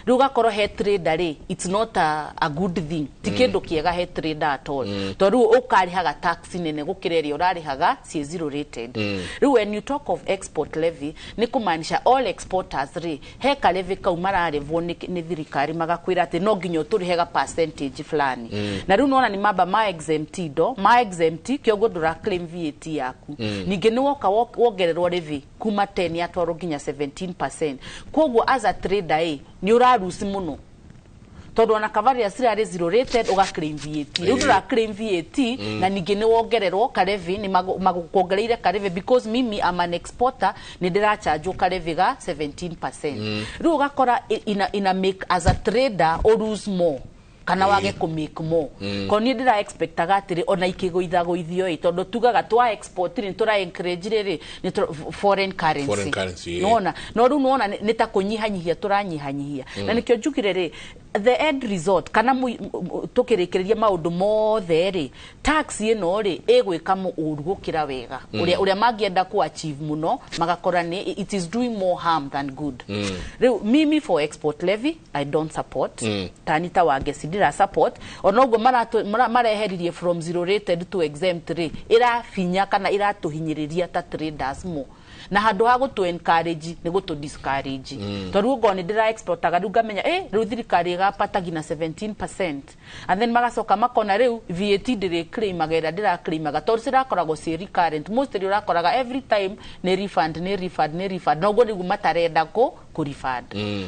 Ruga koro he trader ri it's not a good thing tikindu kiega he trader at all to ru ukarihaga tax nene gukireri urarihaga ci zero rated ru when you talk of export levy ni kumanisha all exporters ri he ka levy ka umararevwo ni thirikari magakwira ati no nginyo turihega percentage fulani na ru nona ni mamba ma exempt kyogo ndura claim VAT yaku ninge ni woka wogererwo levy kuma 10 yatwaro nginya 17%. Kogo as a trader ni urarusi muno todo na kavaria sirare zero rated uga claim VAT udura claim VAT na ninge ni wogererwo karevi ni magukongereire karevi because mimi am an exporter ni ndira charge karevi ga 17%. Ru ugakora ina make as a trader or lose more kana wage ku make more koni ndira expectaga atiri ona ikigoithago ithio itondo tugaga twa export ni tura encourage riri ni foreign currency nona no ru nona ni ta kunyihanyihia turanyihanyihia na nikyo njugire ri the end result kana tukirikiria maundu mothe ri tax ino ri egwika mu urugukira wega uria magienda ku achieve muno magakora ni it is doing more harm than good. Mimi for export levy I don't support tanita wage sidira support onogo mareheririe from zero rated to exempt ri ira finya kana ira tuhinyiriria ta traders mo na handu ha gutu encourage ni gutu discourage to rugo ni ndira export aga rugamenya riu thirikari gapatagi na 17% and then magacoka makona riu VAT ndire claim agera ndira claim aga to cirakoragwo ci recurrent mostly urakoraga every time ni refund no go ni matarenda ku refund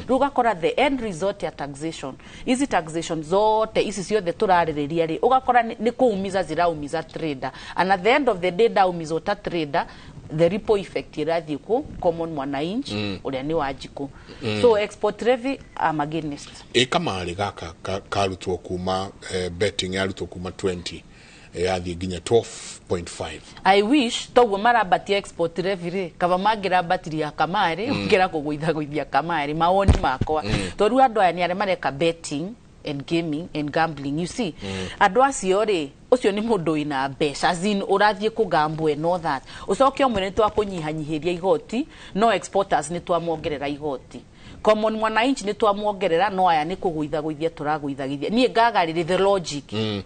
rugakora the end result ya taxation easy taxation zote isi ciothe turaririria ri ugakora ni kuumiza ziraumiza trader and at the end of the day daumiza ta trader the ripple effect irathi ku common mwananchi uria ni wajiku so export levy am against kamari gaka karutwo kuma betting yarutwo kuma 20 yathi ginya 12.5. I wish togo marabatia export levy kava magira batiria kamari ngira kuguithia kamari maoni makwa to ru andu aya ni are mareka betting and gaming and gambling you see andu acio ri ucio ni mundu ina mbeca azin urathie kugambwe no that ucoke omwe ni twa kunyihanyihiria igoti no exporters ni twa mongerera igoti common mwananchi ni twa mongerera no aya ni kuguithagithia turaguithagithia nie ngagarire the logic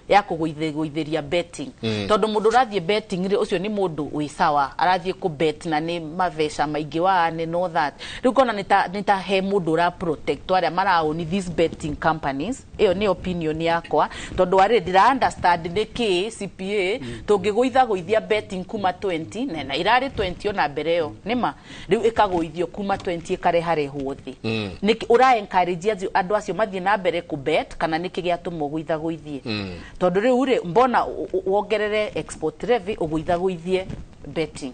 ya kuguithagithia betting tondu mundu urathie betting ri ucio ni mundu wi sawa arathie ku bet na ni maveca maingi wa ne no that riu kona nita he mundu ra protect aria maraoni these betting companies iyo ni opinion yakwa tondu ari ndira understand ni ki CPA tungiguithagithia betting kuma 20 na irari 20 ona bereo nima riu ikaguithio kuma 20 ikare harehwo thi niki ura encourage andu acio mathie na mbere ku bet kana niki giatumo guithagithie tondu riu ri mbona wongerere export levy uguithagithie betting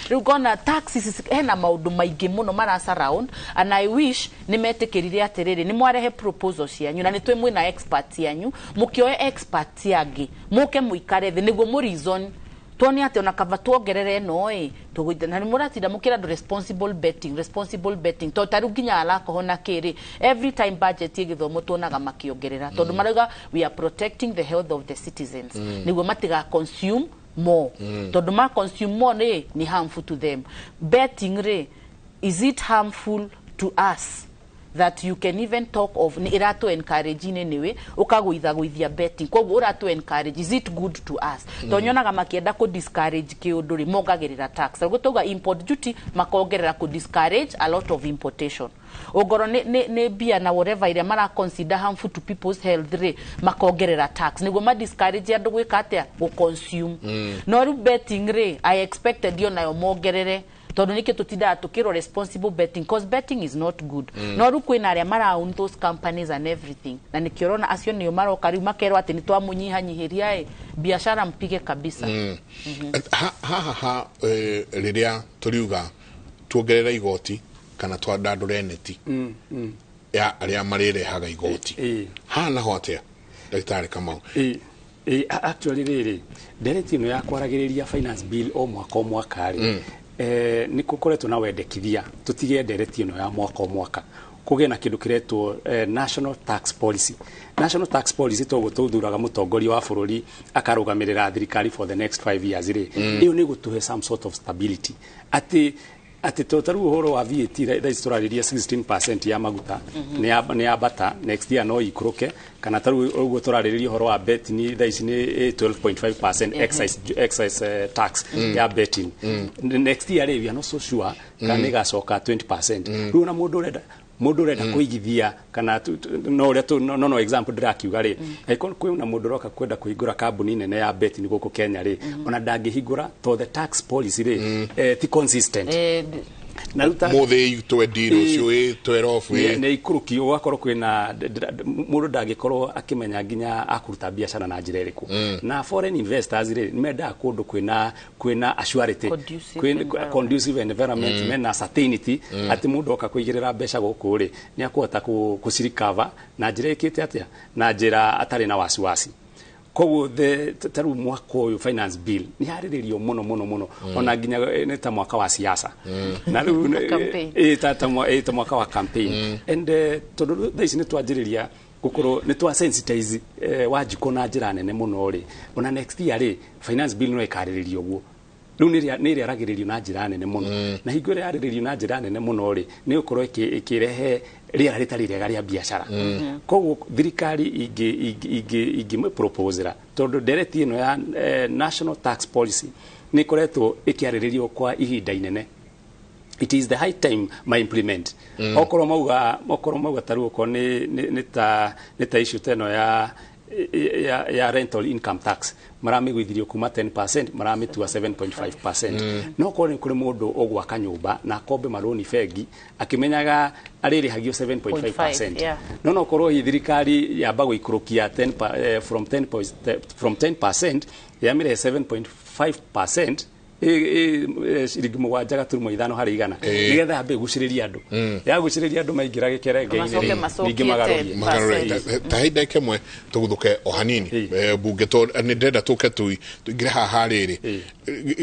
riu gona taxes hena maundu maingi muno marasa round and I wish ni metikirire atiriri ni mwarehe proposal cianyu na ni twi mwina experts yanyu mukioe experts yangi muke muikare thi niguo mu reason toni ati ona kava tuongerere no tuguitha na muratira mukira responsible betting to taru ginya alako hona kiri every time budget igithomo tuonaga makiongerera tondu marauga we are protecting the health of the citizens niguo matiga consume more tondu ma consume more ni harmful to them betting re is it harmful to us that you can even talk of ni irato encourage in anyway ukaguithagithia betting koguo urato encourage is it good to us tonyonaga makienda ku discourage kiunduri mogagirira tax gutuga import duty makongerera ku discourage a lot of importation ogoro ne bia na whatever ire mara consider harmful to people's health re makongerera tax niguo ma discourage andu gwika atia go consume no betting re I expected yo nayo mogerere tondu niki tutinda tukiro responsible betting, because betting is not good. No ru kwina aria mara own those companies and everything, na nikiorona acio nio maroka riu makerwa ati nitwamunyihanyihiria biashara mpige kabisa. Riria turiuga tuongerera igoti kana twandandure neti ya aria marirehaga igoti hana hotea Daktari Kamau. Actually riri Ndereti ino ya kwaragiriria finance bill o mwaka ri ni kukoretwo na wendekithia tutige Ndereti ino ya mwaka kuge na kindu kiretwo national tax policy. National tax policy to gututhuraga mutongoria wa bururi akarugamirira thirikari for the next 5 years ri iyo ni gutuhe some sort of stability ati totaru uhoro wa VAT da istorariria 16% ya maguta ni ya bata next year no ikroke kana taru ugo torariria uhoro wa bet ni da isi ni 12.5% excise tax ya betting next year we are not so sure kana gacoka 20%. Runa mundu renda kuigithia kana no example ndirakiuga ri kwi na mundu roka kwenda kuhingura kambuni nene ya bet ni guku Kenya ri ona ndangihingura to the tax policy ri ti consistent na ruta muthe to diro cio twerofu ne ikuruki wakoro kwina mundu ndangikoro akimenya nginya akuruta biashara na njira iriku na foreign investors ri nimenda kundu kwina assurity conducive environment mena certainty ati mundu oka kuigirira mbeca guku ri ni akuhota kucirikava na njira ikite atia na njira atari na wasiwasi. Koguo taru mwaka uyu finance bill ni hariririo muno ona nginya ni ta mwaka wa siasa na riu ta mwaka wa campaign and tondu thaici ni twanjiriria gukoro ni twa sensitize wajiko na njira nene muno ri ona next year ri finance bill no ikariririo guo riu ni riaragiririo na njira nene muno na hingo ria yariririo na njira nene muno ri ni ukorwo ikirehe riera ritari riega ria biashara koguo thirikari ingi me proposera tondu Ndereti ino ya national tax policy ni koretwo ikiariririo kwa ihinda inene. It is the high time my implement okoro mauga taru ko ni ta issue teno ya rental income tax maramigwithirio kuma 10% maramitua 7.5%. No kore kuri mundu ogwaka nyumba na kombe maroni fegi akimenyaga aririhagio 7.5%. No korwo thirikari yamba guikurukia 10 from 10% yamire 7.5% ciringi mugwanja gaturumo ithano hari igana nigetha ambe guciriria andu ya guciriria andu maingira gikerengeine ningi magaroria ta hinda kemwe tuguthuke o hanini bunge to ni ndenda tuke tuingire haha riri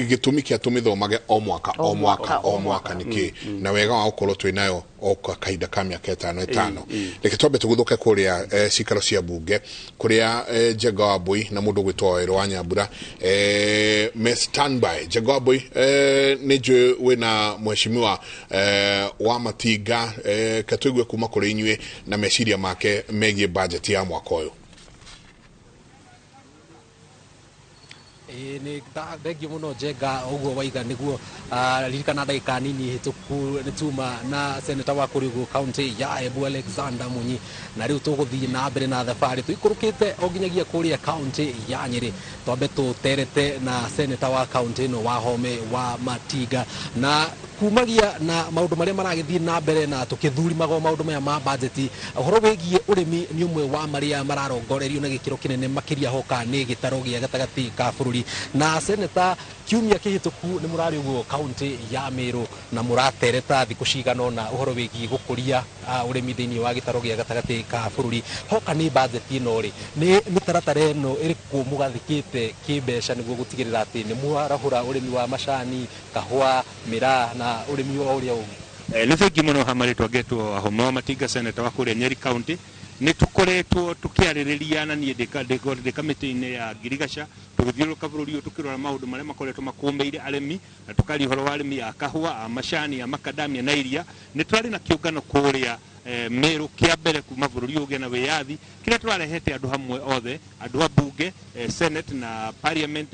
gitumi kia tumithomage o mwaka niki na wega wa ukorwo twinayo o kahinda ka miaka 5 reke twambe tuguthuke kuria cikaro cia bunge kuria Njenga wa Mbui na mundu gwitwo Wairũ wa Nyambura me standby. Njenga wa Mbui nije wina mheshimiwa wa Matinga katwigwe kuma kuri inywe na meciria make megie budget ya mwaka uyu. Ni thengio muno Njenga uguo waiga niguo ririkana ndagika nini hituku nituma na senator wa Kurigu county ya Embu Alexander Munyi na riu tuguthii na mbere na thabari tuikurukite oginyagia kuria county ya Nyeri twambe tuterete na senator wa county no wa Home wa Matinga na kumagia na maundu maria maragithii na mbere na tukithurimaga maundu maya ma budget uhoro wigie urimi ni umwe wa maria mararongorerio na gikiro kinene makiria hoka ni gitaro gia gatagati ka bururi na senator kiumia kihituku ni murari uguo county ya Meru na muratereta thiku cigano na uhoro wigie gukuria urimi thiini wa gitaro gia gatagati ka bururi hoka ni budget ino ri ni mitaratara ino iriku mugathikite kimbeca niguo gutigirira ati ni mwarahura urimi wa macani kahua mira na urimi wa uria ungi ni thengi muno hamaritwa getwo Home wa Matinga senator wa kuria Nyeri county ni tukoretwo tukiaririria na nie ndikamiti-ini ya Girigaca tugithiuruka bururi uyu tukirora maundu maria makoretwo makumbeire arimi na tukari horo wa arimi ya kahua a macani ya makadamia na iria ni twari na kiungano kuria Meru kia mbere kuma bururi uge na wiyathi kiria turarehete andu hamwe othe andu a bunge senate na parliament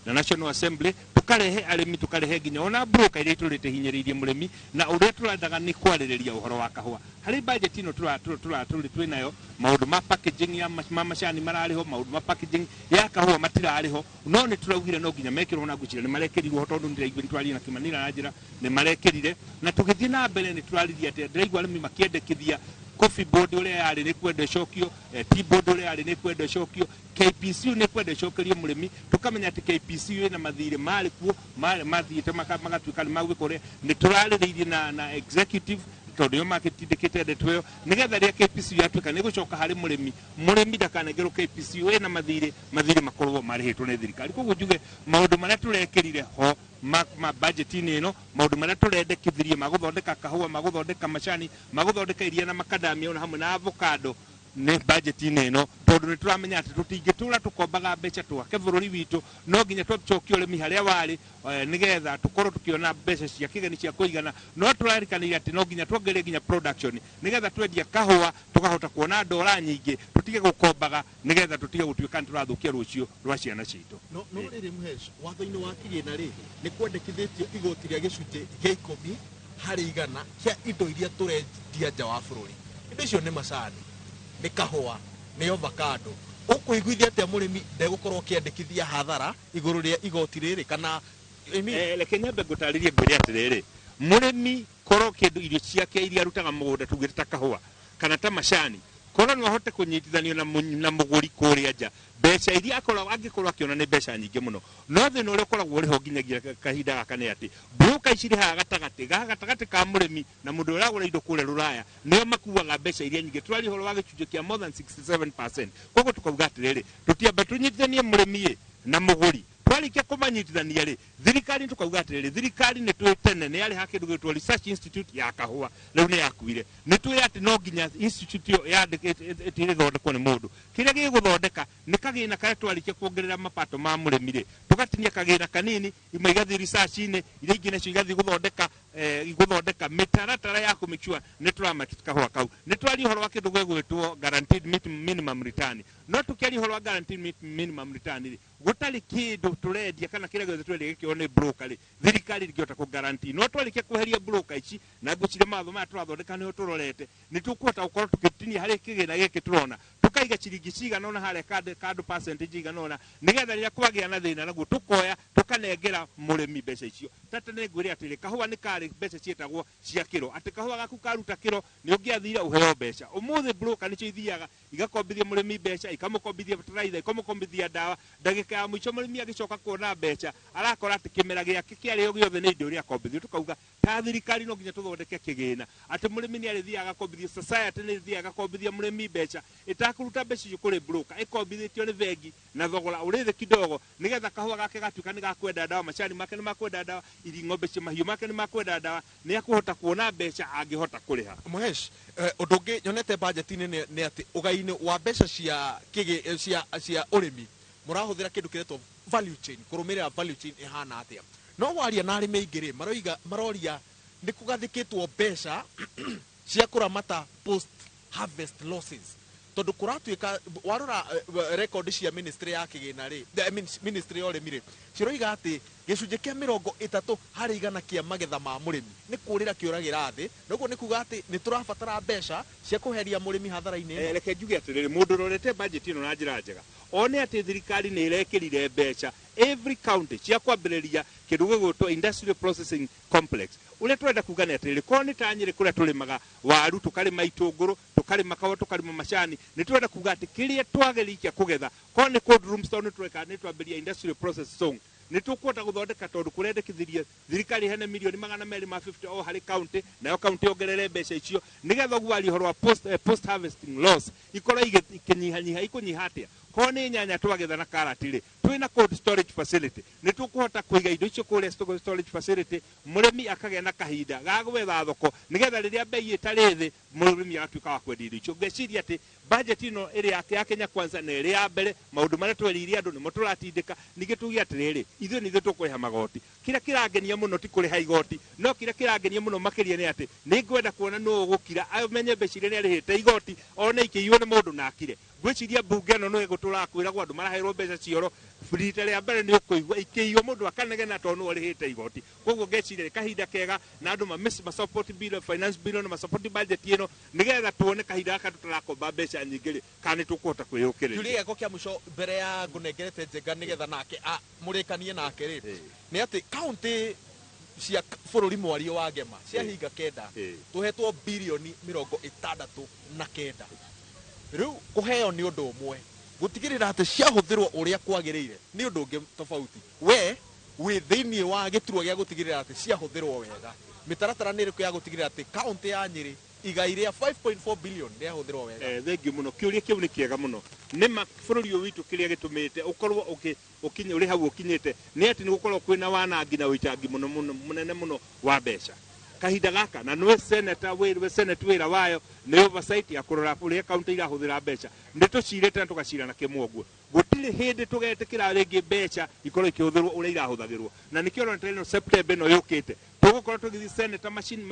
na National Assembly tukarehe arimi tukarehe ginya ona broker iria turite hinyiririe murimi na uria turandaga ni kwaririria uhoro wa kahua hari budget ino turi nayo maundu ma packaging ya macani marariho maundu ma packaging ya kahua matirariho no ni turaugire no ginya mekirwo na gucira ni marekerirwo tondu ndiraigua twaria na kimanira na njira ni marekirire na tugithie na mbere ni turariria ati ndiraigua arimi makiendekithia coffee board uria yari ni kwenda cokio tea board uria yari ni kwenda cokio KPCU ni kwenda cokerio murimi tukamenya ati KPCU ina mathire mari kuo mathiite magatuika ni magwikore ni turariririe na executive tondu yo makitindikite ndetweyo nigetha ria KPCU yatuika ni gucoka hari murimi ndakanengerwo KPCU ina mathire makorwo marihitwo ni thirikari koguo njuge maundu maria turekirire ho ma budget ino maundu maria turendekithirie maguthondeka kahua maguthondeka macani maguthondeka iria na makadamia ona hamwe na avocado ne budget ino tondu ni turamenya ati tutingitura tukombaga mbeca twake bururi witu no nginya twacokio urimi haria wari nigetha tukorwo tukiona mbeca cia kigeni cia kuigana no turarikanire ati no nginya tuongere nginya production nigetha twendia kahua tukahota kuona dola nyingi tutige gukombaga nigetha tutige gutuika ni turathukia rucio rwa ciana citu no riri muhesh watho-ini wa kigina ri ni kwendekithitio igoti ria gicunji gia 10 hari igana kia indo iria turendia nja wa bururi indo icio ni macani ni kahua ni avocado ukuiguithia atia murimi ndegukorwo kiandikithia hathara iguru ria igoti riri kana leke nyambe ngutaririe mbere atiriri murimi korwo kindu irio ciake iria arutaga mugunda tugire ta kahua kana ta macani korwo no ahote kunyitithanio na muguri kuria nja mbeca iria angikorwo akiona ni mbeca nyingi muno no thina uria ukoragwo uriho nginyagia kahinda gaka ni ati broker iciri haha gatagati ka murimi na mundu uragura indo kure ruraya nio makuaga mbeca iria nyingi twari horo wa gicunjio kia more than 67%. Koguo tukauga atiriri tutiamba tunyitithanie murimi na muguri twarikia kumanyitithania ri thirikari tukauga atiriri thirikari ni twitene ni ari hakindu gwitwo research institute ya kahua riu ni yakuire ni twire ati no nginya institute ya itire thondekwo ni mundu kiria giguthondeka ni kagina karia twarikia kuongerera mapato ma murimi ri tugatinia kagina kanini imwe igathi research ine iria ingine cio igathi guthondeka mitaratara ya kumikua ni turamakita kahua kau ni twari horo wa kindu gwitwo guaranteed minimum return no tukiari horo wa guaranteed minimum return ri gutari kindu turendia kana kiria githe twendi gikio ni broker ri thirikari ngiota ku guarantee no twarikia kuheria broker ici na gucire matho ma turathondeka ni turorete ni tukuhota gukorwo tukitinia hari kigina giki turona tukaiga ciringi cigana ona haria card percentage igana ona nigetha riria kwagia na thina naguo tukoya tukanengera murimi mbeca icio tata ni ngwire atiri kahua ni kari mbeca cietagwo cia kiro ati kahua gaku karuta kiro ni ungiathira uheo mbeca umuthi broker nicio ithiaga igakombithia murimi mbeca ikamukombithia fertilizer ikamukombithia dawa ndagika ya mwicho murimi agicoka kuona mbeca arakora ati kimera giake kiario giothe ni indo iria kombithio tukauga ta thirikari no nginya tuthondeke kigina ati murimi ni arithiaga akombithia society ni ithiaga akombithia murimi mbeca itakuruta mbeca icio kuri broker ikombithitio ni vengi na thogora urithi kidogo nigetha kahua gake gatuika ni gakwenda dawa macani make ni makwenda dawa iri ng'ombe cia mahiu make ni makwenda dawa ni akuhota kuona mbeca angihota kuriha muhesh undu ungi nyonete budget-ini ni ati ugai-ini wa mbeca cia urimi murahuthira kindu kiretwo value chain kurumirira value chain ihana atia no waria na arimi aingiri maroria ni kugathikitwo mbeca cia kuramata post harvest losses tondu kuratuika warora record cia ministry ya kigina ri ministry ya urimi ri ciroiga ati gicunje kia 30 hari igana kia magetha ma murimi ni kurira kiuragira thi noguo ni kuga ati ni turabatara mbeca cia kuheria murimi hathara-ini reke njuge atiriri mundu rorete budget ino na njira njega one ati thirikari ni irekirire mbeca every county cia kwambiriria kindu gigwitwo industrial processing complex uria turenda kuga ni atiriri ko ni tanyire kuria turimaga waru tukarima itunguru tukarima kawa tukarima macani ni turenda kuga ati kiria twagerikia kugetha ko ni cold room stone tureka ni twambiria industrial process zone ni tukwota guthondeka tondu kurendekithiria thirikari hene milioni 250 o hari county nayo county ongerere mbeca icio nigetha gwari horo wa post harvesting loss ikora ikinyihanyiha ikunyiha atia ko ni nyanya twagetha na karati ri twina cold storage facility ni tukuhota kuiga indo icio kuria storage facility murimi akagea na kahinda ga gwetha thoko nigetha riria bei itari thi murimi agatuika wa kwendia indo icio ngeciria ati budget ino iri ya Kenya Kwanza na iri ya mbere maundu maria tweririe andu ni muturatindika ningi tugi atiriri ithu ni tukuriha magoti kira kirangenia muno ti kuriha igoti no kira kirangenia muno makiria ni ati ni ngwenda kuona no gukira amenye becire ni arihite igoti ona ikiywo ni mundu na akire gwiciria bunge no no gutura kwira gwa andu maraherwo mbeca cioro rita rĩa mbere nĩ ũkũigua ikĩiywo mũndũ akanegena tondũ ũrĩhĩte igoti koguo ngeciria kahinda kega na andũ ma support bill finance bill na support budget ĩno nĩgetha tuone kahinda gaka tũtarakomba mbeca nyingĩ rĩ kana nĩtũkũhota kwĩyũkĩrĩria Julia gĩko kĩa mũico mbere ya ngũnengerete Njenga nĩgetha nake mũrĩkanie nake rĩ nĩ atĩ kaunti cia bũrũri mwario wa Ngema ciahinga kenda tũhetwo birioni 69 rĩu kũheo nĩ ũndũ ũmwe gutigirira ati ciahũthĩrwo ũrĩa kwagĩrĩire nĩ ũndũ ũngĩ tofauti we wĩ thĩinĩ wa gĩturwa gĩa gutigirira ati ciahũthĩrwo wega mĩtaratara nĩ ĩrĩkũ ya gutigirira ati kaunti ya Nyĩrĩ igai rĩa 5.4 billion nĩ yahũthĩrwo wega thengiũ mũno kĩũria kĩu nĩ kĩega mũno nĩma bũrũri ũyũ witũ kĩrĩa gĩtũmĩte ũkorwo ũkinye ũrĩ hau ũkinyĩte nĩ atĩ nĩ gũkorwo kwĩna wanangi na ũitangi mũnene mũno wa mbeca kahinda gaka na nĩwe senate wĩra wayo nĩ oversight ya kũrora ũrĩa kaunti irahũthĩra mbeca nĩ tũcirĩte na tũgacira na kĩmwoguo gũtirĩ hĩndĩ tũgetĩkĩra rĩngĩ mbeca ikorwo ikĩhũthĩrwo ũrĩa irahũthagĩrwo na nĩkĩo rĩno September ĩno yũkĩte tũgũkorwo tũgĩthiĩ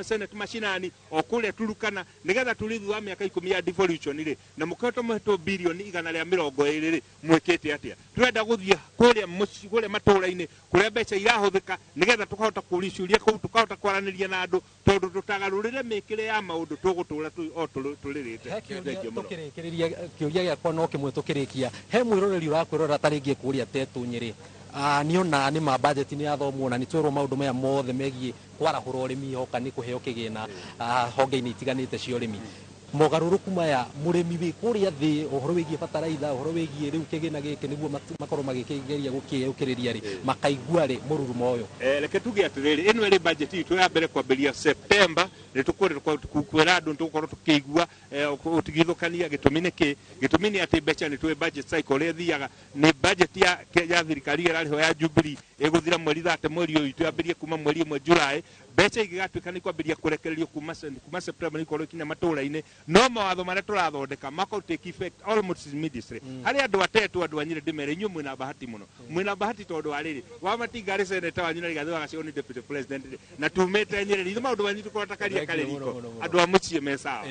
senate macinani o kũrĩa Turukana nĩgetha tũrĩthi wa mĩaka 10 ya devolution rĩ na mũkoretwo mũhetwo birioni 120 rĩ mwĩkĩte atĩa tũrenda gũthiĩ kũrĩa matũũra-inĩ kũrĩa mbeca irahũthĩka nĩgetha tũkahota kũũria ciũria kũu tũkahota kwaranĩria na andũ tondũ tũtagarũrĩre mĩkĩre ya maũndũ tũgũtũũra o tũrĩrĩte tũkĩrĩkĩrĩria kĩũria gĩakwa no kĩmwe tũkĩrĩkia he mwĩroreri ũrakwĩrora tarĩngĩ kũrĩa Tetu Nyĩrĩ niona nĩ ma budget nĩ yathomwo na nĩ twerwo maũndũ maya mothe megiĩ kwarahũra ũrĩmi hoka nĩ kũheo kĩgĩna honge-inĩ itiganĩte cia ũrĩmi mogarũrũku maya mũrĩmi wĩ kũrĩa thĩ ũhoro wĩgiĩ bataraitha ũhoro wĩgiĩ rĩu kĩgĩna gĩkĩ nĩguo makorwo magĩkĩgeria gũkĩyũkĩrĩria rĩ makaigua rĩ mũrurumo ũyũ reke tuge atĩrĩrĩ ĩno ĩrĩ budget itũ ya mbere kwambĩrĩria September nĩ tũkwĩra andũ tũgũkorwo tũkĩigua ũtigithũkania gĩtũmi nĩ atĩ mbeca nĩ tũĩ budget cycle ũrĩa ĩthiaga nĩ budget ya thirikari ĩrarĩho ya Jubilee ĩgũthira mweri 30 mweri ũyũ itũ kuma mweri 1 July mbeca igĩgatuĩka nĩ kwambĩrĩria kũrekererio kuma September nĩkorwo ikinya matũũra-inĩ no mawatho marĩa tũrathondeka mako take effect almost immediately harĩ andũ atetwo andũ a Nyĩrĩ ndĩmere inyuĩ mwĩna bahati mũno mwĩna bahati tondũ wa rĩrĩ wa matinga arĩ seneta wanyu na Rigathĩ wa Gachagua nĩ deputy president na tumĩte Nyĩrĩ ithuĩ maũndũ manyu tũkorwo takaria karĩriko andũ a mũciĩ me sawa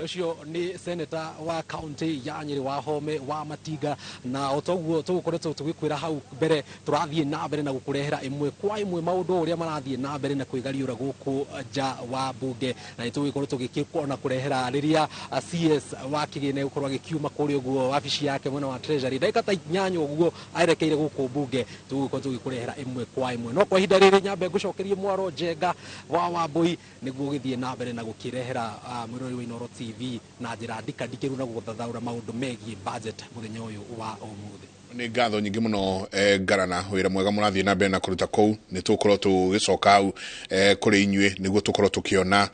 ũcio nĩ seneta wa kaunti ya Nyĩrĩ wa Home wa Matinga na otoguo tũgũkoretwo tũgĩkwĩra hau mbere tũrathiĩ na mbere na gũkũrehera ĩmwe kwa ĩmwe maũndũ ũrĩa marathiĩ na mbere na kwĩgariũra gũkũ nja wa mbunge na nĩ tũgũkorwo tũgĩkĩona kũrehera rĩrĩa CS wa kĩgĩna gũkorwo agĩkiuma kũrĩa ũguo wabici yake mwena wa treasury ndagĩka ta 8 ũguo aerekeire gũkũ mbunge tũgũkorwo tũgĩkũrehera ĩmwe kwa ĩmwe no kwa ihinda rĩrĩ nyambe ngũcokerie mwaro Njenga wa Wambũi nĩguo gĩthiĩ na mbere na gũkĩrehera mwĩroreri wa Inooro TV na njĩra ndikandikĩru na gũthathaũra maũndũ megiĩ budget mũthenya ũyũ wa ũmũthĩ nĩ ngatho nyingĩ mũno Ngarana wĩra mwega mũrathiĩ na mbere na kũruta kũu nĩ tũkorwo tũgĩcoka hau kũrĩ inyuĩ nĩguo tũkorwo tũkĩona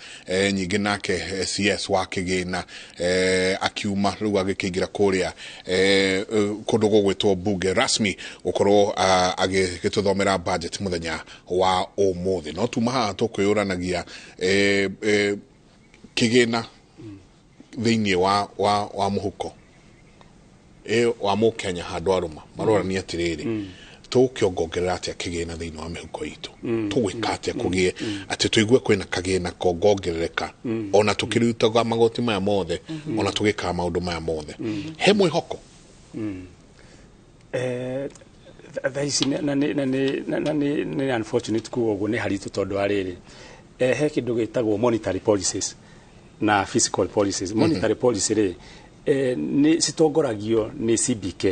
nyingĩ nake CS wa kĩgĩna akiuma rĩu agĩkĩingĩra kũrĩa kũndũ gũgwĩtwo mbunge rasmi gũkorwo agĩgĩtũthomera budget mũthenya wa ũmũthĩ no tuma haha tũkwĩyũranagia kĩgĩna thĩinĩ wa mũhuko wa mũkenya handũ arũma marorania atĩrĩrĩ tũkĩongongerera atĩa kĩgĩna thĩinĩ wa mĩhuko itũ tũgwĩka atĩa kũgĩe atĩ tũigue kwĩna kagĩna kongongerereka ona tũkĩrutaga magoti maya mothe ona tũgĩkaga maũndũ maya mothe he mwĩhoko thaici na nĩ unfortunate kuga ũguo nĩ haritũ tondũ wa rĩrĩ he kĩndũ gĩtagwo monetary policies na fiscal policies monetary policy rĩ ni citongoragio ni CBK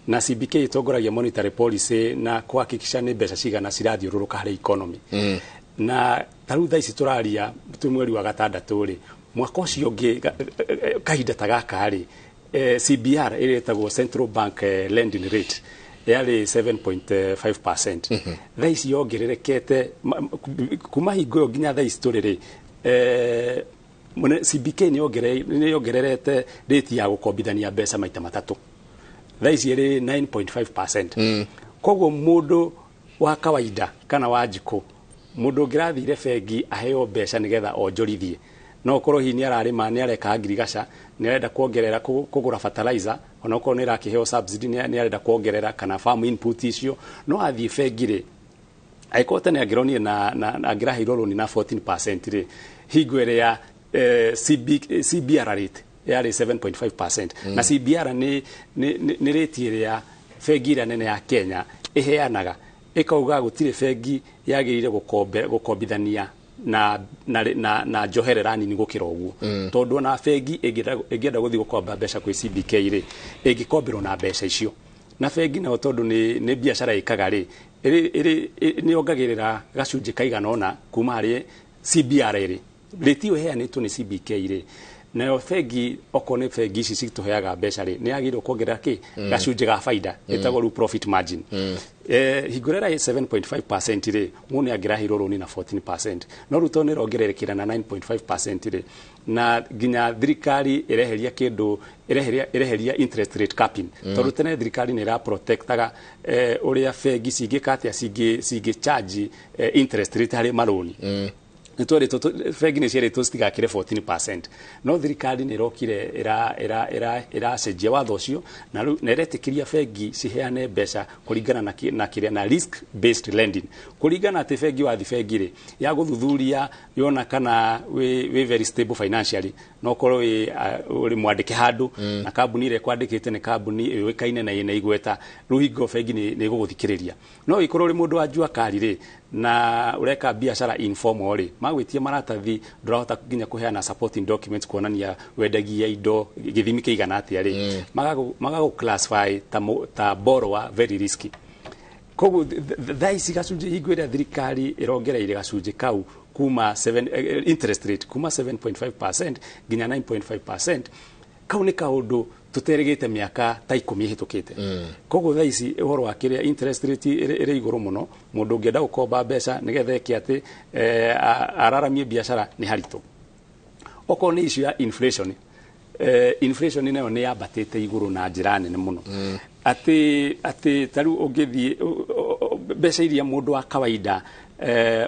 na CBK itongoragia monetary policy na kuhakikisha ni mbeca cigana cirathiũrũrũka harĩ economy na taru thaici tũraria mweri wa gatandatũ rĩ mwaka ũcio ũngĩ kahinda ta gaka rĩ CBR ĩretagwo Central Bank Lending Rate yarĩ 7.5%. Thaici yongererekete kuma hingo ĩyo nginya thaici tũrĩ rĩ CBK nĩ yongererete rate ya gũkombithania mbeca maita matatũ thaici ĩrĩ 9.5%. Koguo mũndũ wa kawaida kana wa njikũ mũndũ ũngĩrathire bengi aheo mbeca nĩgetha onjorithie no korwo hihi nĩ ararĩma nĩ areka ngirigaca nĩ arenda kuongerera kũgũra fertilizer ona korwo nĩ rakĩheo subsidy nĩ arenda kuongerera kana farm input icio no athiĩ bengi rĩ aĩkorwo tene angĩronire na angĩraheirwo rũni na 14% rĩ hingo ĩrĩa CBR rate yarĩ 7.5%. Na CBR nĩ rate ĩrĩa bengi ĩrĩa nene ya Kenya ĩheanaga ĩkauga gũtirĩ bengi yagĩrĩire gũkombithania na njoherera nini gũkĩra ũguo tondũ na bengi ĩngĩenda gũthiĩ gũkomba mbeca kwĩ CBK rĩ ĩngĩkomberwo na mbeca icio na bengi nayo tondũ nĩ biacara ĩkaga rĩ nĩongagĩrĩra gacunjĩ kaigana ona kuma harĩ CBR rĩ rĩti ĩyo ĩheanĩtwo nĩ CBK rĩ nayo bengi okorwo nĩ bengi ici citũheaga mbeca rĩ nĩyagĩrĩirwo kuongerera gacunjĩ ga baida ĩtagwo rĩu profit margin hingũrĩra 7.5% rĩ mũndũ nĩangĩrahĩirwo rũni na 14% no rĩu tondũ nĩrongererekera na 9.5% rĩ na nginya thirikari ĩreheria kĩndũ ĩreheria interest rate capping tondũ tene thirikari nĩ ĩraprotectaga ũrĩa bengi cingĩka atĩa cingĩ interest rate harĩ marũni bengi nĩ ciarĩtwo citigakĩre 14% no thirikari nĩ ĩrokire ĩracenjia watho ũcio na ĩretĩkĩria bengi ciheane mbeca kũringana na risk based lending kũringana atĩ bengi wathi bengi rĩ ya gũthuthuria yona kana wĩ very stable financially no korwo ũrĩ mwandĩke handũ na kambuni ĩrĩa kwandĩkĩte nĩ kambuni ĩũĩkaine na ĩna igweta rũhingo bengi nĩ ĩgũgũthikĩrĩria no ĩkorwo ũrĩ mũndũ wa njua kari rĩ na ũreka biacara informal rĩ magwĩtie maratathi ndũrahota nginya kũheana supporting documents kuonania wendagia indo gĩthimi kĩigana atĩa rĩ magago classify ta borrower very risky koguo thaa ici gacunjĩ hingo ĩrĩa thirikari ĩrongereire gacunjĩ kau kuma interest rate kuma 7.5% nginya 9.5% kau nĩ kaũndũ tũterĩgĩte mĩaka ta 10 ĩhĩtũkĩte koguo thaa ici ũhoro wa kĩrĩa interest rate ĩrĩ igũrũ mũno mũndũ ũngĩenda gũkomba mbeca nĩgetha eke atĩ araramie biacara nĩ haritũ okorwo nĩ issue ya inflation nayo nĩ yambatĩte igũrũ na njĩra nene mũno atĩ tarĩu ũngĩthiĩ mbeca iria mũndũ wa kawaida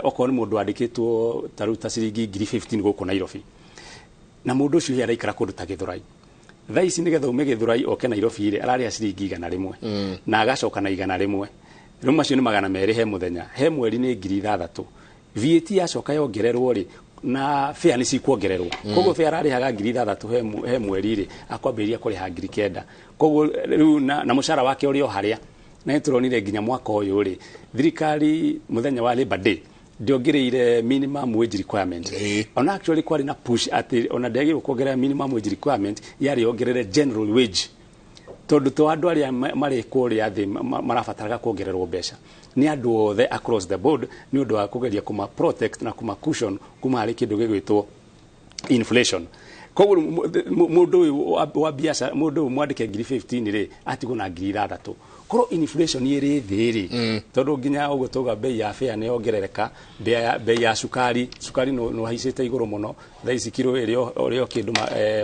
okorwo nĩ mũndũ wandĩkĩtwo tarĩu ta ciringi 15,000 gũkũ Nairobi na mũndũ ũcio araikara kũndũ ta Gĩthũrai thaa ici nĩgetha ume Gĩthũrai oke Nairobi rĩ ararĩha ciringi 100 na agacoka na 100 rĩu macio nĩ 200 he mũthenya he mweri nĩ 6,000 VAT yacoka yongererwo rĩ na fare nĩ cikuongererwo koguo fare ararĩhaga 6,000 he mweri rĩ akwambĩrĩria kũrĩha 9,000 koguo rĩu na mũcara wake ũrĩ o harĩa na nĩtũronire nginya mwaka ũyũ rĩ thirikari mũthenya wa Labor Day ndiongereire minimum wage requirement ona actually kwari na push ati ona ndagĩrĩirwo kuongerera minimum wage requirement yari yongerere general wage tondu to andu aria mari kũrĩa thĩ marabataraga kuongererwo mbeca ni andu othe across the board ni undu wa kugeria kuma protect na kuma cushion kuma harĩ kĩndũ gĩgwĩtwo inflation koguo mundu wa biacara mundu mwandike 15,000 rĩ atigwo na 6,000 korwo inflation ĩrĩ thĩ rĩ tondu nginya ũguo tuga bei ya fare nĩ yongerereka bei ya cukari no haicĩte igũrũ mũno thaa ici kilo ĩrĩ kĩndũ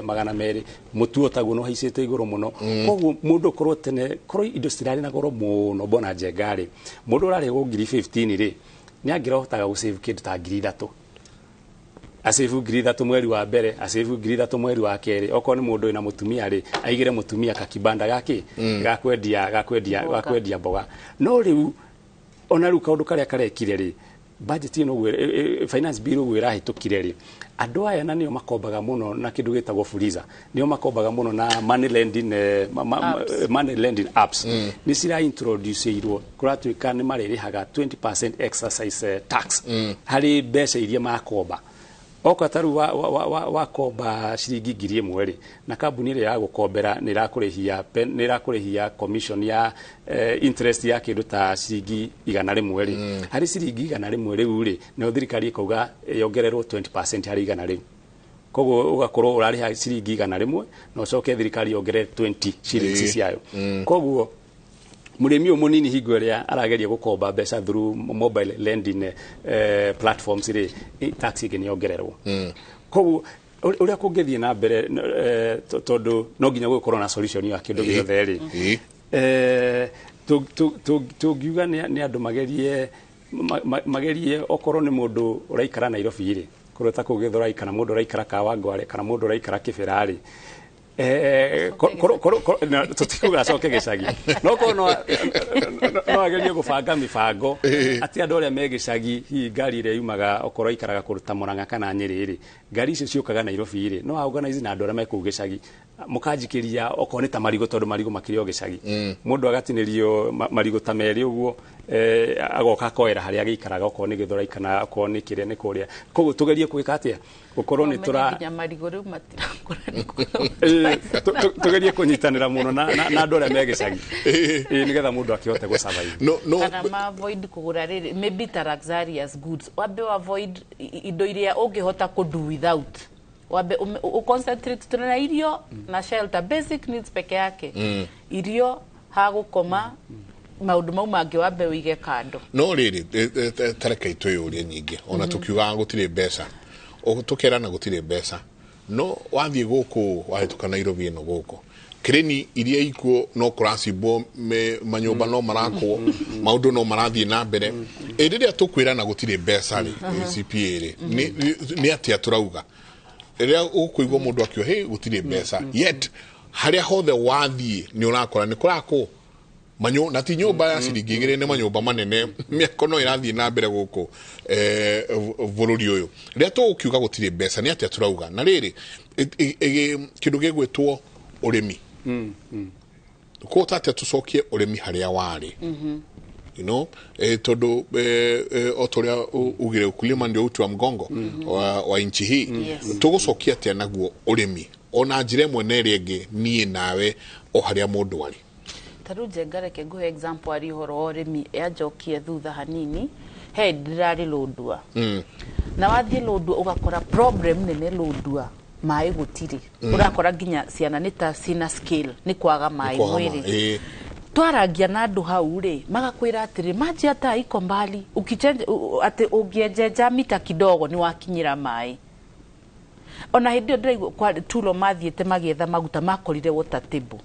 200 mũtu otaguo no haicĩte igũrũ mũno koguo mũndũ korwo tene korwo indo citirarĩ na goro mũno bona njenga rĩ mũndũ ũrarĩhwo 15,000 rĩ nĩ angĩrohotaga gũsave kĩndũ ta 3,000 asevu 3,000 mweri wa mbere asevu 3,000 mweri wa kerĩ okorwo nĩ mũndũ wĩna mũtumia rĩ aigĩre mũtumia kakibanda gake gakwendia mboga no rĩu ona rĩu kaũndũ karĩa karekire rĩ budget ĩno finance bill ũguo ĩrahĩtũkire rĩ andũ aya na nĩo makombaga mũno na kĩndũ gĩtagwo fuliza nĩo makombaga mũno na money lending apps nĩ cira introduce irwo kũratuĩka nĩ marĩrĩhaga 20% exercise tax harĩ mbeca iria makomba oka taru wakomba ciringi 1,000 rĩ na kambuni ĩrĩa ya gũkombera nĩ ĩrakũrĩhia commission ya interest ya kĩndũ ta ciringi 100 rĩ harĩ ciringi 100 rĩu rĩ na thirikari ĩkauga yongererwo 20% harĩ 100 rĩu koguo ũgakorwo ũrarĩha ciringi 100 na ũcoke thirikari yongerere 20 shillings ciayo koguo mũrĩmi mũnini hingo ĩrĩa arageria gũkomba mbeca through mobile lending platforms rĩ tax ĩngĩ nĩyongererwo koguo ũrĩa kũngĩthiĩ na mbere tondũ no nginya gũkorwo na solution ya kĩndũ gĩothe rĩ tũngiuga nĩ andũ magerie okorwo nĩ mũndũ ũraikara Nairobi rĩ kũrwo ta kũu Gĩthũrai kana mũndũ ũraikara Kawangware kana mũndũ ũraikara Kĩbĩra rĩ tutikuga coke gicagi no kono no agerie gubanga mibango ati andu aria me gicagi hi ngari iria yumaga okoro ikaraga kuruta Murang'a kana Nyeri ngari icio ciukaga Nairobi ri no organize na andu aria me ku gicagi mukanjikiria okoro ni ta marigo tondu marigo makirio gicagi mundu agatinirio marigo ta meri uguo agoka koera haria gikaraga okoro ni githora ikana okoro ni kiria ni kuria koguo tugerie kwika atia gukorwo ni tura marigo riu matirakora tugerie kunyitanira muno na andu aria me gicagi nigetha mundu akihote go survive kana ma avoid kugura riri maybe ta luxurious goods wabe avoid indo iria ungihota ku do without wabe concentrate tuna irio na shelter basic needs peke yake irio hagukoma maundu mau mangi wabe wige kando no riri tareka itoyuria nyingi ona tukiuga gutire mbeca o tukerana gutire mbeca no wathie guku wahituka Nairobi no guku kreni iria ikuo no kuracimbo manyumba no marakwo maundu no marathie na mbere riria tukwirana gutire mbeca ri CPA ri ni atia turauga riria ukuigwa mundu akio hey gutire mbeca yet haria hothe wathie ni urakora ni kurako manyo na ti nyumba ya ciringi igire ne manyumba manene miako no irathie na mbere guku bururi uyu riria tukiuga gutire mbeca ni atia turauga na riri kindu gigwitwo urimi ko tatia tucokie urimi haria wari you know todo otoria ugire ukulima ndio utu wa mgongo wa inchi hii tugucokia atia naguo urimi ona njire mwene rege nie nawe o haria mundu wari taruje ngareke nguhe example ari horo urimi yajokie thutha hanini he ndirari lodua na wathie lodua ugakora problem nene lodua mai gutiri urakora ginya ciana nita sina skill ni kwaga mai mwiri twaragia na andu hau ri magakwira atiri maji hata iko mbali ukichange ati ungiejeja mita kidogo ni wakinyira mai ona hindi ndiraigua kwa tulo mathiete magietha maguta makorire water table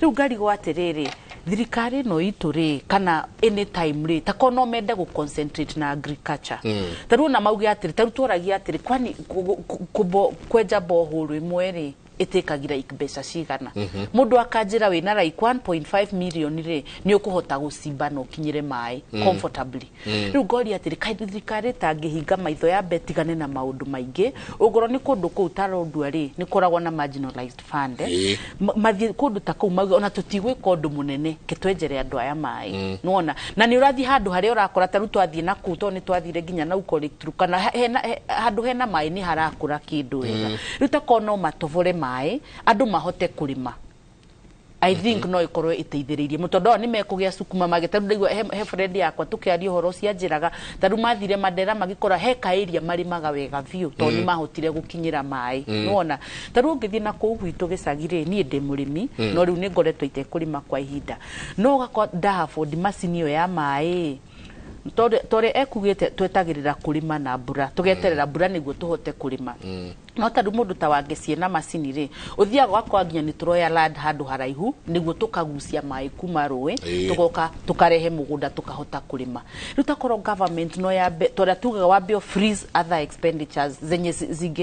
riu ngari gwatiriri thirikari no ituri kana anytime ri ta kono mende go concentrate na agriculture taru na maugi atiri taru turagia atiri kwani kwenja bohoro imwe ri itekagira ikbesa cigana mundu akanjira wina like 1.5 million ri ni ukuhota gucimba no kinyire mai comfortably riu ngori atiri thirikari tangihinga maitho ya betigane na maundu maingi ugoro ni kundu ku utarondu ri ni koragwo na marginalized fund mathie kundu ta ku maugi ona tutigwe kondu munene ketwenjere andu aya mai nona na ni urathi handu haria urakora taru twathie na ku to ni twathire ginya na ukolektu kana handu hena mai ni harakura kindu wega riu ta kono matovore mai andu mahote kurima I think no ikorwe iteithiririe mutondo ni mekugia sukuma magetaru ndigwa he friend yakwa tukiaria horo cia njiraga taru mathire madera magikora he kairia marimaga wega view to ni mahotire gukinyira mai nona taru ngithie na ku gwitu gicagire ni ndi murimi no riu ni ngoretwo ite kurima kwa ihinda no gakwa ndahafodi macini ya mai tore ekugite twetagirira kurima na mbura tugeterera mbura niguo tuhote kurima no taru mundu ta wangecie na macini ri uthia gwakwa nginya ni turoya land handu haraihu niguo tukagucia mai kuma rui tugoka tukarehe mugunda tukahota kurima riu takoro government no ya tore tuga wabio freeze other expenditures zenye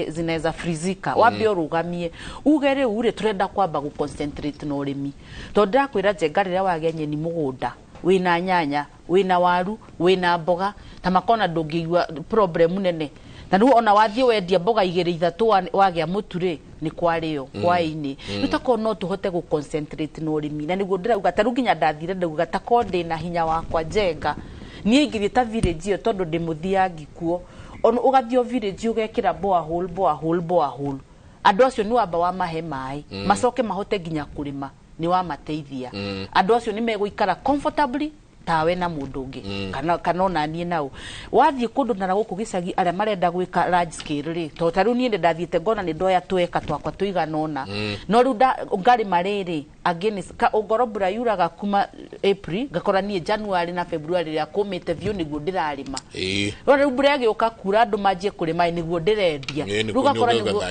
zinaweza freezika wabio rugamie ugere ure turenda kwamba gu concentrate no urimi to ndakwira jengarira wagenye ni mugunda wina nyanya wina waru wina mboga tamakona ndungigwa problem nene na nu ona wathie wendia mboga igere ithatu wagia muturi ni kwario kwaini nutako no tuhote gu concentrate no urimi na niguo ndirauga taru ginya ndathire ndauga takonde na hinya wakwa jenga nie ngiri ta village yo tondu ndimuthia ngikuo ono ugathio village ugekira borehole andu acio ni wamba wa mahe mai macoke mahote ginya kurima ni wa mateithia andu acio ni meguikara comfortably tawe na mundu ungi kana ona nie nao wathie kundu na guku gicagi aria marenda gwika large scale ri to taru nie ndathiete ngona ni ndoya tweka twakwa tuiganona no riu ngari mariri again ka ugorobura yuraga kuma April gakora nie January na February ya kumite view niguo ndirarima riu mbura yagiuka kura andu manjie kurima niguo ndirendia riu gakora niguo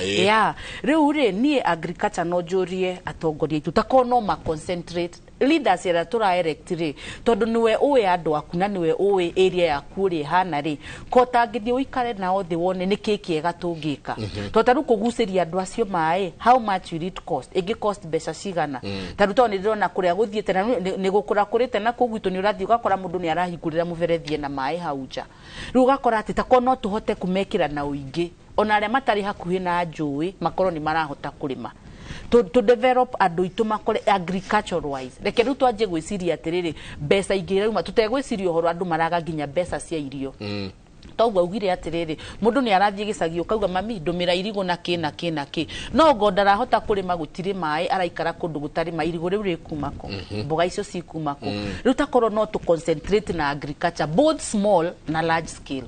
riu ri nie agriculture no jurie atongoria itu takono ma concentrate leaders era tura electri tondu niwe uwe andu aku na niwe uwe area yaku ri hana ri ko tangithio ikare nao thi wone ni kikiega tungika to taru kuguciria andu acio mai how much will it cost igi cost beca cigana taru to ni ndona kuria guthiete na ni gukura kurite na kugwitu ni urathi ugakora mundu ni arahingurira muberethie na mai hauja ru ugakora ati tako no tuhote kumekira na uingi ona aria matari hakuhi na njui makoro ni marahota kurima to develop andu itu makore agriculture wise reke ru twaje gwiciria atiriri beca ingirauma tutegwiciria uhoro andu maraga ginya beca cia irio togwa ugire atiriri mundu ni arathie gicagio kauga mami ndumira irigo na ki no gondara hota kurima gutire mai araikara kundu gutari mai irigo riu rikumako mboga icio cikumako riu takoro no to concentrate na agriculture both small na large scale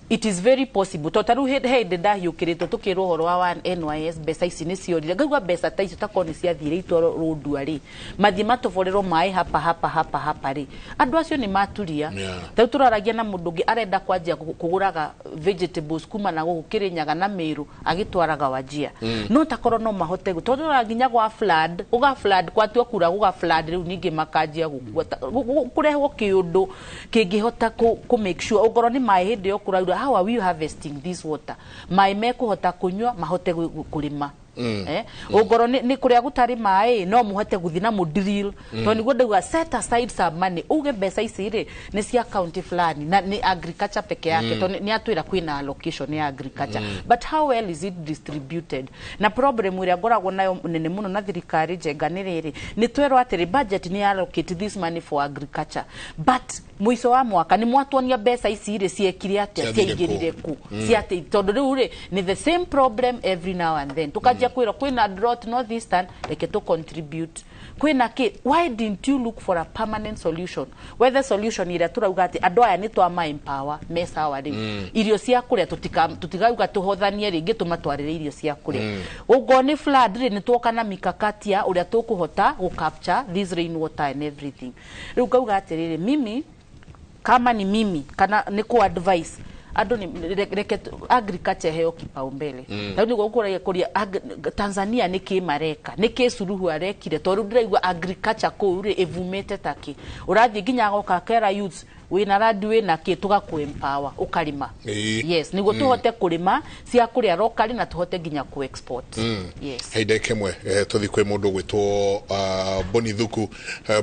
it is very possible totaru hede ndahiukirito tukirwo horo wa NYS beca ici ni ciorire ngauga beca ta icio takoni cia thire itoro rundua ri mathi matoborero mai hapa ri andu acio ni maturia tau turaragia na mundu ngi arenda kwanjia kuguraga vegetables kuma na gukirinyaga na miru agitwaraga wajia no takoro no mahote gutora nginya gwa flood uga flood kwatwa kura guga flood riu ningi makanjia kurehwo kiundu kingihota ku make sure ugoro ni mai hinde okura how are we harvesting this water mai mekuhota kunywa mahote kulima ugoro ni kuria gutari mai no muhote guthina mu drill to niguo ndauga set aside some money uge beca ici ri ni cia county fulani na ni agriculture peke yake to ni atwira kwina allocation ya agriculture but how well is it distributed na problem uri agoragwo nayo nene muno na thirikari jenga ni riri ni twero atiri budget ni allocate this money for agriculture but muico wa mwaka ni mwatwonia beca ici ri ciekire atia ciaigirire ku ciate tondu riu ri ni the same problem every now and then tukaje kwira kwina drought northeastern reke to contribute kwina ki why didn't you look for a permanent solution whether solution ira turauga ati andu aya ni twama empower mesa wari irio cia kuria tutigauga tuhothanie ringi tumatwarire irio cia kuria ugo ni flood ri ni twoka na mikakatia uria tukuhota go capture this rain water and everything riu gauga ati mimi kama ni mimi kana ni ku advice ando ni reke agriculture heo kipaumbele na ni gukura kuria Tanzania ni kimareka ni kisuruhu arekire to ndiraigwa agriculture ko uri evumete taki urathi ginya goka kera youth wina radwe na ki tugaku empower ukalima yes nigo tuhote kulima cia kuria locally na tuhote ginya ku export yes heide kemwe tuthi kwe mundu gwitwo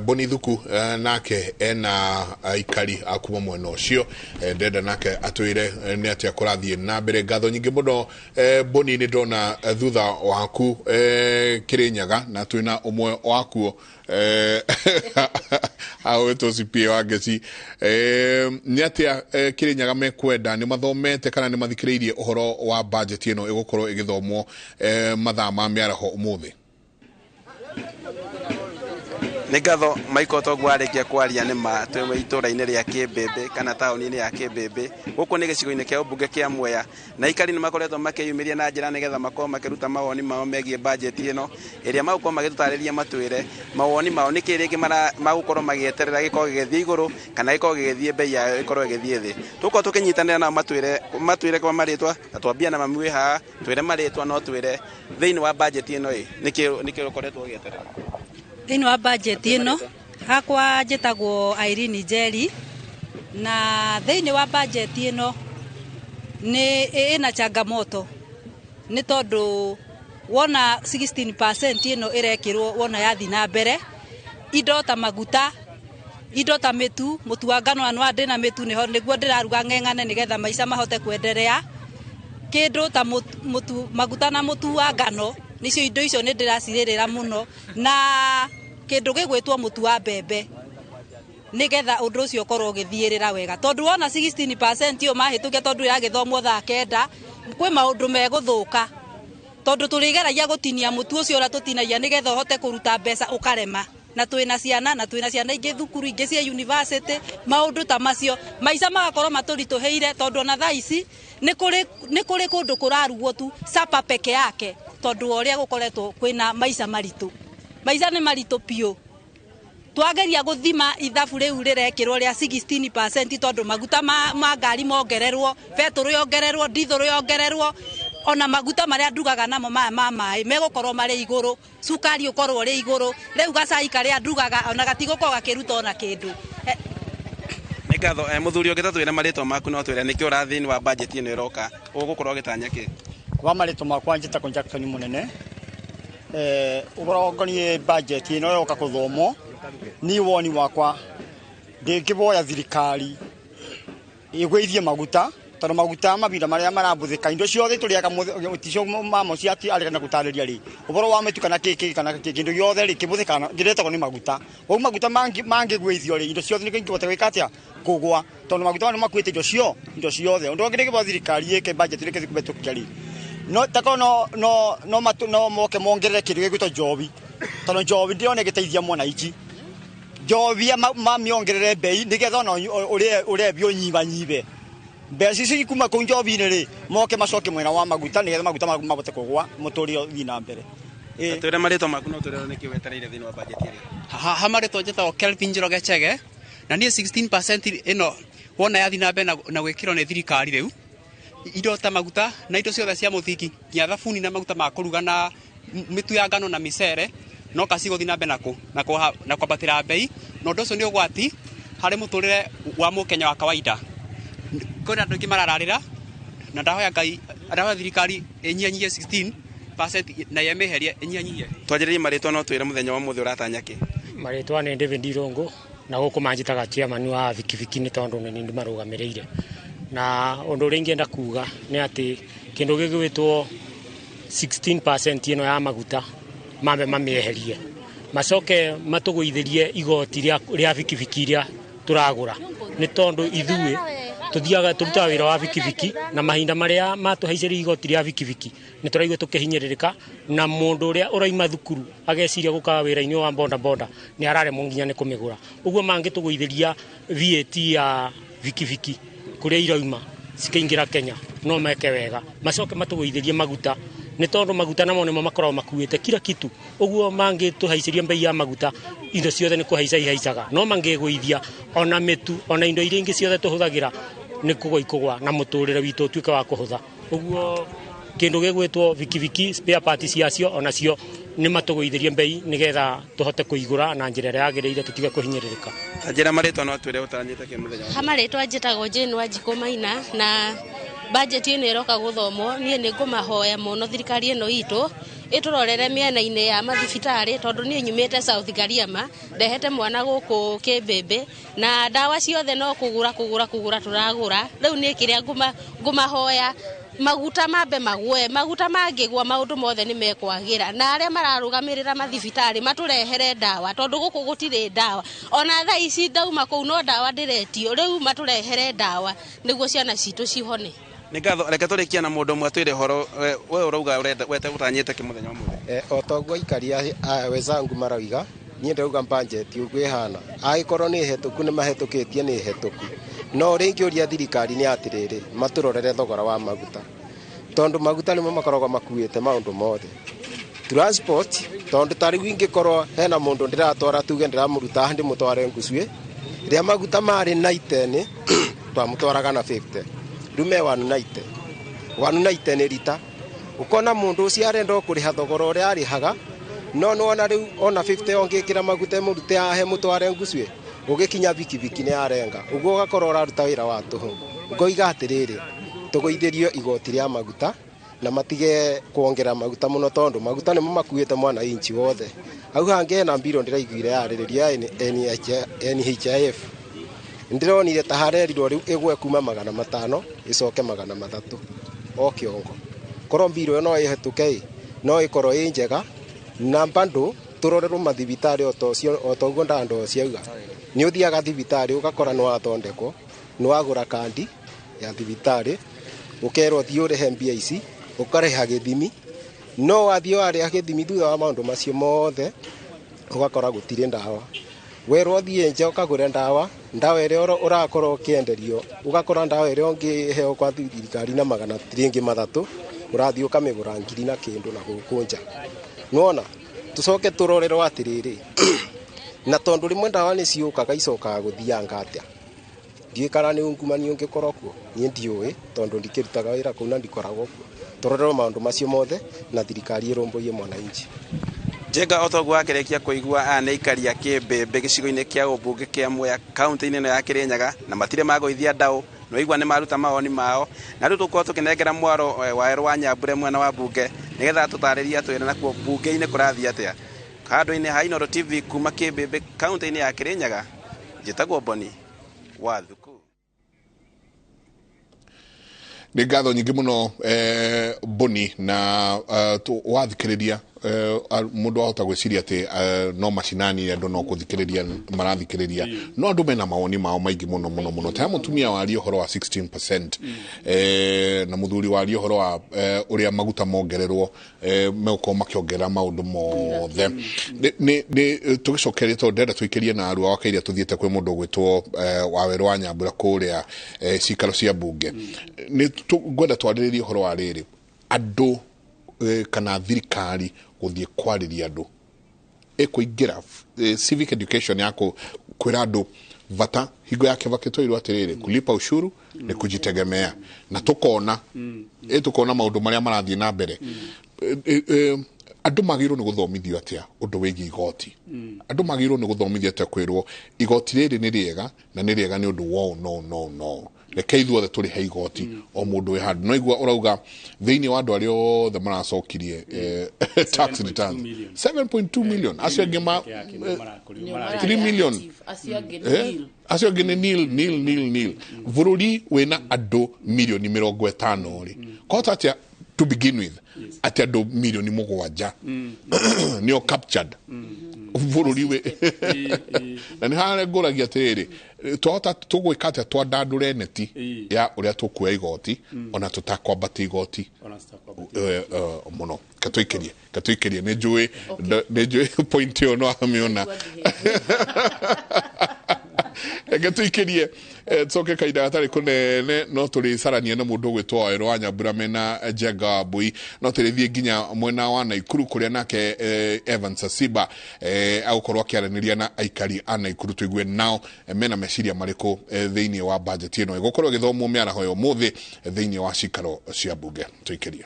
Boni Thuku nake ena ikari akuma mwena ucio ndenda nake atwire ni atia kurathie na mbere ngatho nyingi muno Boni ni ndona thutha waku Kirinyaga na twina umwe wakuo awe to CPA wa Geci ni atia Kirinyaga mekwenda ni mathomete kana ni mathikiriirie uhoro wa budget ino igukorwo igithomwo mathaa ma miaraho umuthi Nigatho Michael Togwarekia kwaria ni ma twe itura-ini ria Kimbembe kana tauni-ini ya Kimbembe guku ni gicigo-ini kia ubunge kia Mwea na ikari ni makoretwo makiyumiria na njira nigetha makorwo makiruta mawoni mao megie budget ino iria magukorwo magitutariria matwire mawoni mao ni kiringi magukorwo magieterera gikorwo gigithie iguru kana gikorwo gigithie bei yayo ikorwo igithie thi tuko tukinyitanira na matwire kwa maritwa na twambia na mami wi ha twire maritwa no twire thiini wa budget ino niki ukoretwo gieterera thini wa budget ino hakwa njitagwo Irene Njeri na thini wa budget ino ni ina changamoto ni tondu wona 16% ino irekirwo wona yathi na mbere indo ta maguta indo ta mutu wa ngano anwa ndina mitu niho niguo ndiraruga ngengane nigetha maica mahote kuendelea kindu ta maguta na mutu wa ngano nicio indo icio ni ndiracirira muno na kindu gigwitwo mutu wa mbembe nigetha undu ucio korwo ugithiirira wega tondu wona 16% yo mahituke tondu iragithomwo thaa kenda kwi maundu meguthuka tondu turigeragia gutinia mutu ucio ora tutinagia nigetha uhote kuruta mbeca ukarema na twina ciana ingi thukuru ingi cia university maundu ta macio maica magakorwo maturituheire tondu na thaa ici ni kuri kundu kurarugwo tu sapa peke yake tondu oria gukoretwo kwina maica ni maritu pio twageria guthima ithabu riu rirekirwo ria 16% tondu maguta ma ngari mongererwo petro yongererwo dithoro yongererwo ona maguta maria ndugaga namo mai megukorwo mari iguru cukari ukorwo ri iguru riu gacai karia ndugaga ona gatigoko gakiruta ona kindu Ngatho muthuri ungitatwira maritwa maku no twire nikio rathini wa budget ino iroka ugukorwo gitanya ki wa maritwa makwa njita Jackson munene ugorongonie budget ino iroka kuthomo ni woni wakwa ndikiboya thirikari igwithie maguta tondu maguta mabinda maria marabuthika indo ciothe turiaga uticio mamo ciati arekana gutariria ri uboro wa metu kana kiki kana kindu giothe ri kibuthika giretagwo ni maguta o maguta mangi gwithio ri indo ciothe nikingibota gwikatia kugwa tondu maguta no makwite indo ciothe undu ngire kibo thirikari yeke budget reke kubetukia ri no tako no moke mongerere kindu gigwito jobi tondu jobi ndione giteithia mwana ichi jobi mamiongerere bei nigetha no ure bio nyibe Besi si kuma kunjobi ri moke macoke mwena wa maguta nigetha maguta mabote kugwa muturio thina mbere twire marito maku no twire niki wetereire thini wa budget ri ha marito njeta Kelvin Njoroge Chege na nie 16% ino wona ya thina mbere na gwikirwo ni thirikari riu indo ta maguta na indo ciothe cia muthiki nya thabuni na maguta ma kuruga na mitu ya ngano na micere no kasigo thina mbere na kwambatira bei no ndoco ni ugwati hari muturire wa mukenya wa kawaida kuna ndu kimarararira na ndahoya ngai ndahoya thirikari enyanyie 16% na yemeherie enyanyie twajiririe maritwa no twire muthenya wa muthe uratanya ki maritwa ni David Irongo na guku manjitaga chairman wa Vikiviki ni tondu ni ndimarugamirire na undu ringi enda kuga ni ati kindu gigwitwo 16% ino ya maguta mambe mamieherie macoke matuguithirie igoti ria Vikiviki ria turagura ni tondu ithuĩ tuthiaga turuta wira wa Vikiviki na mahinda maria matuhaiciri igoti ria Vikiviki ni turaigua tukihinyiririka na mundu uria uraima thukuru ageciria guka wira-ini wa bonda ni arare munginya ni kumigura uguo mangituguithiria VAT ya Vikiviki kuria irauma cikaingira Kenya no meke wega macoke matuguithirie maguta ni tondu maguta namo nimo makorwo makuite kila kitu uguo mangituhaiciria mbei ya maguta indo ciothe ni kuhaicaga no mangiguithia ona mitu ona indo iria ingi ciothe tuhuthagira ni kugwa na muturire witu tuike wa kuhutha uguo kindu gigwitwo Vikiviki spare parts ciacio ona cio ni matuguithirie mbei nigetha tuhote kuigura na njira ya agirire tutige kuhinyiririka njira maritwa no twire utanyite ki muthenya ha maritwa njitagwo Jane Wanjiku Maina na budget ino iroka guthomo nie ni ngumahoya muno thirikari ino itu iturorere miena-ini ya mathibitari tondu nie nyumite South Gariama ndehete mwana guku Kibebe na dawa ciothe no kugura turagura riu nie kiria ngumahoya maguta mambe magwe maguta mangigwa maundu mothe ni mekwagira na aria mararugamirira mathibitari maturehere dawa tondu guku gutire dawa ona tha ici ndauma kuu no dawa ndiretio riu maturehere dawa niguo ciana citu cihone Ngatho reke turikia na mundu mwe twire horo we urauga wete utanyite ki muthenya wa muthe otogwo ikaria wezangu marauga nie ndauga budget ugwihana agikorwo ni hetuku ni mahitukitie ni hetuku no ringi uria thirikari ni atiriri maturorere thogora wa maguta tondu maguta nimo makoragwo makuite maundu mothe transport tondu tari wingi korwo hena mundu ndiratwara tuge ndiramuruta handi mutware ngusue ria maguta mari 90 twamutwaraga na 50 rume 190 ni rita ukona mundu ucio arenda kuriha thogora uria arihaga no nona riu ona 50 ongikira maguta murute ahe mutware ngusue ugikinya Vikiviki ni arenga uguo gakorwo uraruta wira wa tuhu ngoiga atiriri tuguithirio igoti ria maguta na matige kuongera maguta muno tondu maguta nimo makuite mwana inchi wothe au hange na mbiro ndiraiguire yaririria NHIF ndironire taharerirwo riu igwe kuma 500 icoke 300 o kiongo korwo mbiro no ihetuke no ikorwo injega na bandu turorerwo mathibitari otoguo ndando ciauga ni uthiaga thibitari ugakora no athondekwo no agura kandi ya thibitari ukerwo thiure mbia ici ukareha githimi no wathio ari githimi thutha wa maundu macio mothe ugakora gutire ndawa werwo thie nje ukagura ndawa iria urakorwo kienderio ugakora ndawa iria ungiheo kwa thirikari na 300 urathio kamigura ngiri na kindu na gukunja nuona tucoke turorerwo atiriri na tondu rimwe ndawa ni ciukaga icokaga guthianga atia Ndiikara ni ungumani ungikora kuo nie ndiuĩ tondu ndikirutaga wĩra kũu na ndikoragwo kuo torero maũndũ macio mothe na thirikari ĩrũmbũiye mwananchi. Njenga otoguo akerekia kuigua nĩ ikari ya Kĩmbĩmbĩ gĩcigo-inĩ kĩa ũmbunge kĩa Mwea kaunti-inĩ ĩno ya Kĩrĩnyaga na matirĩ magũithia ndaũ no igua nĩ maruta mawoni mao na rĩu tũkorwo tũkĩnengera mwaro wa Erũ wa Nyambure mwena wa mbunge nĩgetha tũtarĩria twĩre nakuo mbunge-inĩ kũrathiĩ atĩa. Handũ-inĩ ha Inooro TV kuma Kĩmbĩmbĩ kaunti-inĩ ya Kĩrĩnyaga njĩtagwo Boni wa Thuku. Nĩ ngatho nyingĩ mũno Boni na wathikĩrĩria mundu ahota gwiciria ati no macinani andu no kuthikiriria marathikiriria no andu mena mawoni mao maingi muno ta mutumia wari uhoro wa 16% na muthuri wari uhoro wa uria maguta mongererwo meuko makiongerera maundu mothe ni tugicokeria to ndenda tuikirie na aru awakairia tuthiete kwi mundu gwitwo wa Werũ wa Nyambura kuria cikaro cia bunge ni ngwenda twariririe uhoro wa riri andu kana thirikari guthie kwariria andu ikuingira civic education yako kwira andu vata higo yake vakitoirwo atiriri kulipa ushuru ni kujitegemea na tukona maundu maria marathie na mbere andu magirwo ni guthomithio atia undu wigi igoti andu magirwo ni guthomithio atia kwirwo igoti riri ni riega na ni riega ni undu wow no reke ithuothe turi he igoti o mundu we handu no igua urauga thiini wa andu ario the maracokirie tax returns 7.2 million acio ngema 3 million acio ngene nil bururi wena andu milioni 50 ri kota atia to begin with atia andu milioni 7 nio captured bururi we na ni hare nguragia tiriri twota tugwika atia twandandure neti ya uria tukuya igoti ona tutakwambata igoti muno katuikirie ni njui point yo no amiona gatuikirie tsoke kaida atari kunene no turi sarania na mundu gwitwo Werũ wa Nyambura mena Njenga Mbui no turithie nginya mwena wa Naikuru kuria nake Evans Asiba agukorwo akiaraniria na aikari a Naikuru tuigue nao mena meciria mariku thiini wa budget ino igukorwo githomwo miaraho yo muthi thiini wa cikaro cia bunge tuikirie.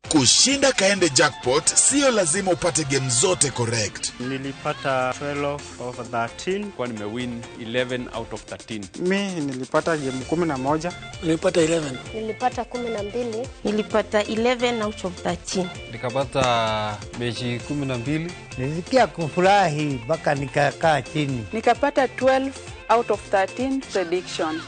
Kushinda kaende jackpot sio lazima upate game zote correct. Nilipata 12 of 13 kwa nimewin 11 out of 13. Mi nilipata game 11. Nilipata 11. Nilipata 12. Nilipata 11 out of 13. Nikapata mechi 12. Nilisikia kufurahi mpaka nikakaa chini. Nikapata 12 out of 13 prediction.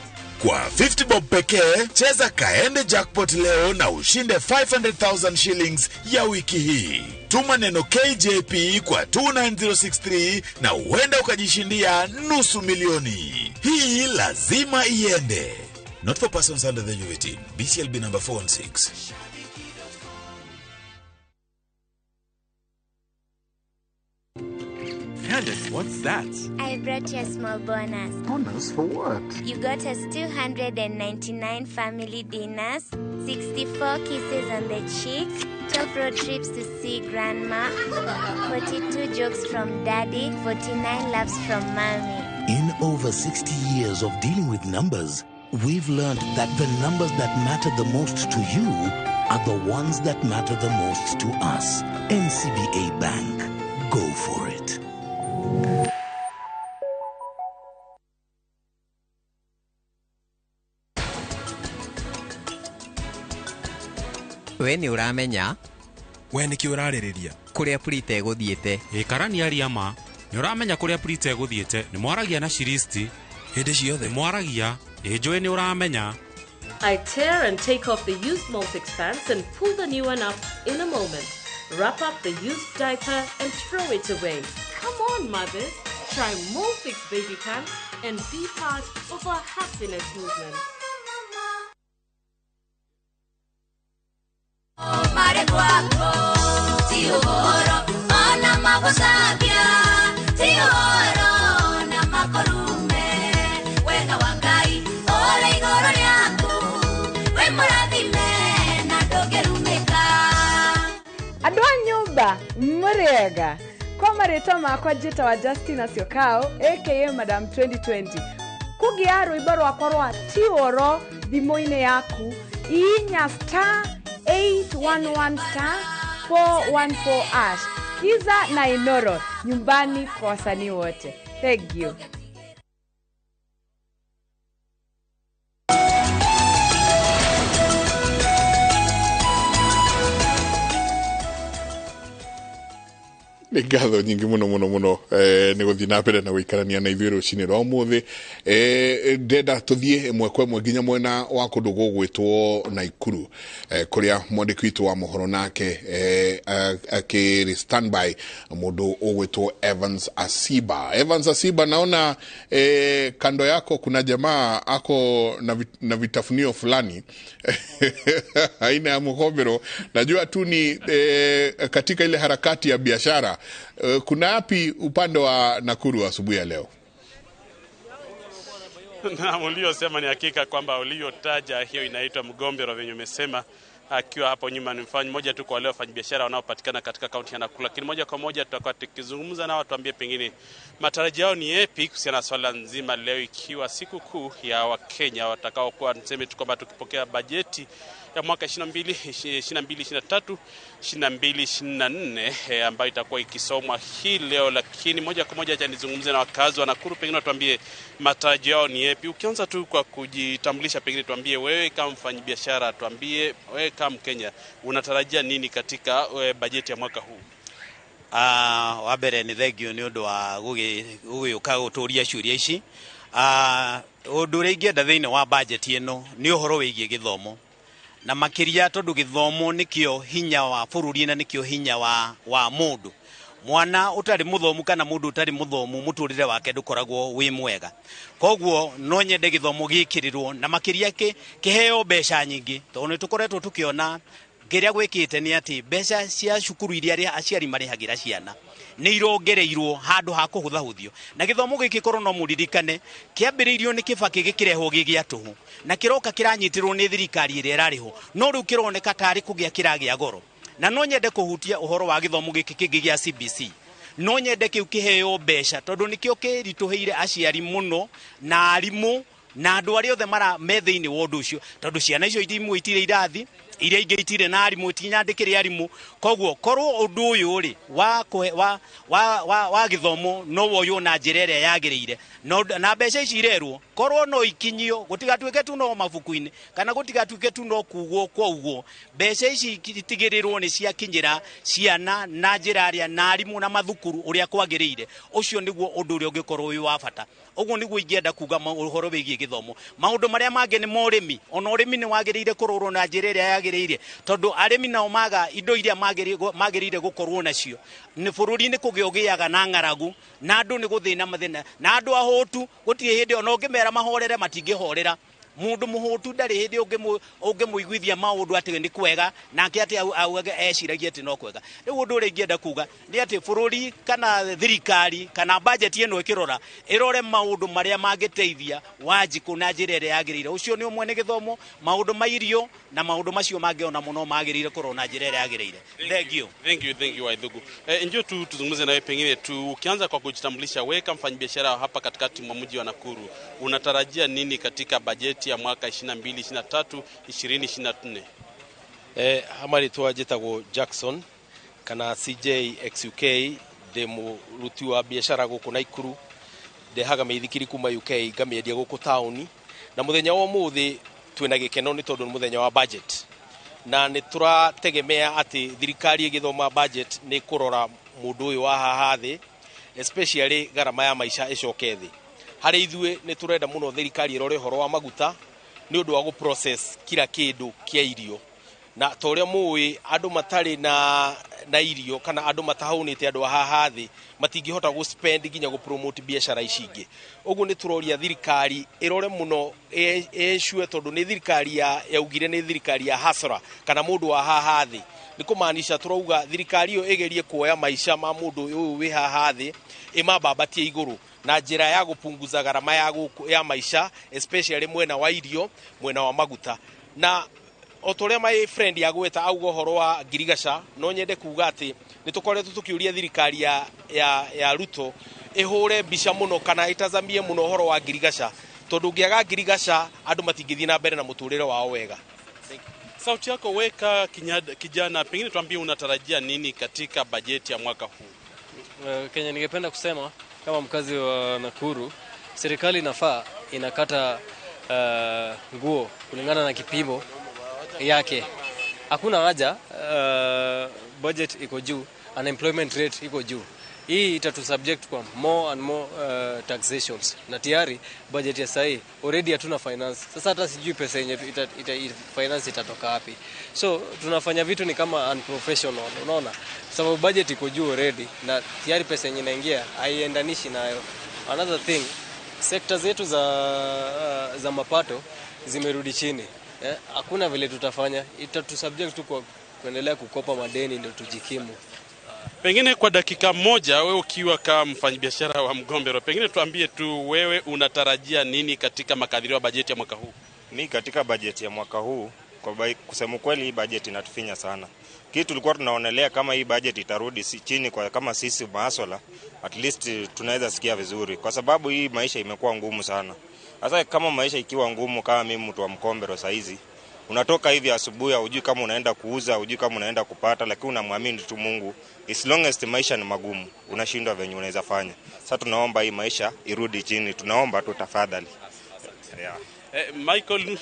Kwa 50 bob pekee, cheza kaende jackpot leo na ushinde 500,000 shillings ya wiki hii. Tuma neno KJP kwa 29063 na uenda ukajishindia nusu milioni. Hii lazima iende. Not for persons under the age of 18. BCLB number 4 and 6. Candace, what's that? I brought you a small bonus. Bonus for what? You got us 299 family dinners, 64 kisses on the cheek, 12 road trips to see grandma, 42 jokes from daddy, 49 laughs from mommy. In over 60 years of dealing with numbers, we've learned that the numbers that matter the most to you are the ones that matter the most to us. NCBA Bank. Go for it. We ni uramenya we niki uraririria kuria Prite guthiete karani aria ma ni uramenya kuria Prite guthiete ni mwaragia na shiristi hindi ciothe mwaragia njui ni uramenya. I tear and take off the used Multix pants and pull the new one up in a moment. Wrap up the used diaper and throw it away. Come on, mothers. Try Multix baby pants and be part of our happiness movement. Muriega. Kwa marito makwa jita wa Justina Siokao, aka Madam 2020. Kugia rwimbo rwakwa rwa Tioro thimo-ini yaku inya *811 *414#. Kiza na Inoro, nyumbani kwa wasanii wote. Thank you. Ngatho nyingi muno ni guthi na mbere na guikarania na ithuĩ rũcinĩ rwa ũmũthĩ ndenda tũthiĩ ĩmwe kwa ĩmwe nginya mwena wa kũndũ gũgwĩtwo Naikuru kũrĩa mwandĩki witũ wa mohoro nake akĩrĩ standby mũndũ ũgwĩtwo Evans Asiba. Naona kando yako kuna jamaa ako na vitafunio fulani aina ya mkombero. Najua tu ni katika ile harakati ya biashara. Kuna yapi upande wa Nakuru asubuhi ya leo? Na uliosema ni hakika kwamba uliotaja hiyo inaitwa mgombero venye umesema, akiwa hapo nyuma ni mfano mmoja tu kwa wale wafanyabiashara wanaopatikana katika kaunti ya Nakuru. Lakini moja kwa moja tutakuwa tukizungumza nao, tuambie pengine matarajio yao ni yapi kuhusiana na swala nzima leo, ikiwa siku kuu ya Wakenya watakao kuwa niseme tu kwamba tukipokea bajeti ya mwaka 22-23 22-24 ambayo itakuwa ikisomwa hii leo. Lakini moja kwa moja nizungumze na wakazi wa Nakuru, pengine tuambie matarajio yao ni yapi. Ukianza tu kwa kujitambulisha, pengine tuambie wewe kama mfanyabiashara, tuambie wewe kama Mkenya unatarajia nini katika bajeti ya mwaka huu? Wabere ni thegio ni undu wa gugiuka guturia ciuria ici. Undu ringienda thiini wa bajeti ino ni uhoro wigie githomo, na makiria tondu githomo nikio hinya wa bururi na nikio hinya wa mundu. Mwana utari muthomu kana mundu utari muthomu muturire wake ndukoragwo wi mwega. Koguo no nyende githomo gikirirwo na makiria kiheo mbeca nyingi, tondu tukoretwo tukiona kiria gwikite ni ati mbeca cia cukuru iria aciari marihagira ciana ni irongereirwo handu ha kuhuthahuthio. Na githomo giki korwo no muririkane kiambiriirio ni kibaki gikirehwo gigia tuhu na kiroka kiranyitirwo ni thirikari iria irariho, no riu kironeka tari kugia kiragia goro. Na no nyende kuhutia uhoro wa githomo giki kingi gia CBC, no nyende kiu kiheo mbeca tondu nikio kirituheire aciari muno na arimu na andu aria othe mara metheini wondu ucio, tondu ciana icio itimu itire irathi iria ingi itire na arimu itinyandikire arimu. Koguo korwo undu uyu ri wa githomo no woyo na njira iria yagiriire na mbeca ici irerwo korwo no ikinyio, gutigatuike tu no mabuku-ini kana gutigatuike tu no kugwo kwa ugwo. Mbeca ici itigirirwo ni cia kinyira ciana na njira aria na arimu na mathukuru uria kwagiriire. Ucio niguo undu uria ungikorwo wi wa bata. Uguo niguo ingienda kuga uhoro wigie githomo. Maundu maria mangi ni morimi, ona urimi ni wagiriire kurorwo na njira iria yagiriire, tondu arimi nao maga indo iria magiriire gukorwo nacio. Ni bururi ni kugiogiaga na ngaragu na andu ni guthina mathina na andu ahotu gutire hindi ona ungimera mahorere matingihorera. Mundu muhutu ndari hindi ungimuiguithia maundu ati ni kwega nake ati eciragia ati no kwega. Riu undu uri ngienda kuga ni ati bururi kana thirikari kana budget ino ikirora irore maundu maria mangiteithia Wanjiku na njira iria yagiriire. Ucio ni umwe ni githomo, maundu mairio na maundu macio mangi ona muno magiriire kurwo na njira iria yagiriire. Thank you Waithugu. Njoo tu tuzungumze nawe, pengine tu ukianza kwa kujitambulisha, wewe kama mfanyabiashara hapa katikati mwa mji wa Nakuru, unatarajia nini katika bajeti ya mwaka 22-23 2024? Hamari twajitagwo Jackson kana CJ XUK, de muruti wa biashara guku Naikuru, de haga meithikiri kuma UK ngamiendia guku tauni. Na muthenya wa muthi twina gikeno ni tondu muthenya wa budget, na ni turategemea ati thirikari igithoma budget ni kurora mundu uyu wa haha thi, especially garama ya maisha icoke thi. Hari ithue ni turenda muno thirikari irore horo wa maguta ni undu wa process kila kindu kia irio. Na toria muwi andu matari na irio kana andu matahaunite andu haha thi matingihota go spend ginya go promote biashara icingi. Ugu ni turoria thirikari irore muno ensure tondu ni thirikari yaugire ni thirikari ya hasra kana mundu wa haha thi. Ni kumaanisha turauga thirikari yo igerie kuoya maisha ma mundu uyu wi haha thi imabambatie iguru na njira ya gupunguza garama ya maisha, especially mwena wa irio, mwena wa maguta. Na otoria my friend yagweta augo horo wa Girigasha, no nyende kuga ati nitukoretwo tukiuria thirikari ya Ruto ihore mbica muno kana itazamie muno horo wa ngirigaca tondu ngiaga ngirigaca andu matingithii na mbere na muturire wao wega. Sauti yako weka kijana, pengine tuambie unatarajia nini katika bajeti ya mwaka huu? Kenya ningependa kusema kama mkazi wa Nakuru, serikali inafaa inakata nguo kulingana na kipimo yake. Hakuna haja budget iko juu, unemployment rate iko juu. Hii itatu subject kwa more and more taxations. Na tayari budget ya sahi already hatuna finance. Sasa hata sijui pesa yenye finance itatoka wapi. So tunafanya vitu ni kama unprofessional, unaona? Sababu budget iko juu already na tayari pesa yenye inaingia haiendanishi nayo. Another thing, sector zetu za mapato zimerudi chini. Hakuna vile tutafanya, itatu subject tu kwa kuendelea kukopa madeni ndio tujikimu. Pengine kwa dakika moja, wewe ukiwa kama mfanyabiashara wa Mgombero, pengine tuambie tu wewe unatarajia nini katika makadirio ya bajeti ya mwaka huu? Mimi katika bajeti ya mwaka huu, kwa kusema kweli, hii bajeti inatufinya sana. Kitu tulikuwa tunaonelea kama hii bajeti itarudi chini kwa kama sisi maaswala, at least tunaweza sikia vizuri, kwa sababu hii maisha imekuwa ngumu sana. Sasa kama maisha ikiwa ngumu, kama mimi mtu wa Mgombero saizi, unatoka hivi asubuhi, hujui kama unaenda kuuza, hujui kama unaenda kupata, lakini unamwamini tu Mungu. As long as maisha ni magumu, unashindwa venye unaweza fanya. Sasa tunaomba hii maisha irudi chini, tunaomba tu tafadhali. Yeah.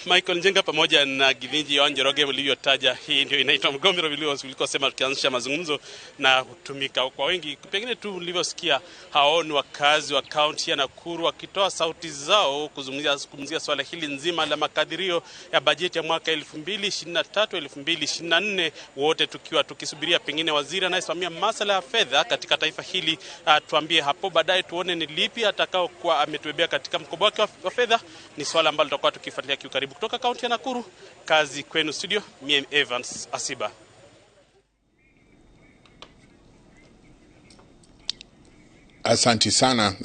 Michael Njenga pamoja na Githinji ya Njoroge mlivyotaja, hii ndio inaitwa Mgombero ulikosema tukianzisha mazungumzo na kutumika kwa wengi. Pengine tu mlivyosikia hao ni wakazi wa kaunti ya Nakuru wakitoa sauti zao kuzungumzia swala hili nzima la makadirio ya bajeti ya mwaka 2023-2024, wote tukiwa tukisubiria pengine waziri anayesimamia masuala ya fedha katika taifa hili tuambie hapo baadaye, tuone ni lipi atakao kuwa ametubebea katika mkoba wake wa fedha. Ni swala ambalo tutakuwa tukifuatilia kiukaribu kutoka kaunti ya Nakuru. Kazi kwenu studio, mimi Evans Asiba. Asanti sana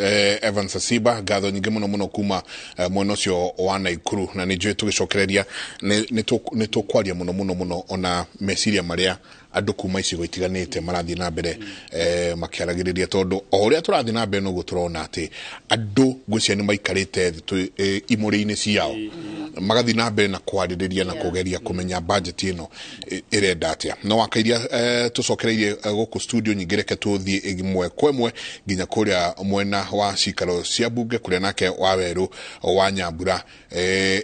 Evans Asiba, gatho nyingi muno kuma mwonocio wa Naikuru, na nijue tugicokereria ni tukwaria muno ona mesiria maria andu kuma icigo itiganite marathi na mbere makiaragiriria, tondu o uria turathi na mbere no turona ati andu ngwicia ni maikarite imuri-ini ciao magathi na mbere na kwaririria na kugeria kumenya budget ino irenda atia. No wakairia tucokereirie guku studio nyingireke tuthie imwe kwemwe nginya kuria mwena wa cikaro cia bunge kuria nake Waweru wa Nyambura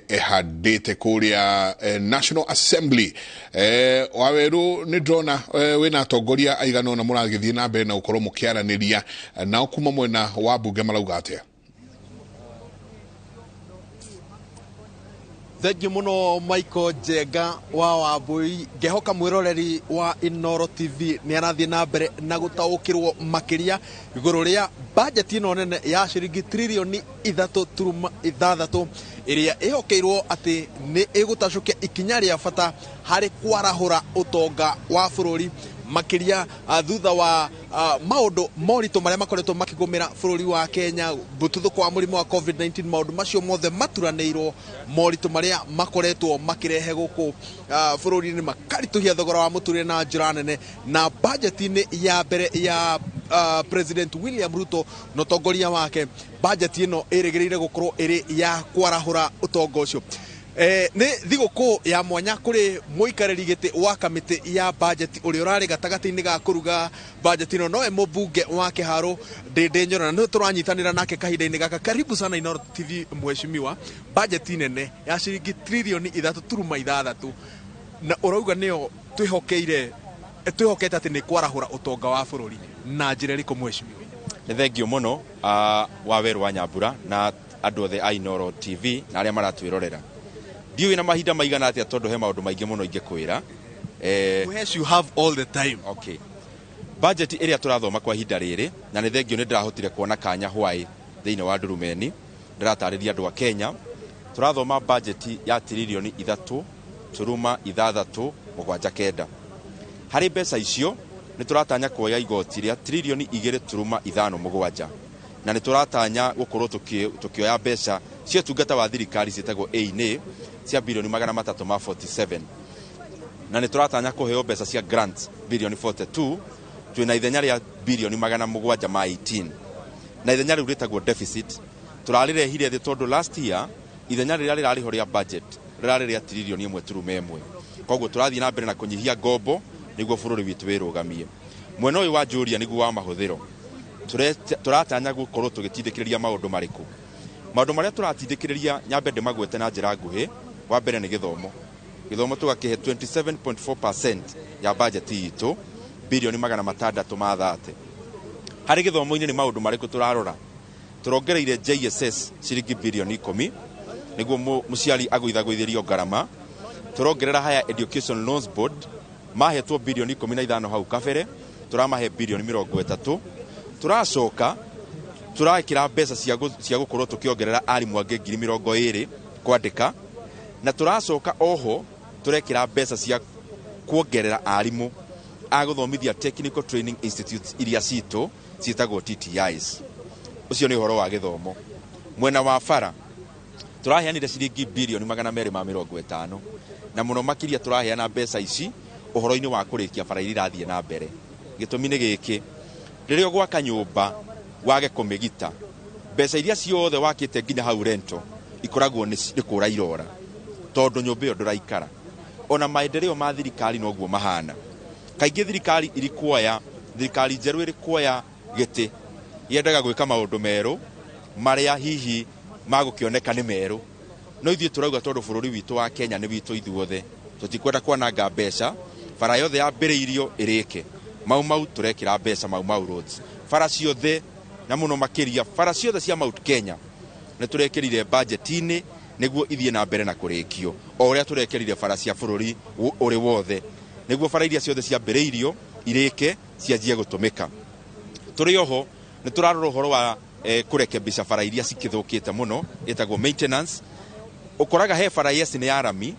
ehandite kuria National Assembly. Waweru ni drona wina atongoria aigana na muragithie na mbere na ukorwo mukiaraniria na kuma mwena wa bunge marauga atia? Thank you muno Michael Njenga wa Wambui. Ngehoka mwiroreri wa Inoro TV ni arathie na mbere na gutaukirwo makiria iguru ria budget ino nene ya ciringi trilioni 3.6 iria ihokeirwo ati ni igutacukia ikinya ria bata hari kwarahura utonga wa bururi makiria thutha wa maundu morito maria makoretwo makigumira bururi wa Kenya, bututhuko wa murimu wa COVID-19, maundu macio mothe maturaneirwo morito maria makoretwo makirehe guku bururi ni makarituhia thogora wa muturire na njira nene, na budget-ini ya mbere ya President William Ruto no tongoria wake, budget ino irigireire gukorwo iri ya kwarahura utonga ucio. Ni thiguku ya mwanya kuri muikareri giti wa kamiti ya budget uri urari gatagati-ini ga kuruga budget ino, no mubunge wa Kiharo Ndindi Nyoro, na turanyitanira nake kahinda-ini gaka. Karibu sana Inoro TV mheshimiwa. Budget nene ya ciringi trilioni 3.6 na urauga nio twihokete ati ni kwarahura utonga wa bururi na njira iriku mheshimiwa? Ni thengio muno Waweru wa Nyambura na andu othe a Inoro TV na aria maratwirorera. Ndiu ina mahinda maigana atia tondu he maundu maingi muno ingikwira. Yes, you have all the time. Okay. Budget area turathoma kwa ihinda riri na ni thengio ni ndirahotire kuona kanya hwai thiini wa ndurumeni ndiratariria andu a Kenya. Turathoma budget ya trilioni 3.6 hari mbeca icio ni turatanya kuoya igoti ria trilioni 2.57 na ni turatanya gukorwo tukioya mbeca cia tungata wa thirikari citagwo A-inĩ cia bilioni 347 na ni turatanya kuheo mbeca cia grants bilioni 42 twina ithenya ria bilioni 718 na ithenya riu ritagwo deficit turalirehire thi tondu last year ithenya riria rirariho ria budget rirari ria trilioni 1.1 koguo turathie na mbere na kunyihia ngombo niguo bururi witu wirugamie mwena uyu wa njuria niguo wa mahuthiro turatanya gukorwo tugitindikiriria maundu mariku maundu maria turatindikiriria nyambe ndimagwete na njira nguhi wa mbere ni githomo tugakihe 27.4% ya budget yitu bilioni 630 hari githomo-ini ni maundu mariku turarora turongereire JSS ciringi bilioni 10 niguo muciari agwithagwithirio ngarama turongerera higher education loans board mahetwo bilioni 15 hau kabere turamahe bilioni 30 turacoka turakira mbeca cia gukorwo tukiongerera arimu ange 20,000 kwandika na turacoka oho turekira mbeca cia kuongerera arimu aguthomithia technical training institutes iria cito ciitagwo TTIs ucio ni horo wa githomo mwena wa bara turaheanire ciringi bilioni 250 na muno makiria turaheana mbeca ici uhoro-ini wa kurikia bara irathie na mbere gitumi ni giki ririo gwaka nyumba wage kumigita mbeca iria ciothe wakite nginya hau rento ikoragwo ni kura irora tondu nyumba iyo nduraikara ona maendeleo ma thirikari noguo mahana kaingi thirikari njeru iri kuoya giti yendaga gwika maundu meru maria hihi magukioneka ni meru no ithie turauga tondu bururi witu wa Kenya ni witu ithuothe tutikwenda kwananga mbeca bara yothe ya mbiriirio irike mau turekira mbeca mau roads bara ciothe na muno makiria bara ciothe cia Mount Kenya ne turekirire budget-ini niguo ithie na mbere na kurikio o uria turekirire bara cia bururi uri wothe niguo bara iria ciothe cia mbiriirio irike cianjie gutumika turi oho ni turarora horo wa kurekebisha bara iria cikithukite muno itagwo maintenance ukoraga he bara yes ni arami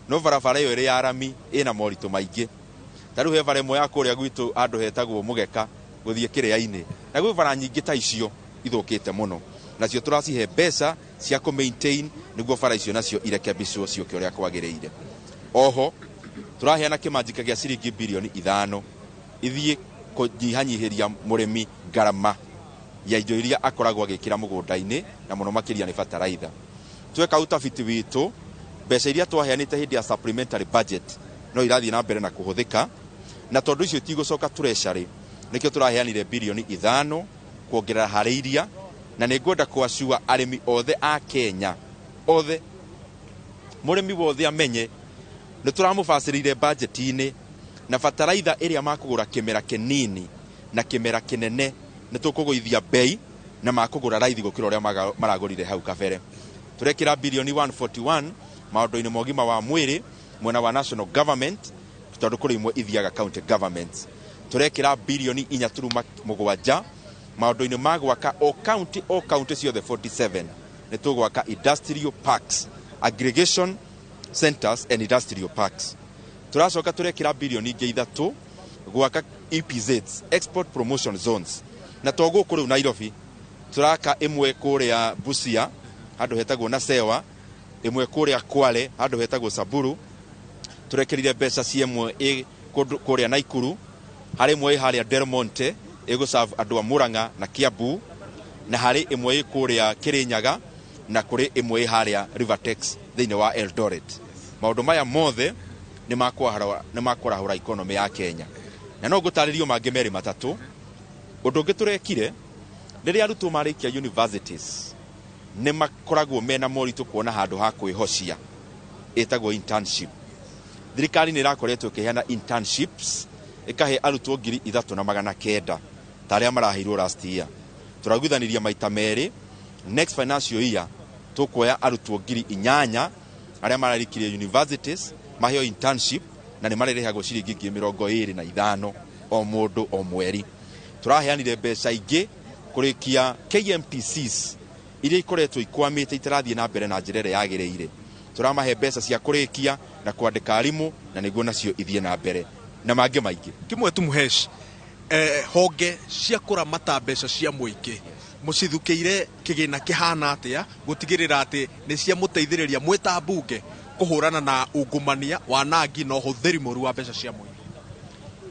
no bara iyo iri arami ina morito maingi taru he bara imwe ya kuria gwitu andu hetagwo mugeka guthie kiria-ini na gwi bara nyingi ta icio ithukite muno nacio turacihe mbeca cia ku maintain niguo bara icio nacio irekebishwo cio uria kwagiriire oho turaheana kimanjika gia ciringi bilioni 5 ithie kunyihanyihiria murimi ngarama ya indo iria akoragwo agikira mugunda-ini na muno makiria ni fertilizer tweka utafiti witu mbeca iria twaheanite hindi ya supplementary budget no irathie na mbere na kuhuthika na tondu icio tigucoka treasury nikio turaheanire bilioni 5 kuongerera hari iria na ningwenda kwacua arimi othe a Kenya othe murimi wothe amenye ni turamubacirire budget-ini na fertilizer iria makugura kimera kinini na kimera kinene ni tukuguithia bei na makugura raithi gukira uria maragurire hau kabere turekira bilioni 141 maundu-ini mogima wa mwiri mwena wa national government tondu kuri imwe ithiaga county governments turekira bilioni 4.7 maundu-ini magwaka o county ciothe 47 ni tugwaka industrial parks aggregation centers and industrial parks turacoka turekira bilioni 3 gwaka EPZs export promotion zones na togo kuri Nairobi turaka imwe kuria Busia handu hetagwo na Sewa imwe kuria Kwale handu hetagwo Samburu turekirire mbeca ciemwe kuria Naikuru hari imwe haria Del Monte iguserve andu a Murang'a na Kiambu na hari imwe kuria Kirinyaga na kuri imwe haria Rivertex thiini wa Eldoret maundu maya mothe ni makwahura economy ya Kenya na no gutaririo mangi meri matatu undu ngiturekire riria arutwo marikia universities ni makoragwo mena moritu kuona handu ha kwihocia etagwo internship thirikari ni irakoretwo ikiheana internships ikahe arutwo 3,900 taria maraheirwo last year turagwithaniria maita meri next financial year tukoya arutwo 8,000 aria mararikirie universities maheo internship na ni marerehagwo ciringi 25 o mundu o mweri turaheanire mbeca ingi kurikia KMTCs iria ikoretwo ikwamite itarathie na mbere na njirere yagireire turamahe mbeca cia kurikia na kwandika arimu na niguo nacio ithie na mbere na mangi maingi kimwe tu muhesh honge cia kuramata mbeca cia muingi mucithukiire kigina kihana atia gutigirira ati ni cia muteithiriria mwita bunge kuhurana na ungumania wanangi na uhuthiri moru wa mbeca cia muingi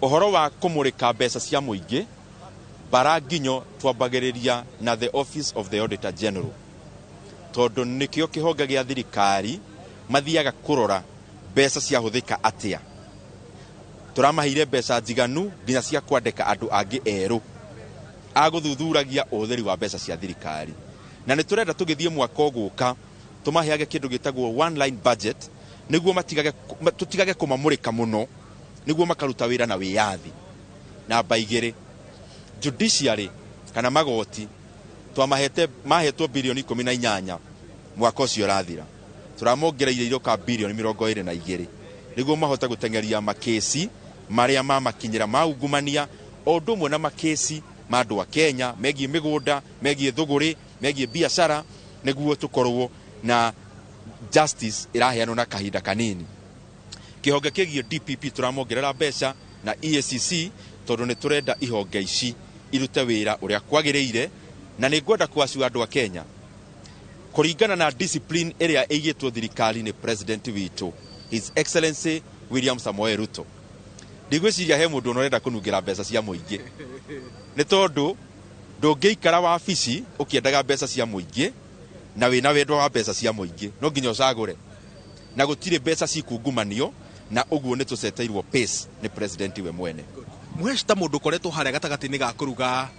Ohoro wa kumurika mbeca cia muingi baraginyo twambagiriria na the office of the Auditor General. Tondu nikio kihonge gia thirikari mathiaga kurora mbeca cia huthika atia. Turamahire mbeca njiganu nginya cia kwandika andu angi eru aguthuthuragia utheri wa mbeca cia thirikari. Na ni turenda tugithie mwaka guka tumaheage kindu gitagwo one line budget niguo tutigage kumamurika muno niguo makaruta wira na wiyathi. Na baigire judiciary kana magoti mahetwo bilioni 18 mwaka ucio rathira. Turamongereire iroka bilioni 22 niguo mahota gutengeria makesi maria mamakinyira maungumania o ndumwe na makesi mandu wa Kenya megie migunda megie thuguri megie biashara niguo tukorwo na justice iraheanwo na kahinda kanini. Kihonge kigie DPP turamongerera mbeca na EACC tondu ni turenda ihonge ici irute wira uria kwagiriire na ni ngwenda kwacua andu wa Kenya kuringana na discipline area eigitwo thirikari ni president witu His Excellency William Samoei Ruto. Ndigwiciria he mundu urenda kunungira mbeca cia muingi ni tondu ndungiikara wabici ukiendaga mbeca cia muingi na wina wendo wa mbeca cia muingi no nginya ucagure na gutire mbeca cikungumanio na uguo ni tuceteirwo pace ni president we mwene. Mweshta mundu koretwo haria gatagati-ini ga kuruga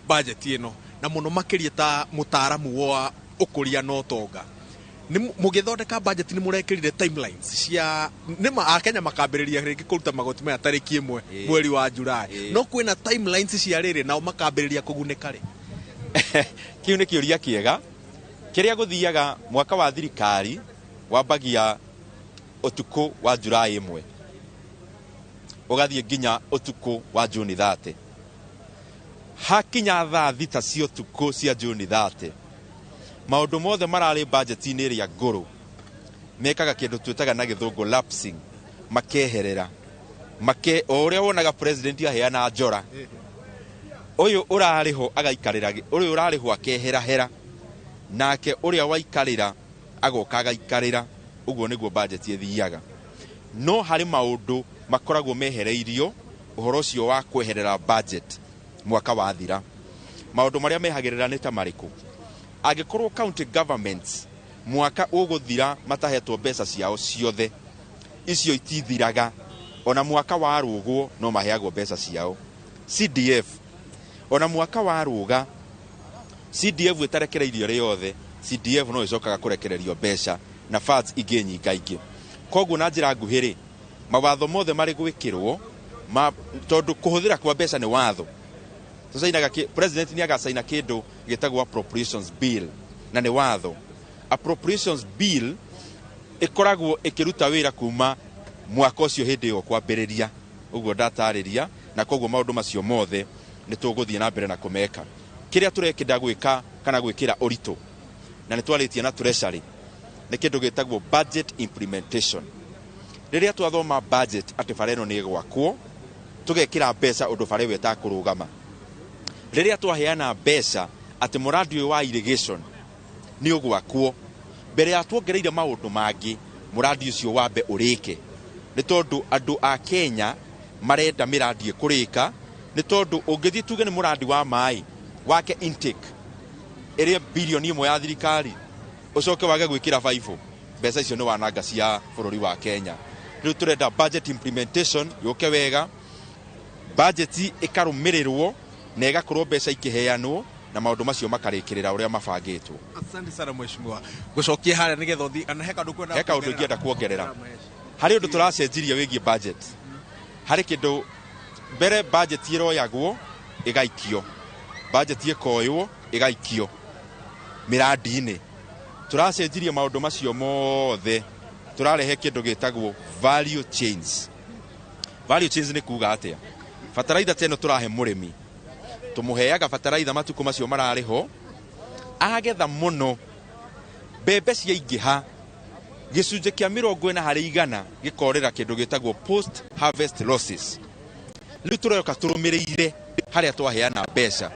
budget ino na muno makiria ta mutaaramu wa ukuria no tonga ni mugithondeka budget ni murekirire timelines cia nima akenya makambiriria ringi kuruta magoti maya tariki 1 mweri wa Julai no kwina timelines cia riri nao makambiriria kuguneka ri kiu ni kiuria kiega kiria guthiaga mwaka wa thirikari wambagia utuku wa Julai 1 ugathie nginya utuku wa June 30 hakinya thaa thita cia utuku cia June 30 maundu mothe marari budget-ini iria nguru mekaga kindu twitaga na githungu lapsing makeherera uria wonaga president aheana njora uyu urariho agaikarira uyu urariho akeherahera nake uria waikarira agoka agaikarira uguo niguo budget ithiaga no hari maundu makoragwo mehereirio uhoro cio wa kweherera budget mwaka wa thira. Maundu maria mehagirira ni ta mariku agikorwo county governments mwaka uguthira matahetwo mbeca ciao ciothe icio itithiraga ona mwaka wa rugwo no maheagwo mbeca ciao. CDF ona mwaka wa ruga CDF itarekereirio riothe CDF no icokaga kurekererio mbeca na funds ingi nyingaingi. Koguo na njira nguhiri mawatho mothe mari gwikirwo tondu kuhuthira kwa mbeca ni watho tusainaga president ni agasaina kindu gitagwo appropriations bill na ni watho. Appropriations bill ikoragwo ikiruta wira kuma mwaka ucio hindi yo kwambiriria uguo ndatariria na koguo maundu macio mothe ni tuguthie na mbere na kumeka. Kiria turekenda gwika kana gwikira urito na ni twaritie na treasury ni kindu gitagwo budget implementation. Riria twathoma budget ati fareno ni gwakwo tugekira mbeca undu fare weta kurugama. Riria twaheana mbeca ati muradi wa irrigation ni ugwakwo mbere ya tuongereire maundu mangi muradi ucio wambe urike ni tondu andu a Kenya marenda miradi kurika ni tondu ungithie tuge ni muradi wa mai wake intake ere bilioni 1 ya thirikari ucoke wage gwikira 5 mbeca icio ni wananga cia bururi wa Kenya. Riu turenda budget implementation yoke wega budget ikarumirirwo na igakorwo mbeca ikiheanwo na maundu macio makarikirira uria mabangitwo. Asante sana mheshimiwa gucokia haria nigetha uthi ana heka ndu kwenda heka undu ngienda kuongerera hari undu turacenjiria wigie budget hari kindu mbere budget iroyagwo igaikio budget ikoywo igaikio miradi-ini turacenjiria maundu macio mothe turarehe kindu gitagwo value change. Value change ni kuga atia fataraitha teno turahe murimi tumuheaga fataraitha matuku macio marariho agetha muno bebe cia ingiha gicunje kia 40% gikorera kindu gitagwo post harvest losses. Riu turoka turumirire haria twaheana mbeca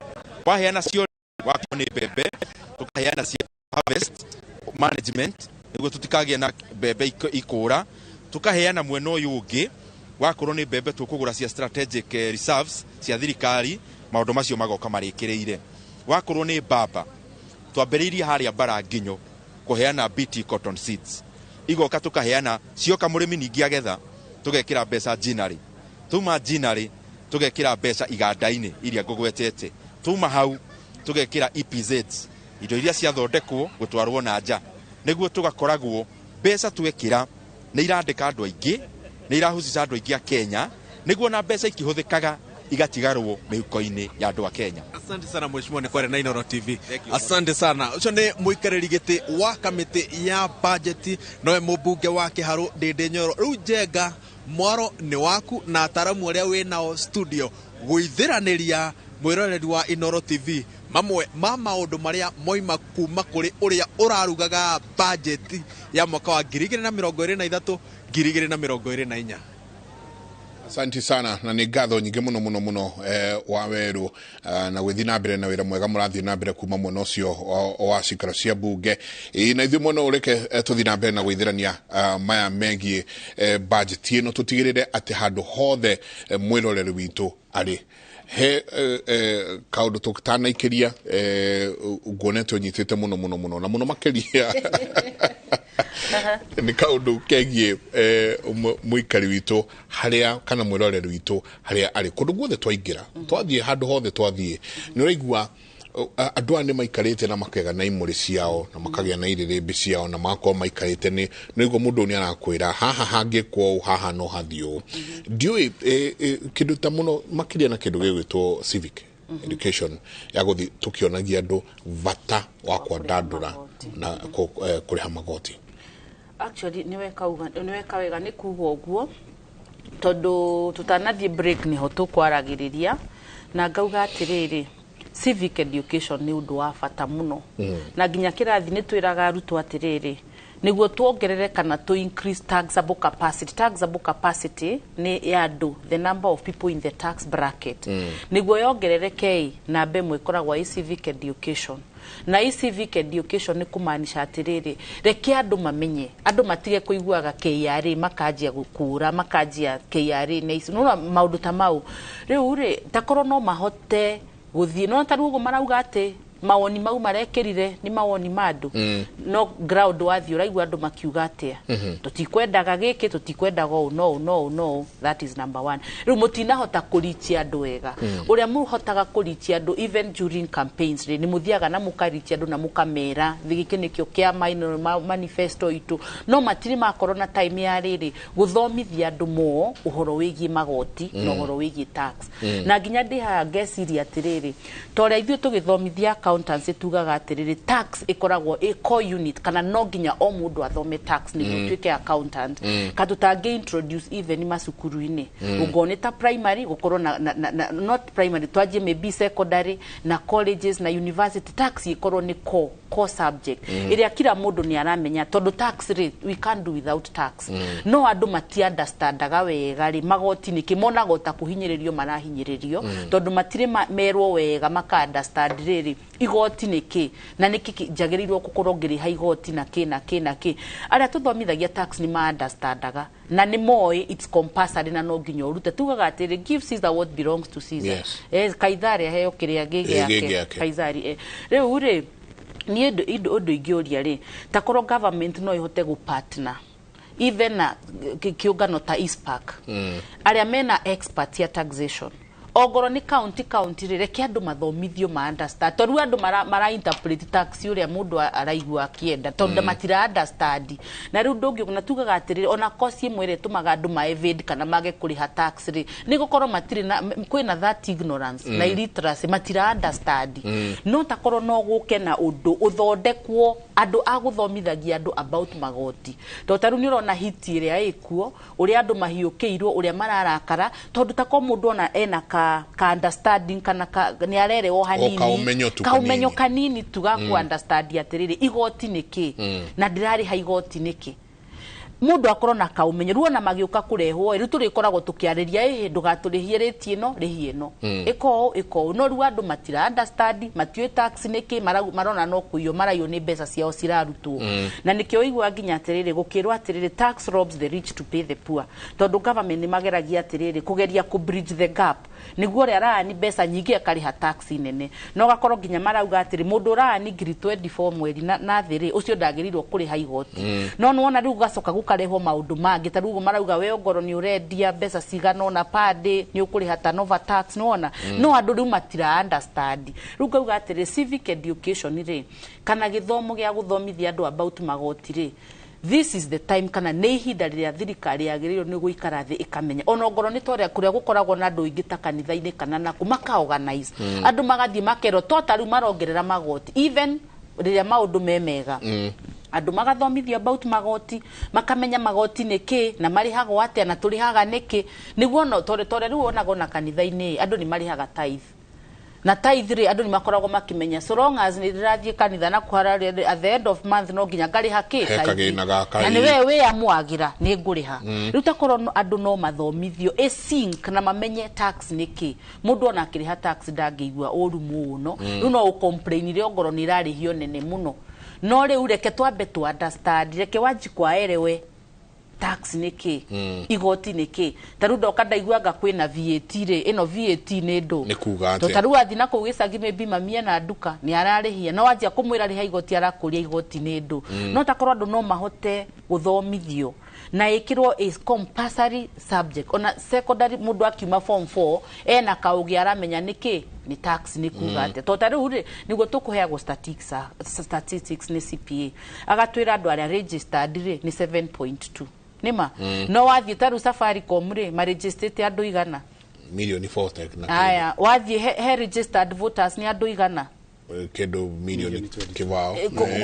waheana cio wako ni bebe tukaheana cia harvest management niguo tutikagia na bebe ikura tukaheana mwena uyu ungi wakorwo ni mbembe tukugura cia strategic reserves cia thirikari maundu macio magoka marikireire wakorwo ni mbamba twambiriirie haria Baranginyo kuheana BT cotton seeds igoka tukaheana cioka murimi ningi agetha tugekira mbeca jinari tuma jinari tugekira mbeca iganda-ini iria ngugwetete tuma hau tugekira EPZs indo iria ciathondekwo gutwarwo na nja niguo tugakoragwo mbeca twekira ni irandika andu aingi ni irahucica andu aingi a Kenya niguo na mbeca ikihuthikaga igatigarwo mihuko-ini ya andu a Kenya. Asante sana mheshimiwa, ni kwa Nairobi TV. Asante sana. Ucio ni muikariri giti wa kamiti ya budget nowe mubunge wa Kiharu Ndindi Nyoro. Riu Njenga mwaro ni waku na ataramu aria we nao studio gwithiraniria mwiroreri wa Inoro TV mamwe ma maundu maria moima kuma kuri uria urarugaga budget ya mwaka wa 2023 2024. Asante sana na ni ngatho nyingi muno wa weru na gwithi na mbere na wira mwega murathi na mbere kuma muno cio wa cikaro cia bunge na ithu muno ureke tuthi na mbere na gwithirania maya mengi budget ino tutigirire ati handu hothe mwiroreri witu ari he kaundu tukitana ikiria ugonete unyitite muno na muno makiria ni kaundu kegie muikari witu haria kana mwiroreri witu haria ari kundu guothe twaingira twathie handu hothe twathie ni uraigua andu ane maikarite na makega na imuri ciao na makagia na irirembi ciao na makwa maikarite ni niguo mundu ni arakwira haha hangikwo haha no hathio ndiui kindu ta muno makiria na kindu gigwitwo civic education ya guthi tukionagia andu vata wa kwandandura na kuriha magoti. Actually niweka wega ni kuga uguo tondu tutanathie break ni ho tukwaragiria na ngauga atiriri civic education ni undu wa bata muno na nginya kirathi ni twiraga arutwo atiriri niguo tuongerere kana to increase taxable capacity. Taxable capacity ni yadu the number of people in the tax bracket niguo yongerereke na mbemwe koragwa i civic education na i civic education ni kumaanisha atiriri reke andu mamenye andu matige kuiguaga KRA makajia gukura makajia KRA na ici no maundu ta mau riu ri takoro no mahote guthie no taru ugo marauga ati mawoni mau marekirire ni mawoni madu no ground wathi uraigua andu makiuga atia tutikwendaga giki tutikwendaga no that is number 1. Riu mutina hota kurichia andu wega uria muhotaga kurichia andu even during campaigns ni muthiaga na mukarichia andu na mukamera thigiki nikio kia manifesto itu no matiri ma corona time ya riri guthomithia andu mo uhoro wigi magoti no uhoro wigi tax na ginya ndiha ngeciria atiriri toria ithu tugithomithia accountancy tugaga atiriri tax ikoragwo a core unit kana no ginya o mundu athome tax ni tuike accountant katutange introduce even masukuru-ini ugoneta primary gukorwo na not primary twaje maybe secondary na colleges na university tax ikorwo ni core subject iria kila mundu ni aramenya tondu tax rate we can't do without tax no andu mati understandaga wega ri magoti ni kimona gota kuhinyiririo marahinyiririo tondu matire merwo wega maka understand riri igoti niki na niki jagirirwo gukorwo ngiriha igoti na ki aria tuthomithagia tax ni ma understandaga na ni moi it's compulsory na no nginya urute tugaga atiri give Caesar what belongs to Caesar kaithari heyo kiria gigi yake kaithari riu ri ni undu ingiuria ri takoro government no ihote gu partner even na kiungano ta ISPAC aria mena expert ya taxation ogoro ni county reke andu mathomithio ma understand toru andu mara interpret tax uria mundu araigua akienda tondu matira understand na riu ndungi na tugaga atiriri ona kosi imwe tumaga andu ma evade kana mage kuriha tax ri ni gukorwo matiri na kwina that ignorance na illiteracy matira understand no takoro no guke na undu uthondekwo andu aguthomithagia andu about magoti to taru ni urona hiti iria ikuo uria andu mahiukiirwo uria mararakara tondu tako mundu ona ena ka understanding kana ni arere o hanini ka umenyo kanini tuga ku understand atiriri igoti niki na ndirari ha igoti niki mundu akorwo na kaumenyo ruona magiuka kurehwo ri turikoragwo tukiariria ndugaturihie reti ino rihie no iko no ru andu matira understand matiwe tax niki marona no kuyo marayo ni mbeca ciao cirarutwo na nikio igwa nginya atiriri gukirwa atiriri tax robs the rich to pay the poor tondu government ni mageragia atiriri kugeria ku bridge the gap niguo ri arani mbeca nyingi akariha tax nene no gakorwo nginya marauga atiri mundu urani ngiri 24 mweri na thiri ucio ndagirirwo kuriha igoti no nuona riu gacoka gukareho maundu mangi ta riu marauga we ngoro ni urendia mbeca cigana na pade ni ukuriha tanova tax nuona no andu riu matira understand riu ngauga atiri civic education ri kana githomo gia guthomithia andu about magoti ri this is the time kana ne ihinda riria thirikari yagirirwo ni guikara thi ikamenya ona ngoro ni toria kuria gukoragwo na andu ingi ta kanitha-ini kana na kumaka organize andu magathie makero totally marongerera magoti even riria maundu memega andu magathomithio about magoti makamenya magoti niki na marihagwo atia na turihaga niki niguo no tore riu onago na kanitha-ini andu ni marihaga tithe na tithe ri andu ni makoragwo makimenya so long as ni rirathie kanitha na kuhara at the end of month no nginya ngariha ki tithe na ni we amwagira ni nguriha riu takorwo andu no mathomithio sync na mamenye tax niki mundu ona akiriha tax ndangigwa uru muno riu no ucomplain ri ngoro ni rarihio nene muno no riu reke twambe tu understand reke wanjikwa erewe tax niki igoti niki taru ndoka ndaiguanga kwina VAT ri ino VAT ni ndu nikuga ati taru athi na kugicagi maybe mamia na nduka ni ararihia no wanjia kumwira riha igoti arakuria igoti ni ndu no takorwo andu no mahote guthomithio na ikirwo is compulsory subject ona secondary mundu akiuma form 4 ena kaugi aramenya niki ni tax ni kuga ati to taru ri niguo tukuheagwo statistics ni CPA agatwira andu aria registered ri ni 7.2 nima no wathie taru Safaricom ri ma registered andu igana million 4 na aya wathie he registered voters ni andu igana kendo million kibao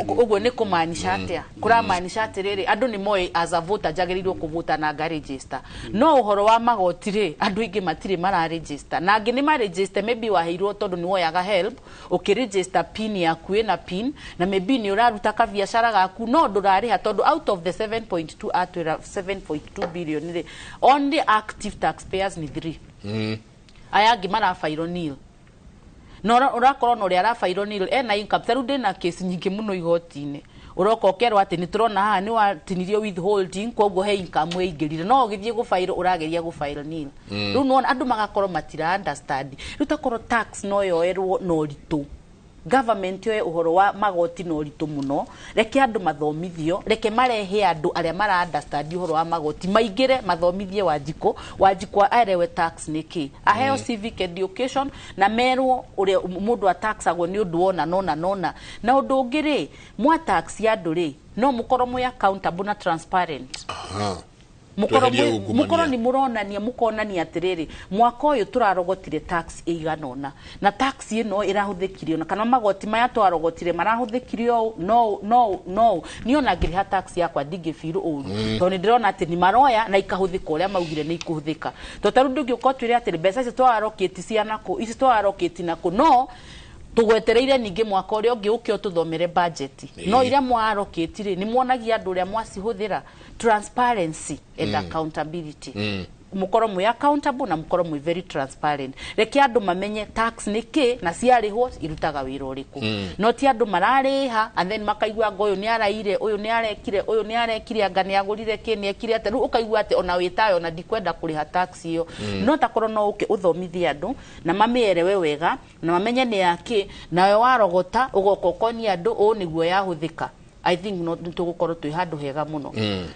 ugo ni kumaanisha atia kuramaanisha atiriri andu ni moi as a voter jagirirwo kuvota na ga register no uhoro wa magoti ri andu ingi matire mara register na ngi ni ma register maybe wahirwo tondu ni woyaga help ukiregister pin yaku na pin na maybe ni uraruta ka biashara gaku no ndurariha tondu out of the 7.2 atwira 7.2 billion ri only active taxpayers ni 3 aya ngi mara fairo nil no urakorwo no ria rafairo nil ena income taru ndina case nyingi muno igoti-ini uroko kerwa ati ni turona haha ni watinirio withholding koguo he income ingirire no ugithie gufairo urageria gufairo nil riu no andu magakorwo matira understand riu takorwo tax no yoerwo no ritu government yo uhoro wa magoti no ritu muno reke andu mathomithio reke marehe andu aria mara understand uhoro wa magoti maingire mathomithie wajiko arewe tax niki aheo civic education na merwo uri mundu ataxagwo ni undu wona nona na undu ungiri mwa tax ya andu ri no mukorwo mu accountable na transparent mukoro ni muronania mukonania atiriri mwaka uyu turarogotire tax iganona na tax ino irahuthikirio na kana magoti maya twarogotire marahuthikirio no niona ngiriha tax yakwa ndingifiru uru to ni ndirona ati ni maroya na ikahuthika uria maugire ni ikuhuthika to taru ndungioka twire ati mbeca ici twaroketi ciana ku ici twaroketi nako no tugwetereire ningi mwaka uria ungi ukio tuthomere budget no iria mwaroketire ni muonagia andu uria mwacihuthira transparency and accountability mukoro mu accountable na mukoro mu very transparent reke andu mamenye tax niki na ciarihwo irutaga wira uriku no ti andu marariha and then makaigua ngoyo ni araire uyu ni arekire anga ni agurire kini ekire ate ru ukaigua ate ona witayo na ndikwenda kuriha tax iyo no takoro no uke uthomithia andu na mamierewe wega na mamenye ni yaki nawe warogota ugokokonia andu o niguo yahuthika I think no tugukorwo twi handu hega muno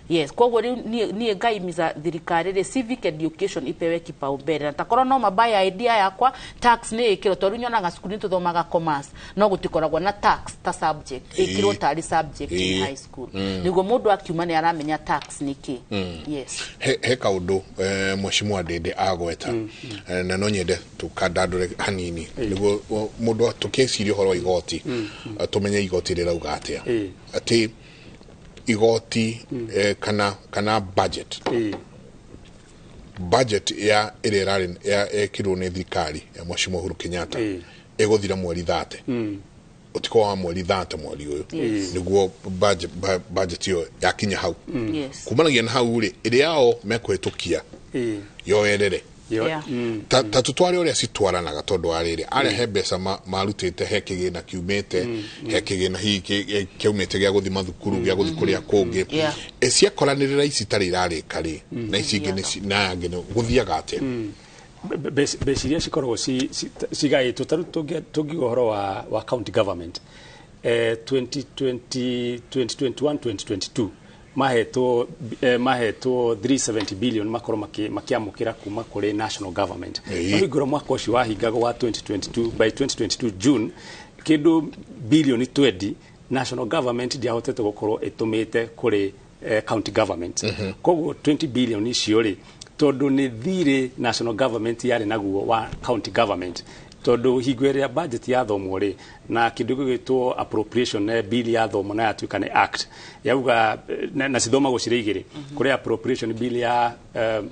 yes koguo ni gaimiza thirikari ri civic education ipewe kipaumbele na takorwo no mabaya idea yakwa tax ni ikiro tondu nyonaga cukuru tuthomaga commerce no gutikoragwo na tax ta subject ikiro tari subject in high school niguo mundu akiuma ni aramenya tax niki yes he kaundu mweshimwa Ndindi agweta na no nyende tukadadure hanini niguo mundu tukecirio horo igoti tumenye igoti rirauga atia ati igoti kana budget ya irerari ya ekirwo ni thirikari ya Mheshimiwa Uhuru Kenyatta eguthira mweri 30 utiko wa mweri 30 mweri uyu niguo budget yo yakinya hau kumanagia na hau ri iri yao mekwitukia yo yerere ta tutware uria citwaranaga tondu ariri aria he mbeca marutite he kigina kiumite he kigina hiki kiumite gya guthima thukuru gya guthi kuria kungi ciakoranirira ici tari irarika ri na ici ingi na ngene guthiaga atia beciria cikoragwo cigaitwo taru tungiuga uhoro wa county government 2021-2022 mahetwo 370 billion makoro makiamukira kuma kuri national government igoro mwaka ucio wahingaga wa 2022 by 2022 June kindu billion 20 national government diahotete gukorwo itumite kuri county government koguo 20 billion icio ri tondu ni thire national government yari naguo wa county government tondu higweria budget ya thomo ri na kindu gitwo appropriation bill ya thomo na yatuika ni act yauga na sidoma gucirigire kuri appropriation bill ya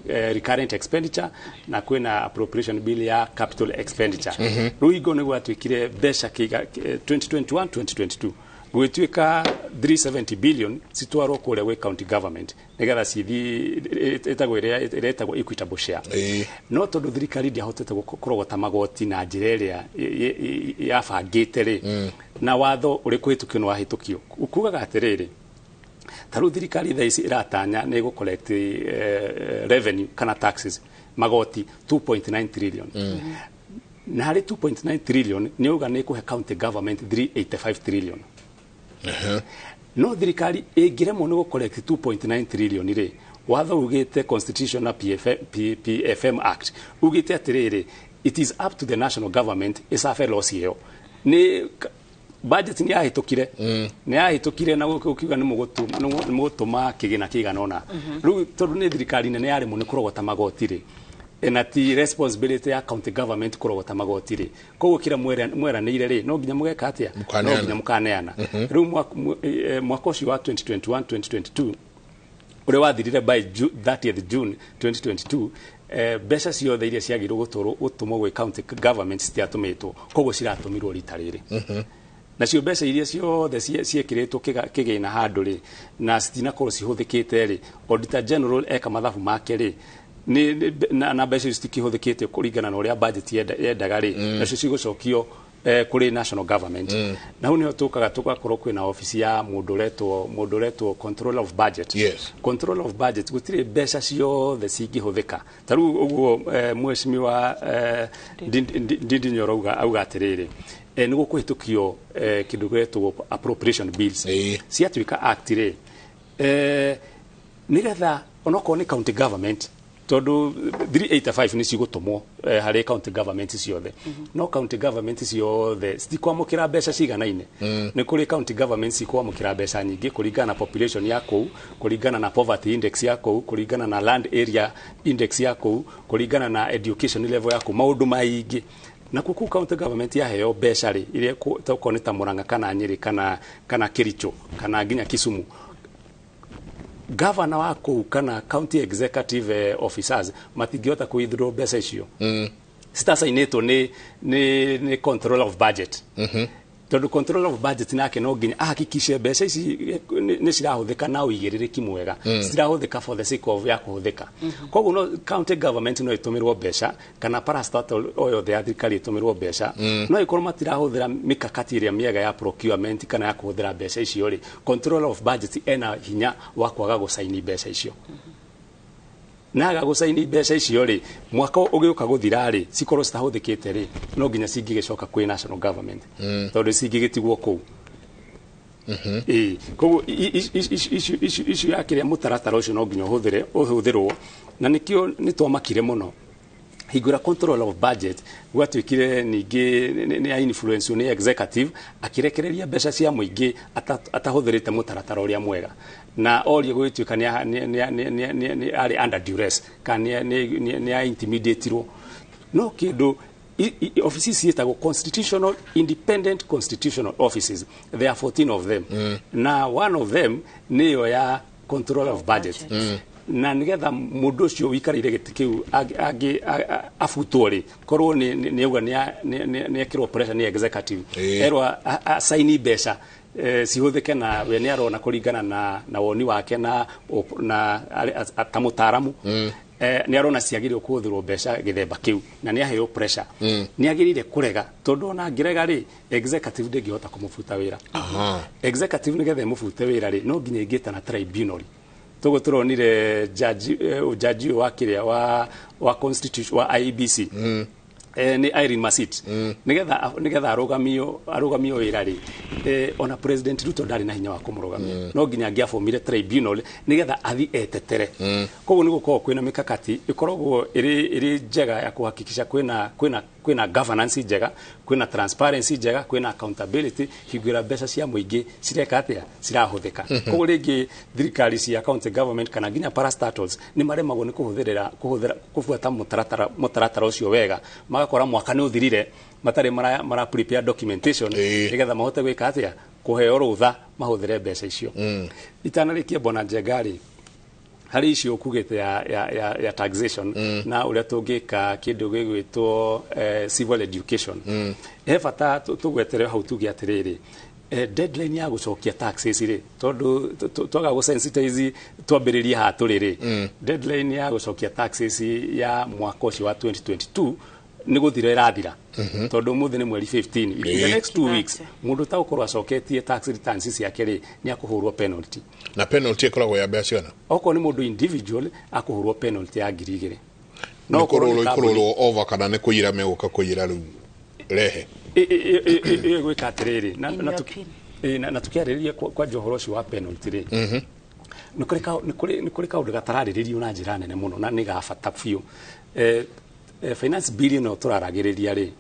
recurrent expenditure na kwina appropriation bill ya capital expenditure ruigo ni gwatuikire besha kiga 2021-2022 gwituika 370 billion citwarwo kuria we county government nigetha cithi etagwo equitable share no tondu thirikari ndiahotete kurogota magoti na njira iria yabangite ri na watho uri kuhitukio wa hitukio ukugaga atiriri taru thirikari thaici iratanya ni go collect revenue kana taxes magoti 2.9 trillion na hari 2.9 trillion ni uga ni kuhe county government 385 trillion no thirikari igiremwo ni collect 2.9 trillion ri watho ugite constitution na PFM act ugite atiriri it is up to the national government isafe loss hiyo ni budget ni yahitukire na ukiuga ni mugutuma kigina kiganona riu tondu ni thirikari nene yari mu kurogota magoti ri na ti responsibility ya county government kurogota magoti ri koguo kira mweranire ri no nginya mugeka atia no nginya mukaneana riu mwaka ucio wa 2021-2022 uri wathirire by 30th June 2022 mbeca ciothe iria ciagirwo gutumwo gwe county government citiatumitwo koguo ciratumirwo rita riri na cio mbeca iria ciothe ciekiritwo kigina handu ri na citinakorwo cihuthikite ri auditor general eka mathabu make ri na mbeca citikihuthikite kuringana na uria budget yendaga ri nacio cigucokio kuri national government na hu ni tugakorwo kwina ofisi ya munduretwo control of budget control of budget gutire mbeca ciothe cingihuthika taru uguo mweshimiwa Ndindi Nyoro auga atiriri ni gukuhitukio kindu gretwo appropriation bills ciatuika act ri nigetha onoko ni county government tondu 385 ni cigutumwo hari county government ciothe no county government ciothe citikwamukira mbeca ciganaine ni kuri county government cikwamukira mbeca nyingi kuringana na population ya kou kuringana na poverty index ya kou kuringana na land area index ya kou kuringana na education level ya kou maundu maingi na kuku county government ya heo mbeca ri iria tokoneta Murang'a kana Nyeri kana Kericho kana nginya Kisumu governor wako kana county executive officers matingihota kuithdraw mbeca icio citasainitwo ni control of budget tondu control of budget nake no nginya ahakikishe mbeca ici ni cirahuthika na uigiririki mwega cirahuthika for the sake of ya kuhuthika koguo no county government no itumirwo mbeca kana parastatal oyo the thirikari itumirwo mbeca no ikorwo matirahuthira mikakati iria miega ya procurement kana ya kuhuthira mbeca icio ri control of budget ena hinya wa kwaga gusaini mbeca icio naga gusaini mbeca icio ri mwaka ugiuka guthira ri cikorwo citahuthikite ri no nginya cingigicoka kwi national government tondu cingigitigwo kou koguo issue ya kiria mutaratara ucio no nginya uhuthirwo na nikio nitwamakire muno higura control of budget gwatuikire ningi ni influence ni executive akirekereria mbeca cia muingi atahuthirite mutaratara uria mwega na orie gwituika ni ari under duress kana ni intimidateirwo no kindu offices cietagwo constitutional independent constitutional offices there are 14 of them na one of them niyo ya control of budget na nigetha mundu ucio wikarire giti kiu afutwo ri korwo ni auga ni ekirwo pressure ni executive erwa sign mbeca cihuthike na we ni arona kuringana na woni wake na tamutaramu ni arona ciagirwo kuthirwo mbeca githemba kiu na ni aheo pressure ni agirire kurega tondu na ngirega ri executive ndingihota kumufuta wira executive nigetha mufute wira ri no nginya ingita na tribunal togo turonire judge wa kiria wa constitution wa IEBC ni Irene Masit nigetha arugamio wira ri ona president Ruto ndari na hinya wa kumurugamia no nginya ngiafomire tribunal nigetha athi etetere koguo ni gukorwo kwina mikakati ikoragwo iri njega ya kuhakikisha kwina governance njega kwina transparency njega kwina accountability higwira mbeca cia muingi cireka atia cirahuthika koguo ringi thirikari cia county government kana nginya parastatals ni maremagwo ni kufuata mutaratara ucio wega magakora mwaka ni uthirire matari mara prepare documentation nigetha mahote gwika atia kuheo rutha mahuthire mbeca icio itanarikia bona njengari hari icio kugite ya taxation na uria tungika kindu gigwitwo civil education bata tugwetere hau tugi atiriri deadline ya gucokia taxes ri tondu twaga go sensitize twambiririe ha turiri deadline ya gucokia taxes ya mwaka ucio wa 2022 ni guthira irathira tondu muthi ni mweri 15 in the next 2 weeks mundu ta ukorwa acoketie tax returns ciake ri ni akuhurwo penalty na penalty ikoragwo ya mbeca ciana oko ni mundu individual akuhurwo penalty ya 2,000 no korwo over kana ne kuyira meguka kuyira riu rehe gwika atiriri na tukiarĩrĩria kwa johoro ucio wa penalty ri ni kuri kaundu gatararĩrĩrio na njira nene muno na ni gabata biũ finance bill no turaragĩrĩria ri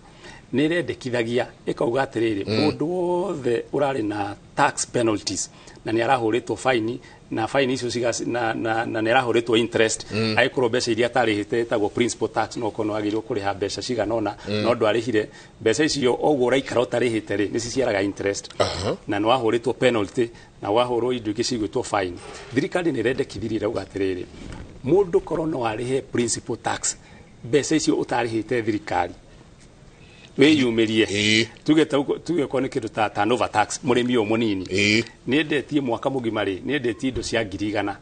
ni rendekithagia ikauga atiriri mundu wothe urari na tax penalties na ni arahuritwo fine na fine icio na ni arahuritwo interest aikorwo mbeca iria atarĩhĩte tagwo principal tax no kono agirwo kuriha mbeca ciganona no ndwarĩhire mbeca icio ogwo uraikara utarĩhĩte ri ni ciciaraga interest na no ahuritwo penalty na wahurwo indo ingĩ cigwĩtwo fine thirikari ni rendekithirie rauga atiriri mundu korwo no arihe principal tax mbeca icio utarĩhĩte thirikari weyumirie tuge ko ni kindu ta turnover tax murimi o munini ni ndetie mwaka mugima ri ni ndetie indo cia 100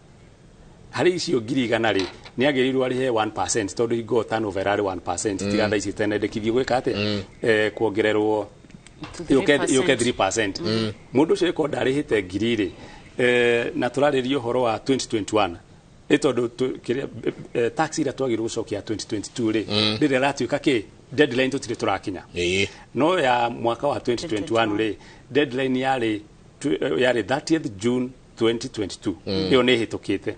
hari icio 100 ri ni agirirwo arihe 1% tondu igo turnover ari 1% tiga tha ici tene ndekithio gwika ate kuongererwo yoke 3% mundu ucio ko ndarihite 1,000 ri na turaririo horo wa 2021 etondo tax ira twagirwo gucokia 2022 ri rire ratuika ki deadline tutire turakinya no ya mwaka wa 2021 ri deadline yari 30th June 2022 iyo ne hitukite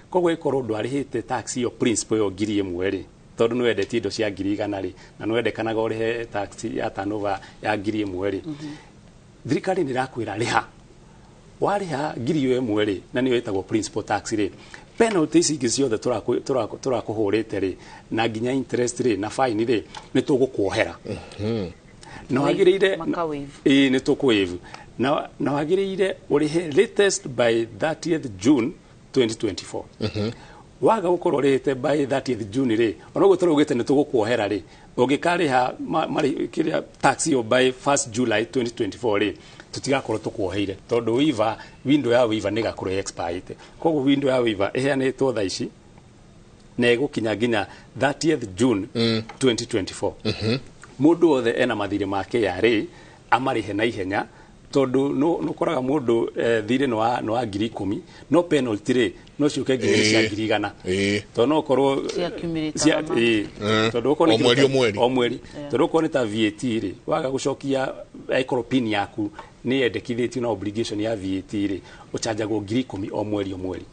koguo ikorwo ndwarihite tax yo principal yo 1,000 ri tondu no wendete indo cia 100 ri na no wendekanaga urihe tax ya turnover ya 1,000 ri thirikari ni rakwira riha wariha 1,000 ri na niyo itagwo principal tax ri penalties ingĩ ciothe turakuhurite ri na nginya interest ri na fine ri ni tugukuohera na wagiriire ni tukuwave na wagiriire urihe latest by 30th June 2024 waga gukorwo rihite by 30th June ri ona guo turugite ni tugukuohera ri ungikariha kiria tax yo by 1st July 2024 ri tutigakorwo tukuoheire tondu window ya wiva ni gakorwo expired koguo window ya wiva iheanitwo tha ici na igukinya nginya 30th June 2024 mundu wothe ena mathire make yari amarihe na ihenya tondu no koraga mundu thire no wa 10,000 no penalty ri no ciuke nginya cia 100 tondu no korwo tondu ko ni omweri tondu ko ni ta VAT ri waga gucokia aikoro pin yaku ni endekithitio na obligation ya VAT ri uchanjagwo 10,000 o mweri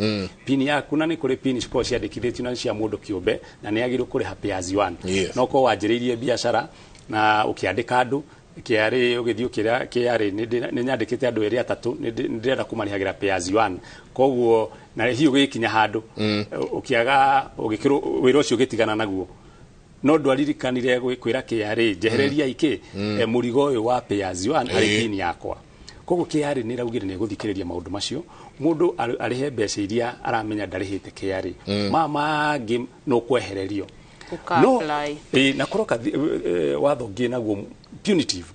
pin yaku na ni kuri pin ciko ciandikithitio na cia mundu kiumbe na ni agirwo kuriha pay as you earn no ko wanjiririe biashara na ukiandika andu kiari ugithio kiari ni nyandikite andu eri atatu ni ndirenda kumarihagira pay as you earn koguo na hiyo gikinya handu ukiaga ugikiro wiro cio gitigana naguo no ndwaririkanire gwĩkwĩra kiari njehereria iki murigo uyu wa pay as you earn hari pin yakwa koguo KRA ni raugire ni guthikiriria maundu macio mundu arihe mbeca iria aramenya ndarihite KRA mangĩ no kwehererio no na kuroka watho ngi naguo punitive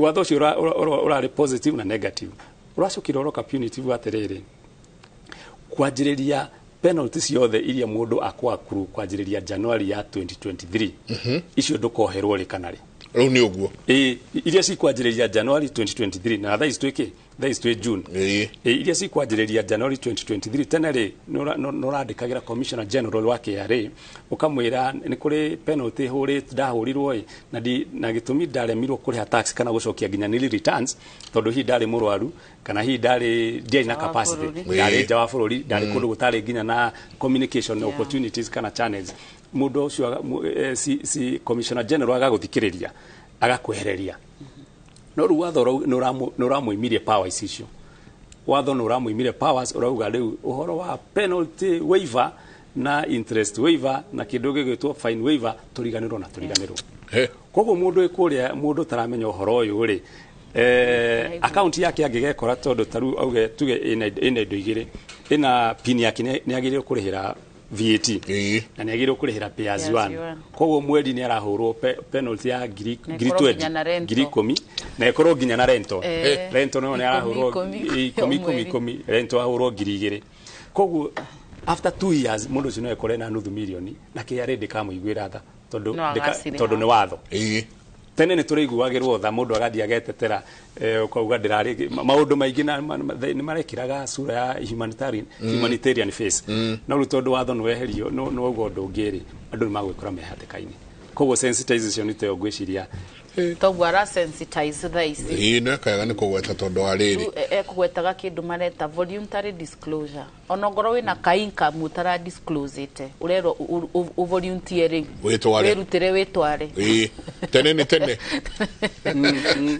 watho ucio urari positive na negative uracukira uroka punitive atiriri kwanjiriria penalty ciothe iria mundu akwakuru kwanjiriria January ya 2023 icio ndukoherwo ri kanari riu ni uguo iria cikwanjiriria January 2023 na thaa istwe June iria cikwanjiriria January 2023 tena ri norandikagira Commissioner General wa KRA ukamwira ni kuri penalty ndahurirwo na gitumi ndaremirwo kuriha tax kana gucokia nginya nili returns tondu hi ndari murwaru kana hi ndari na capacity ndari nja wa bururi ndari kundu gutari nginya na communication opportunities kana channels mundu ucio si Commissioner General agaguthikiriria agakwehereria no ru watho noramuimirie powers icio watho noramuimirie powers urauga riu uhoro wa penalty waiver na interest waiver na kindu gigitwo fine waiver turiganirwo koguo mundu ikuria mundu taramenya uhoro uyu ri account yake angigekora tondu taru auge tuge ina indo igire ina pin yake ni agire kurihira VAT na ni agire kurihira payers one koguo mwedi ni arahurwo penalty ya ngiri 10 na ikorwo nginya na rento no ni arahurwo 10 rento ahurwo ngiri 2 koguo after 2 years mundu ucio no ekore na nuthu milioni na KRA ndikamuiguira tha tondu ni watho tene ni turiguagirwo tha mundu agathia agetetera ukauga ndirari maundu maingi ni marekiraga sura ya humanitarian face no rutondu watho no weherio no ugo ndungiri andu ni magwikora mehatikaini koguo sensitization ite ogwiciria toguo ara sensitize thaisi no kayaga ni kugweta tondu ariri kugwetaga kindu mareta voluntary disclosure onongoro wina kainka mutara disclose ite urero volunteering wirutire witware tene ni tene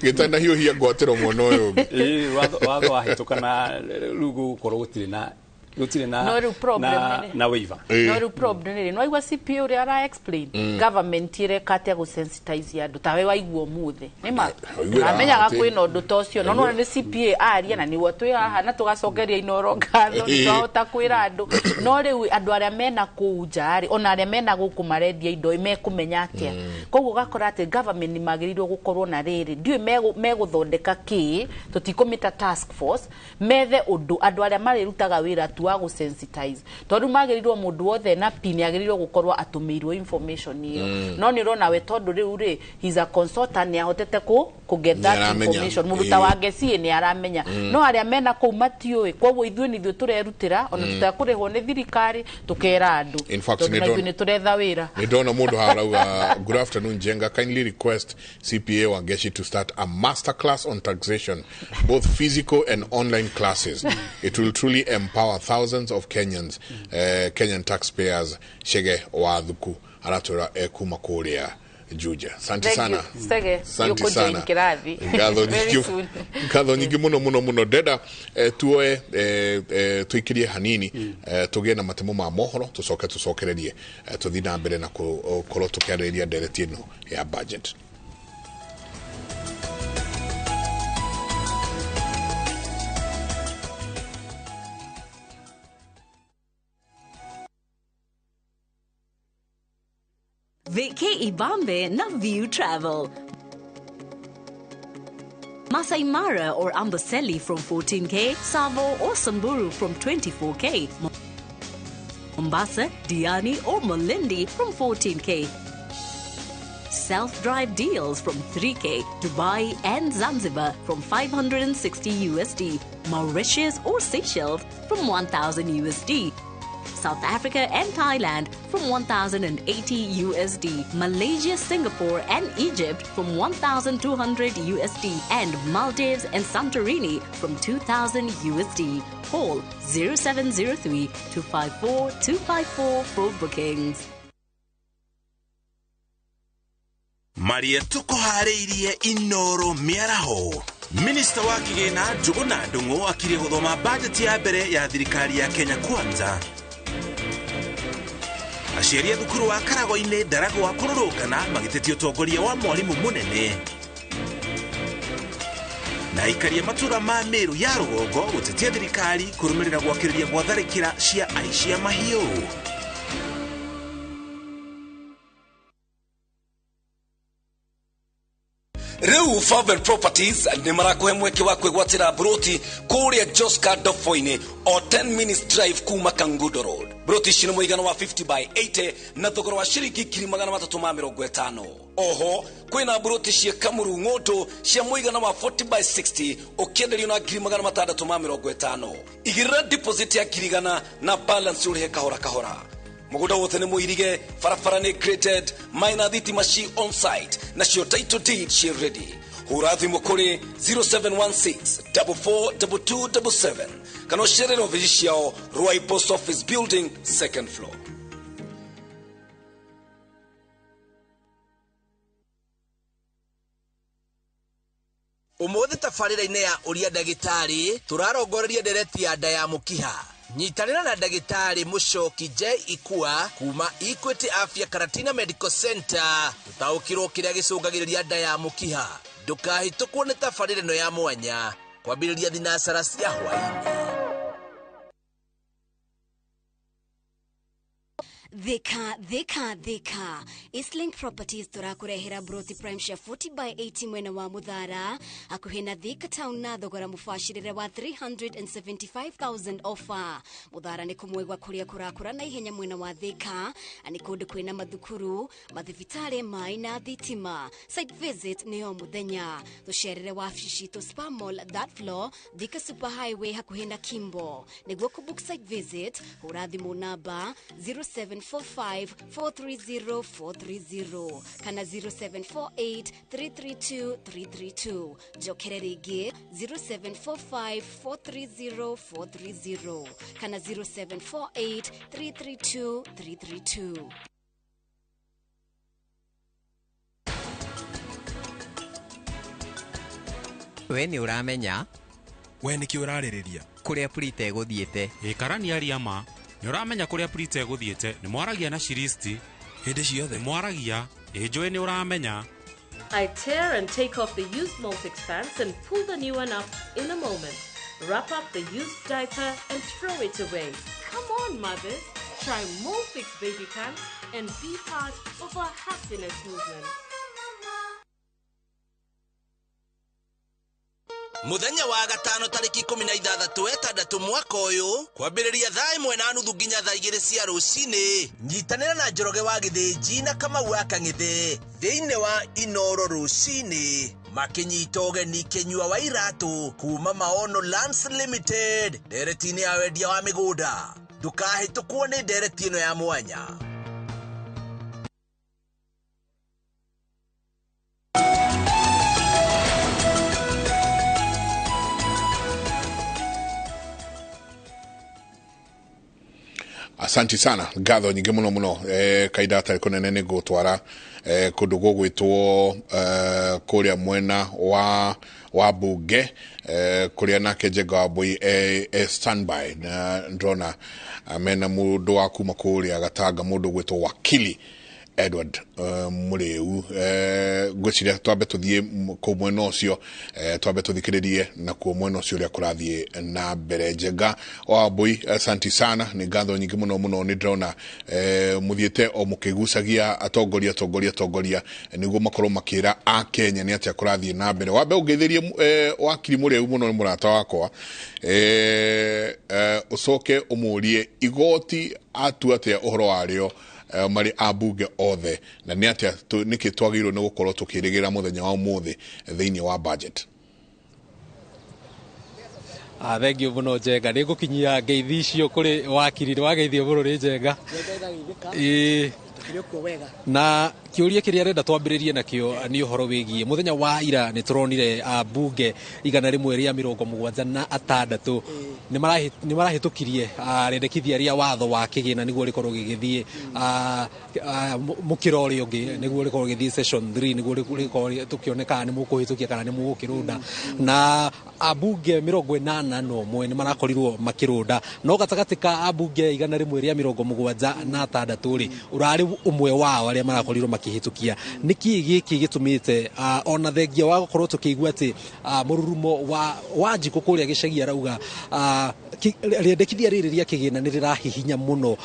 gitana hiyo hiya gwatero mwono uyu watho wahitukana rugu korwo gutire na waiver no problem ni no igwa CPA uri ara explain government ire kate go sensitize andu tawe waiguo muthe nima amenyaga kwina undu tocio no ni CPA aria na ni watu haha na tugacokeria inoro ngatho twahota kwira andu no riu andu aria mena kuujari ona aria mena guku marendia indo imekumenya atia koguo gakora ati government ni magirirwo gukorwo na riri ndiwe meguthondeka ki tutikomita task force methe undu andu aria marirutaga wira wa go sensitize tondu magirirwo mundu wothe na pin agirirwo gukorwa atumirwo information iyo no ni rona we tondu riu ri he's a consultant ni ahotete get that information mundu ta wangeci ni aramenya no aria mena ku matioi koguo ithuĩ nithio turerutira ona tutakurihwo ni thirikari tukera andu ni turetha wira ni ndona mundu harauga good afternoon Jenga, kindly request CPA Wangeshi to start a master class on taxation, both physical and online classes. It will truly empower thousands of Kenyans, Kenyan taxpayers. Shege Wadhuku anatora kuma kuria Juja. Asante sana. Asante sana. Ngatho nyingi muno Deda tuoe tuikirie hanini tugie na matemo ma mohoro tucokererie tuthina mbere na korwo tukiarĩrĩria ndereti ĩno ya budget. Vacay Ibambe na View Travel. Masai Mara or Amboseli from 14K, Savo or Samburu from 24K, Mombasa, Diani or Malindi from 14K. Self-drive deals from 3K, Dubai and Zanzibar from 560 USD, Mauritius or Seychelles from 1,000 USD. South Africa and Thailand from 1,080 USD, Malaysia, Singapore and Egypt from 1,200 USD, and Maldives and Santorini from 2,000 USD. Call 0703-254-254 for bookings. Maria tukuharĩirie inoro miaraho. Minister wa kigina Njuguna Ndung'u akirie guthoma budget ya mbere ya thirikari ya Kenya Kwanza. Aciari thukuru wa Karago-inĩ Ndaragwa kũrũrũngana magĩtetia ũtongoria wa mwarimu mũnene. na ikaria matura ma Meru ya Rugongo gutetia thirikari kurumirira gwakiriria gwa tharikira cia aici a mahiu. Reu Favel Properties ni marakuhe mweke wa kwigwatira broti kuria Joska Dofoine o 10 minutes drive kuma Kangudo Road. Broti shino muigano wa 50 by 80 na thogora wa shiringi 350. Oho kwina broti cia Kamuru Ngoto cia muigano wa 40 by 60 ukiendelio na 350. Igira deposit ya kirigana na balance uri kahora kahora. Muguda wote ni muirige, farafara ni created, minor thitima shi on site, na shio title deed shi ready. Hurathi mukuri 0716-442277. Kano sherero vijishiao Ruai Post Office Building, 2nd floor. Umuthi tafarira-ine ya uria ndagitari turarongoreria Ndereti ya Mbanjeti. Nyitanira na ndagitari Mucoki J Ikua kuma Equity Afya Karatina Medical Center tutaukirwo kiria gicungagiriria Mbanjeti. Ndukahitukwo ni tafarira ino ya mwanya kwambiriria thinacara cia hwaini. Thika Eastlink Properties turakurehera broti prime share 40 by 80 mwena wa Muthara hakuhi na Thika town na thogora mufashirire wa 375,000 offer. Muthara ni kumwegwa kuria kurakura na ihenya mwena wa Thika ani kundu kwina mathukuru mathivitari mai na thitima. Site visit ni o muthenya tusherere wa Fishito Spa Mall that floor Thika Super Highway hakuhi na Kimbo. Niguo kubook site visit urathi mu namba 0745-430-430 kana 0748-332-332. Jokere rigi 0745-430-430 kana 0748-332-332. We ni uramenya? We niki uraririria? Kuria Prite eguthiete. Karani aria ma. Ni uramenya kuria Prite eguthiete ni mwaragia na shiristi hindi ciothe mwaragia enjoy ni uramenya. I tear and take off the used Multix pants and pull the new one up in a moment. Wrap up the used diaper and throw it away. Come on, mothers, try Multix baby pants and be part of our happiness movement. Muthenya wa gatano tariki 16 mwaka uyu kwambiriria thaa 1:30 nginya thaa 2 cia rucini. Nyitanira na Njoroge wa Githĩnji na Kamau wa Kang'ĩthĩ thiini wa Inoro rucini makinyita ũgeni Kĩnyua wa Iratu kuma Maono Lands Limited. Ndereti-inĩ ya wendia wa mĩgũnda ndukahĩtũkwo nĩ ndereti ĩno ya mwanya. Asanti sana gatho nyingi muno kaida tari kunene ni gutwara kundu gugwitwo kuria mwena wa bunge kuria nake Njenga wa Mbui standby na ndrona amena mundu wa kuma kuria Gatanga mundu gwitwo wakili Edward Mureu gwiciria twabe tuthie ku mwena ucio twabe tuthikiririe na ku mwena ucio ria kurathie na mbere. Njenga wa Mbui asanti sana ni gatho nyingi muno ni ndrona muthiete o mukigucagia atongoria niguo makorwo makira a Kenya ni atia kurathie na mbere. Wabe ugetherie wakili Mureu muno ni murata wakwa ucoke umurie igoti atu atia uhoro wario mari abunge othe na ni atia niki twagirwo ni gukorwo tukirigira muthenya wa umuthi thiini wa budget. Thank you muno Njenga ni gukinyia ngeithi icio kuri wakiri wa geithio bururi Njenga na kiuria kiria renda twambiririe nakio ni uhoro wigie muthenya wa ira ni turonire abunge 176 ni marahitukirie rendekithia ria watho wa kigina niguo rikorwo gigithie mukiro ri ungi niguo rikorwo githie session 3 niguo rikorwo tukioneka ni mukuhitukia kana ni mugukirunda na abunge 81 ni marakorirwo makirunda no gatagati ka abunge 176 ri urari umwe wao aria marakorirwo makihitukia niki giki gitumite ona thengia wa gukorwo tukigua ati mururumo wa njiko kuria gicagia rauga riendekithia riri ria kigina ni rirahihinya muno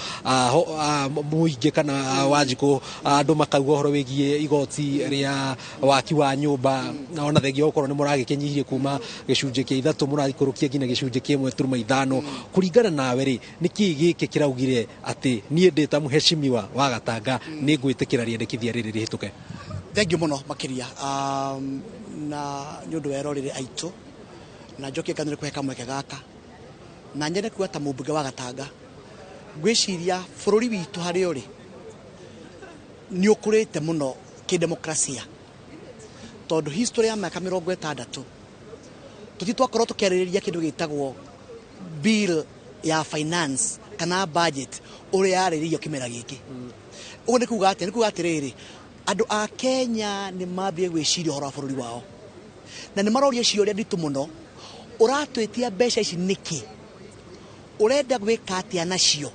muingi kana wanjiko andu makauga horo wigie igoti ria waki wa nyumba ona thengia ukorwo ni muragikinyirie kuma gicunje kia 3 muragikurukia nginya gicunje kia 1.5 kuringana nawe ri niki giki kiraugire ati nie ndita muheshimiwa wa Gatanga ni ngwitikira riendekithia riri rihituke. Thengiu muno makiria na nyundu werorire aitu na njoke kanire kuheka mweke gaka na nyene kuwa ta mubunge wa Gatanga gwiciria bururi witu hari uri ni ukurite muno kidemokrasia tondu history ya miaka 60 tutitwakorwo tukiaririria kindu gitagwo bill ya finance kana budget uri yariririo kimera giki ugu ni kuga atiriri andu a Kenya ni mambie gwiciria horo bururi wao na ni maroria ciuria nditu muno uratwitia mbeca ici niki urenda gwika atia nacio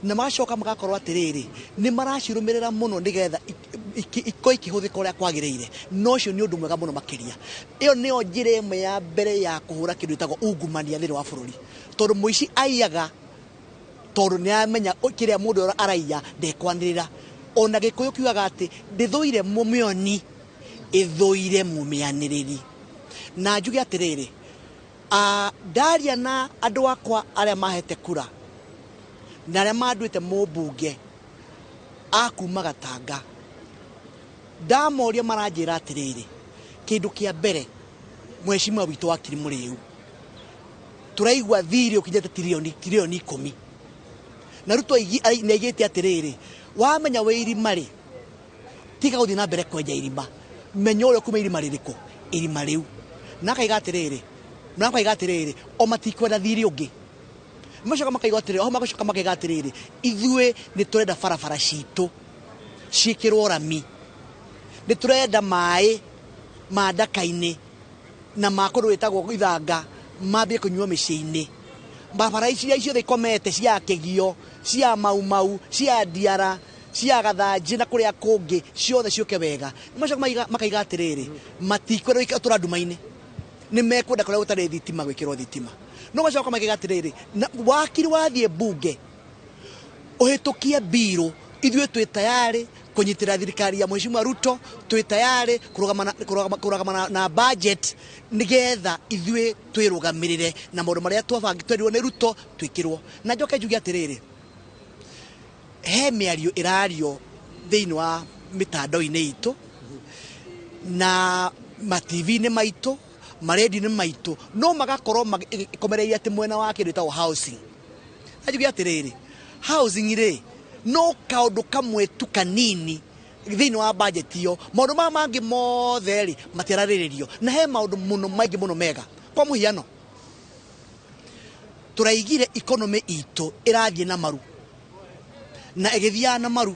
na macoka magakorwo atiriri ni maracirumirira muno nigetha ikihuthika uria kwagirire no cio ni undu mwega muno makiria iyo ni njira imwe ya mbere ya kuhura kindu itagwo ungumania thiri wa bururi tondu muici aiyaga tondu ni amenya kiria mundu araiya ndekwanirira ona gikuyu kiugaga ati ndithuire mumioni ithuire mumianiriri na njuge atiriri daria na andu akwa aria mahete kura na aria manduite mubunge akuma Gatanga ndamoria maranjira atiriri kindu kia mbere mheshimiwa witu wa kiri muriu turaigwa thiri ukinyete trilioni 10 na Ruto negete atiriri wamenya we irima ri tiga guthi na mbere kwenja irima menya uri kuma irima ririko irima riu nakaiga atiriri nakaiga atiriri o matikwenda thiri ungi macoka makaiga atiriri o magacoka makaiga atiriri ithue ni turenda barabara citu ciikirwo rami ni turenda mai madakaini na makoru wetagwo ithanga mambie kunywa miciini barabara icio they komete cia kegio cia mau cia diara cia gathanji na kuria kungi ciothe ciuke wega macoka makaiga atiriri matikwenda wika turandumaini ni mekwenda kuria gutari thitima gwikirwo thitima no macoka makaiga atiriri wakiri wathie bunge uhitukie biro ithue twi tayari kunyitira thirikari ya mheshimiwa Ruto twi tayari kurugama na budget nigetha ithue twirugamirire na maundu maria twabangitwerirwo ni Ruto twikirwo na njoke njuge atiriri he miario irario thiini wa mitandao-ini itu na ma TV ni maitu maredi ni maitu no magakorwo komereria ati mwena wa kindu tawo housing njuge atiriri housing ri no kaundu kamwe tu kanini thiini wa budget iyo maundu mangi mothe ri matirariririo na he maundu muno maingi muno mega kwa muhiano turaigire economy itu irathie na maru na egithia na maru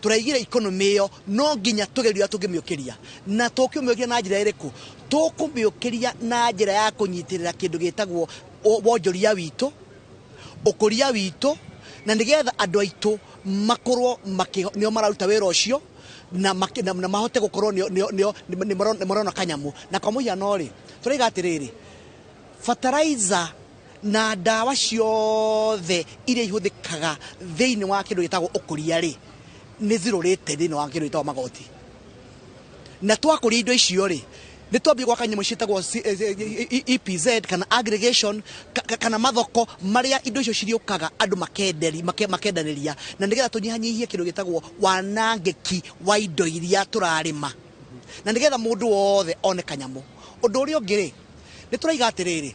turaigire economy iyo no nginya tugeria tungimiokiria na tukimiokiria na njira iriku tukumiokiria na njira ya kunyitirira kindu gitagwo wonjoria witu ukuria witu na nigetha andu aitu makorwo nio mararuta wira ucio na mahote gukorwo ni marona kanyamu na kwa muhiano ri turiga atiriri fertilizer na dawa ciothe iria ihuthikaga thiini wa kindu gitagwo ukuria ri ni zirorete thiini wa kindu gitagwo magoti na twakuria indo icio ri ni twambie gwaka nyamu ciitagwo EPZ kana aggregation kana mathoko maria indo icio ciriukaga andu makendaniria na nigetha tunyihanyihie kindu gitagwo wanangeki wa indo iria turarima na nigetha mundu wothe one kanyamu undu uria ungiri ni turaiga atiriri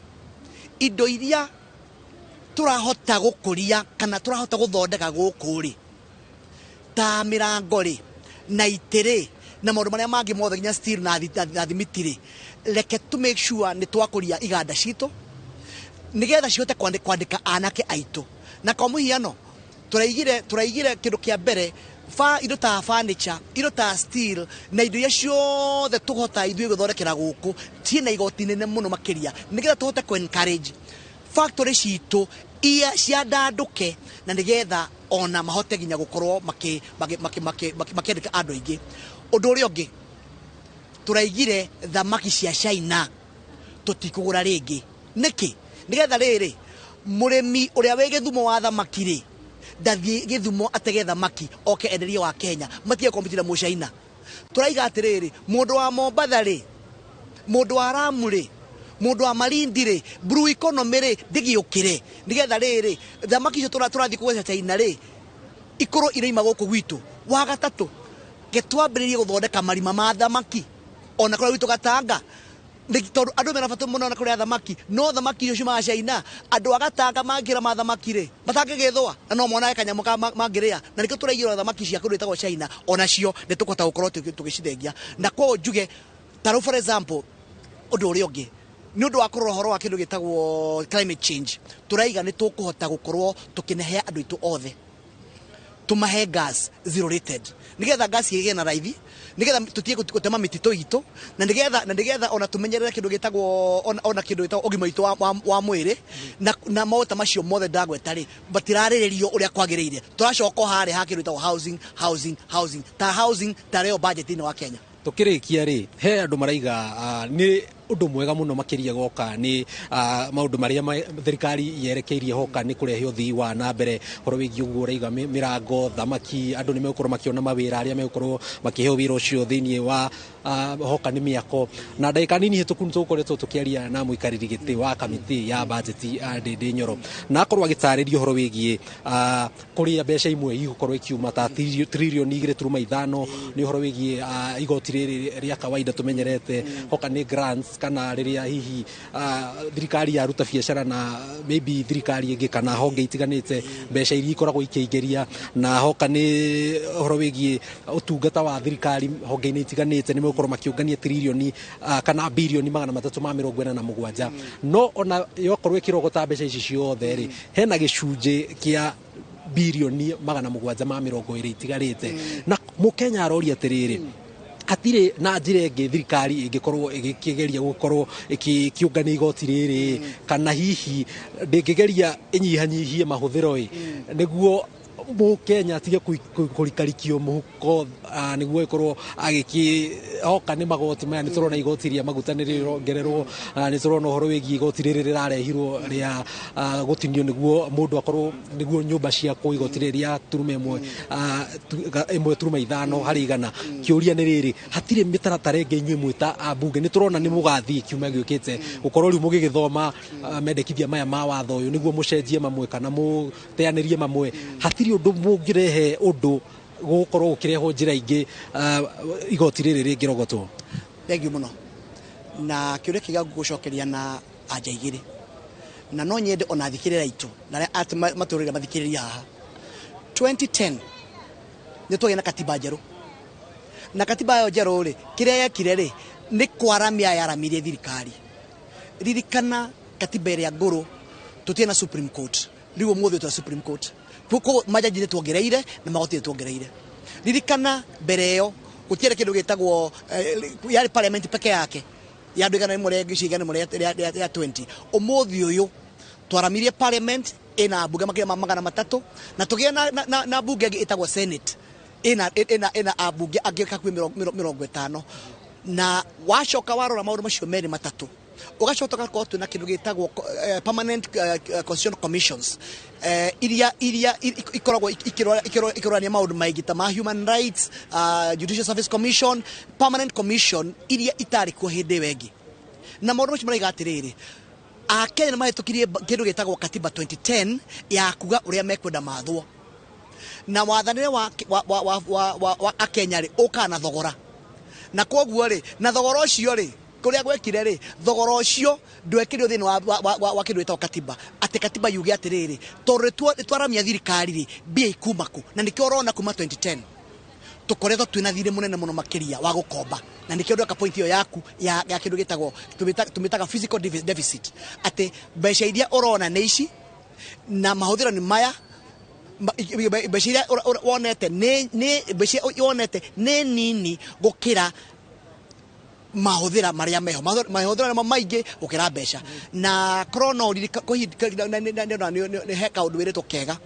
indo iria turahota gukuria kana turahota guthondeka guku ri ta mirango ri na itiri na maundu maria mangi mothe nginya steel na thimitiri reke to make sure ni twakuria iganda citu nigetha cihote kwandika anake aitu na kwa muhiano turaigire kindu kia mbere indo ta furniture indo ta steel na indo ciothe tuhota ithue guthondekera guku tie na igoti nene muno makiria nigetha tuhote ku encourage factory citu ia cia ndanduke na nigetha ona mahote ginya gukorwo makendeka andu aingi. Undu uria ungi turaigire thamaki cia China tutikugura ringi niki nigetha riri murimi uria we Githumo wa thamaki ri ndathie Githumo atege thamaki oke enderia wa Kenya matie kompitira mu China. Turaiga atiriri mundu wa Mombatha ri mundu wa Lamu ri mundu wa Malindi ri blue economy ri ndigiukire nigetha riri thamaki icio turathi kugeca China ri ikoro ireima guku gwitu. Wa gatatu getwambiririe guthondeka marima ma thamaki ona kuri witu Gatanga tondu andu mena bata muno na kuria thamaki no thamaki icio ma China andu Gatanga mangira ma thamaki ri batangigithwa na no mona kanyamu mangiria na nikio turaigira thamaki cia kuria tagwo China ona cio nitukota gukorwo tugicithengia na kwa njuge taru for example undu uria ungi ni undu wa kurora horo wa kindu gitagwo climate change. Turaiga ni tukuhota gukorwo tukinehe andu itu othe tumahe gas zero rated nigetha gas igene na raithi nigetha tutie gutema mitito itu na nigetha ona tumenyerere kindu gitagwo ona kindu gitagwo ogima itu wa mwiri na mauta macio mothe ndagweta ri batiraririo uria kwagiriire. Turacoko hare ha kindu gitagwo housing ta reo budget ni wa Kenya. Tukirikia ri he andu maraiga ni undu mwega muno makiria goka ni maundu maria thirikari yerekeirie hoka ni kurehe uthii wa na mbere horo wigi uguo raiga mirango thamaki andu ni megukoro makiona mawira aria megukoro makiheo wira ucio thiini wa hoka ni miako na ndaika nini hituku tukoretwo tukiaria na muikariri giti wa kamiti ya budget Ndindi Nyoro na akorwo agitaririo horo wigi kuria mbeca imwe igukorwo ikiuma ta trillion 2.5 ni horo wigi igoti ria kawaida tumenyerete hoka ni grants kana riria hihi thirikari ya ruta biashara na maybe thirikari ingi kana honge itiganite mbeca iria ikoragwo ikiingeria na hoka ni horo wigi utungata wa thirikari honge itiganite ni megukoro makiungania trillion kana billion 347 no ona yokorwo ikirogota mbeca ici ciothe ri hena gicunje kia bilioni 720 itigarite na mukenya aroria atiriri atire na njire ngi thirikari ingikorwo igikigeria gukorwo ikiungania igoti riri kana hihi ndingigeria inyihanyihie mahuthiro niguo Mukenya atige kurikarikio muhuko niguo ikorwo agikioka ni magoti maya niturona igoti ria maguta ni rirongererwo niturona horo wigi igoti riri rirarehirwo ria gutinio niguo mundu akorwo niguo nyumba cia ku igoti ria turume imwe turuma 5 hari igana kiuria ni riri hatire mitaratara ingi inywe mwita abunge niturona ni mugathi kiuma giukite ukorwo ri mugigithoma mendekithia maya ma watho uyu niguo mucenjie mamwe kana muteanirie mamwe hatire undu mungirehe undu gukorwo ukireho njira ingi igoti riri ringirogotwo. Thank you muno na kiuria kiga gucokeria na anja igiri na no nyende ona thikirira itu na maturira mathikiriria haha 2010 nitugena katiba njeru na katiba yo njeru ri kiria yekire ri ni kwaramia yaramirie thirikari ririkana katiba ya nguru tutiena Supreme Court riwo muthe twa Supreme Court kuko majaji ni tuongereire na magoti tuongereire ririkana mbere yo gutiere kindu gitagwo yari parliament peke yake yandugana imure gicigana imure ya 20 umuthi uyu twaramirie parliament ina bunge makira magana matatu na tugia na bunge itagwo senate ina abunge agika kwi 50 na wacoka warora maundu macio meri matatu ugacoka kwa tu na kindu gitagwo permanent constitutional commissions iria ikoragwo ikirorania maundu maigita ma human rights judicial service commission permanent commission iria itari ku hindi wengi na maundu macio maraiga atiriri Kenya na mahitukirie kindu gitagwo katiba 2010 ya kuga uria mekwenda mathwo na wathanire wa Kenya ri ukana thogora na koguo ri na thogora ucio ri kuria gwekire ri thogora ucio ndwekirio thini wa kindu gitagwo katiba ati katiba yuge atiriri tondu twaramia thirikari ri bia ikumaku na nikio urona kuma 2010 tukoretho twina thire munene muno makiria wa gukomba na nikio ndoka point iyo yaku ya kindu gitagwo tumitaga physical deficit ati mbeca iria urona ni ici na mahuthiro ni maya mbeca iria wonete ni mbeca wonete ni nini gukira mahuthira maria meho mahuthira maingĩ gũkĩra mbeca na krono ni heka ũndũ wĩrĩtwo kega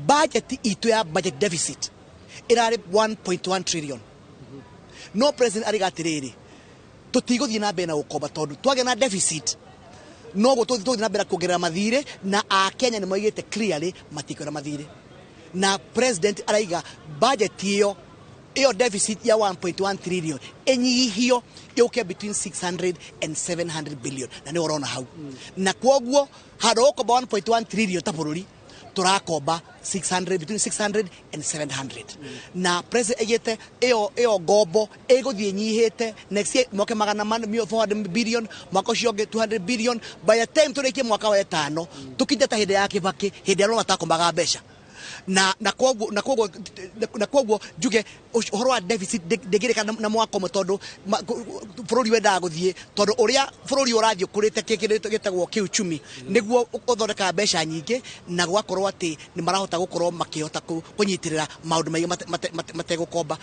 budget itu ya budget deficit irarĩ 1.1 trillion no president arigatirĩrĩ tutigũthiĩ na mbere na gũkomba tondũ twagĩa na deficit no gũtũthiĩ na mbere kuongerera mathirĩ na Akenya nĩ moigĩte clearly matikuongerera mathirĩ na president araiga budget iyo deficit ya 1.1 trillion enyihio yuke between 600 and 700 billion na nĩ ũrona hau na kwoguo handũ gũkomba 1.1 trillion ta bũrũri turakomba 600 between 600 and 700 na president egete eo ngombo egũthiĩ nyihĩte next year mwaka 400 billion mwaka ũcio 200 billion by the time tũrĩkie mwaka wa 5 tukinde ta hĩndĩ ya Kibaki hĩndĩ ya matakombaga mbeca na kwoguo njuge ũhoro wa deficit ndĩgĩrĩka na mwaka ũmwe tondũ bũrũri wendaga gũthiĩ tondũ ũrĩa bũrũri ũrathiĩ ũkũrĩte gĩtagwo kiuchumi nĩguo ũthondeka mbeca nyingĩ na gwakorwo atĩ nĩ marahota gũkorwo makĩhota kũnyitĩrĩra maũndũ maingĩ mategũkomba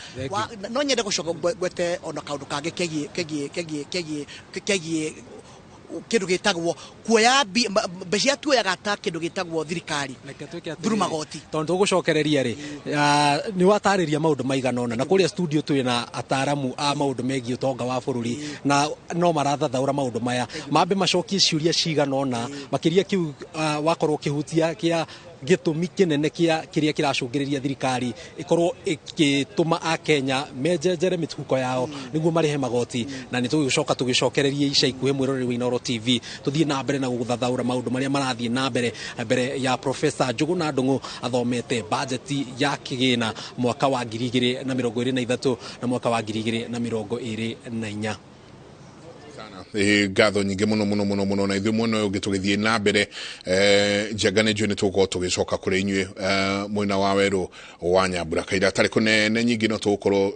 no nyende gũcoka gwete ona kaũndũ kangĩ kegiĩ kindu gitagwo kuoya mbeca tuoyaga ta kindu gitagwo thirikari through magoti tondu gucokereria ri ni watarĩria maundu maigana ona na kuria studio twina ataramu a maundu megie utonga wa bururi na no marathathaura maundu maya mambe macokie ciuria cigana ona makiria kiu wakorwo kihutia kia gitumi kinene kiria kiracungiriria thirikari ikorwo ikituma Akenya mejenjere mituko yao niguo marihe magoti na ni tugicokereria ica ikuhe mwiroreri wa Inooro TV tuthie na mbere na guthathaura maundu maria marathie na mbere ya Professor Njuguna Ndung'u athomete budget ya kigina mwaka wa 2023 na mwaka wa 2024 gatho nyingi muno na ithu muno ugitugithie na mbere jagane jone tuko tugicoka kuri inywe mwina wa weru wa Nyambura kaira tari kunene nyingi no tukoro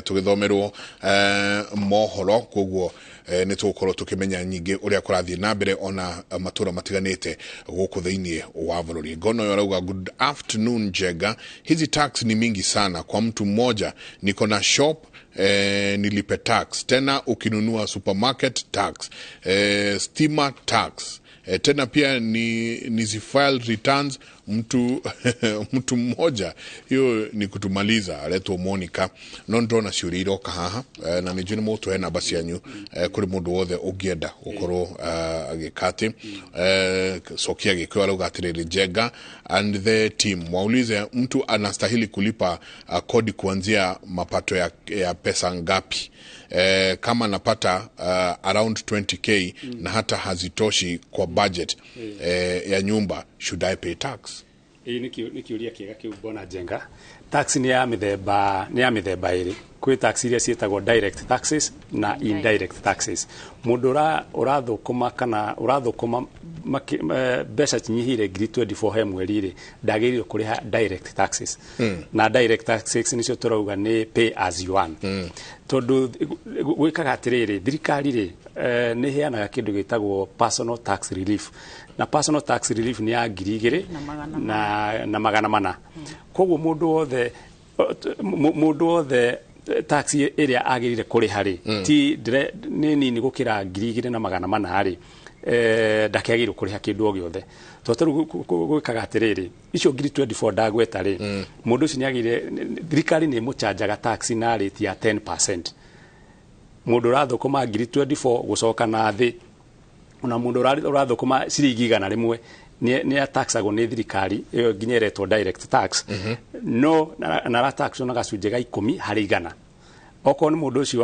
tugithomerwo mohoro koguo ni tukorwo tukimenya nyingi uria kurathie na mbere ona matura matiganite guku thiini wa bururi ngono yorauga good afternoon Jega hizi tax ni mingi sana kwa mtu mmoja niko na shop nilipe tax tena ukinunua supermarket tax steamer tax tena pia nizifile returns mtu mmoja hiyo ni kutumaliza aletwo Monica no ndona ciuriro kahaha na ni jini mutu hena basi yanyu kuri mundu wothe ugienda gukorwo agikati sokia gikwa lugha atiriri Jega and the team waulize mtu anastahili kulipa kodi kuanzia mapato ya pesa ngapi kama napata around 20k na hata hazitoshi kwa budget ya nyumba should I pay tax? Nikiuria kiega kiu bona Jenga tax ni ya mithemba iri kwi tax iria cietagwo direct taxes na indirect taxes mundu urathukuma kana urathukuma mbeca nyihire 24 he mweri ri ndagĩrĩirwo kuriha direct taxes na direct taxes nicio turauga ni pay as you earn tondu gwikaga atiriri thirikari ri ni heanaga kindu gitagwo personal tax relief na personal tax relief ni ya 2,000 na magana mana koguo mundu wothe tax iria agirire kuriha ri ti ni nini gukira 2,000 na magana mana ri ndakiagirwo kuriha kindu o giothe totaru gwikaga atiriri icio 24 ndagweta ri mundu ucio niagire thirikari ni muchanjaga tax na rate ya 10%. Mundu rathukuma 24 gucoka na thi ona mundu urathukuma ciringi 100 rimwe ni ataxagwo ni thirikari iyo nginyeretwo direct tax no na tax ona gacunje ga 10 harĩ 100 oko ni mundu ucio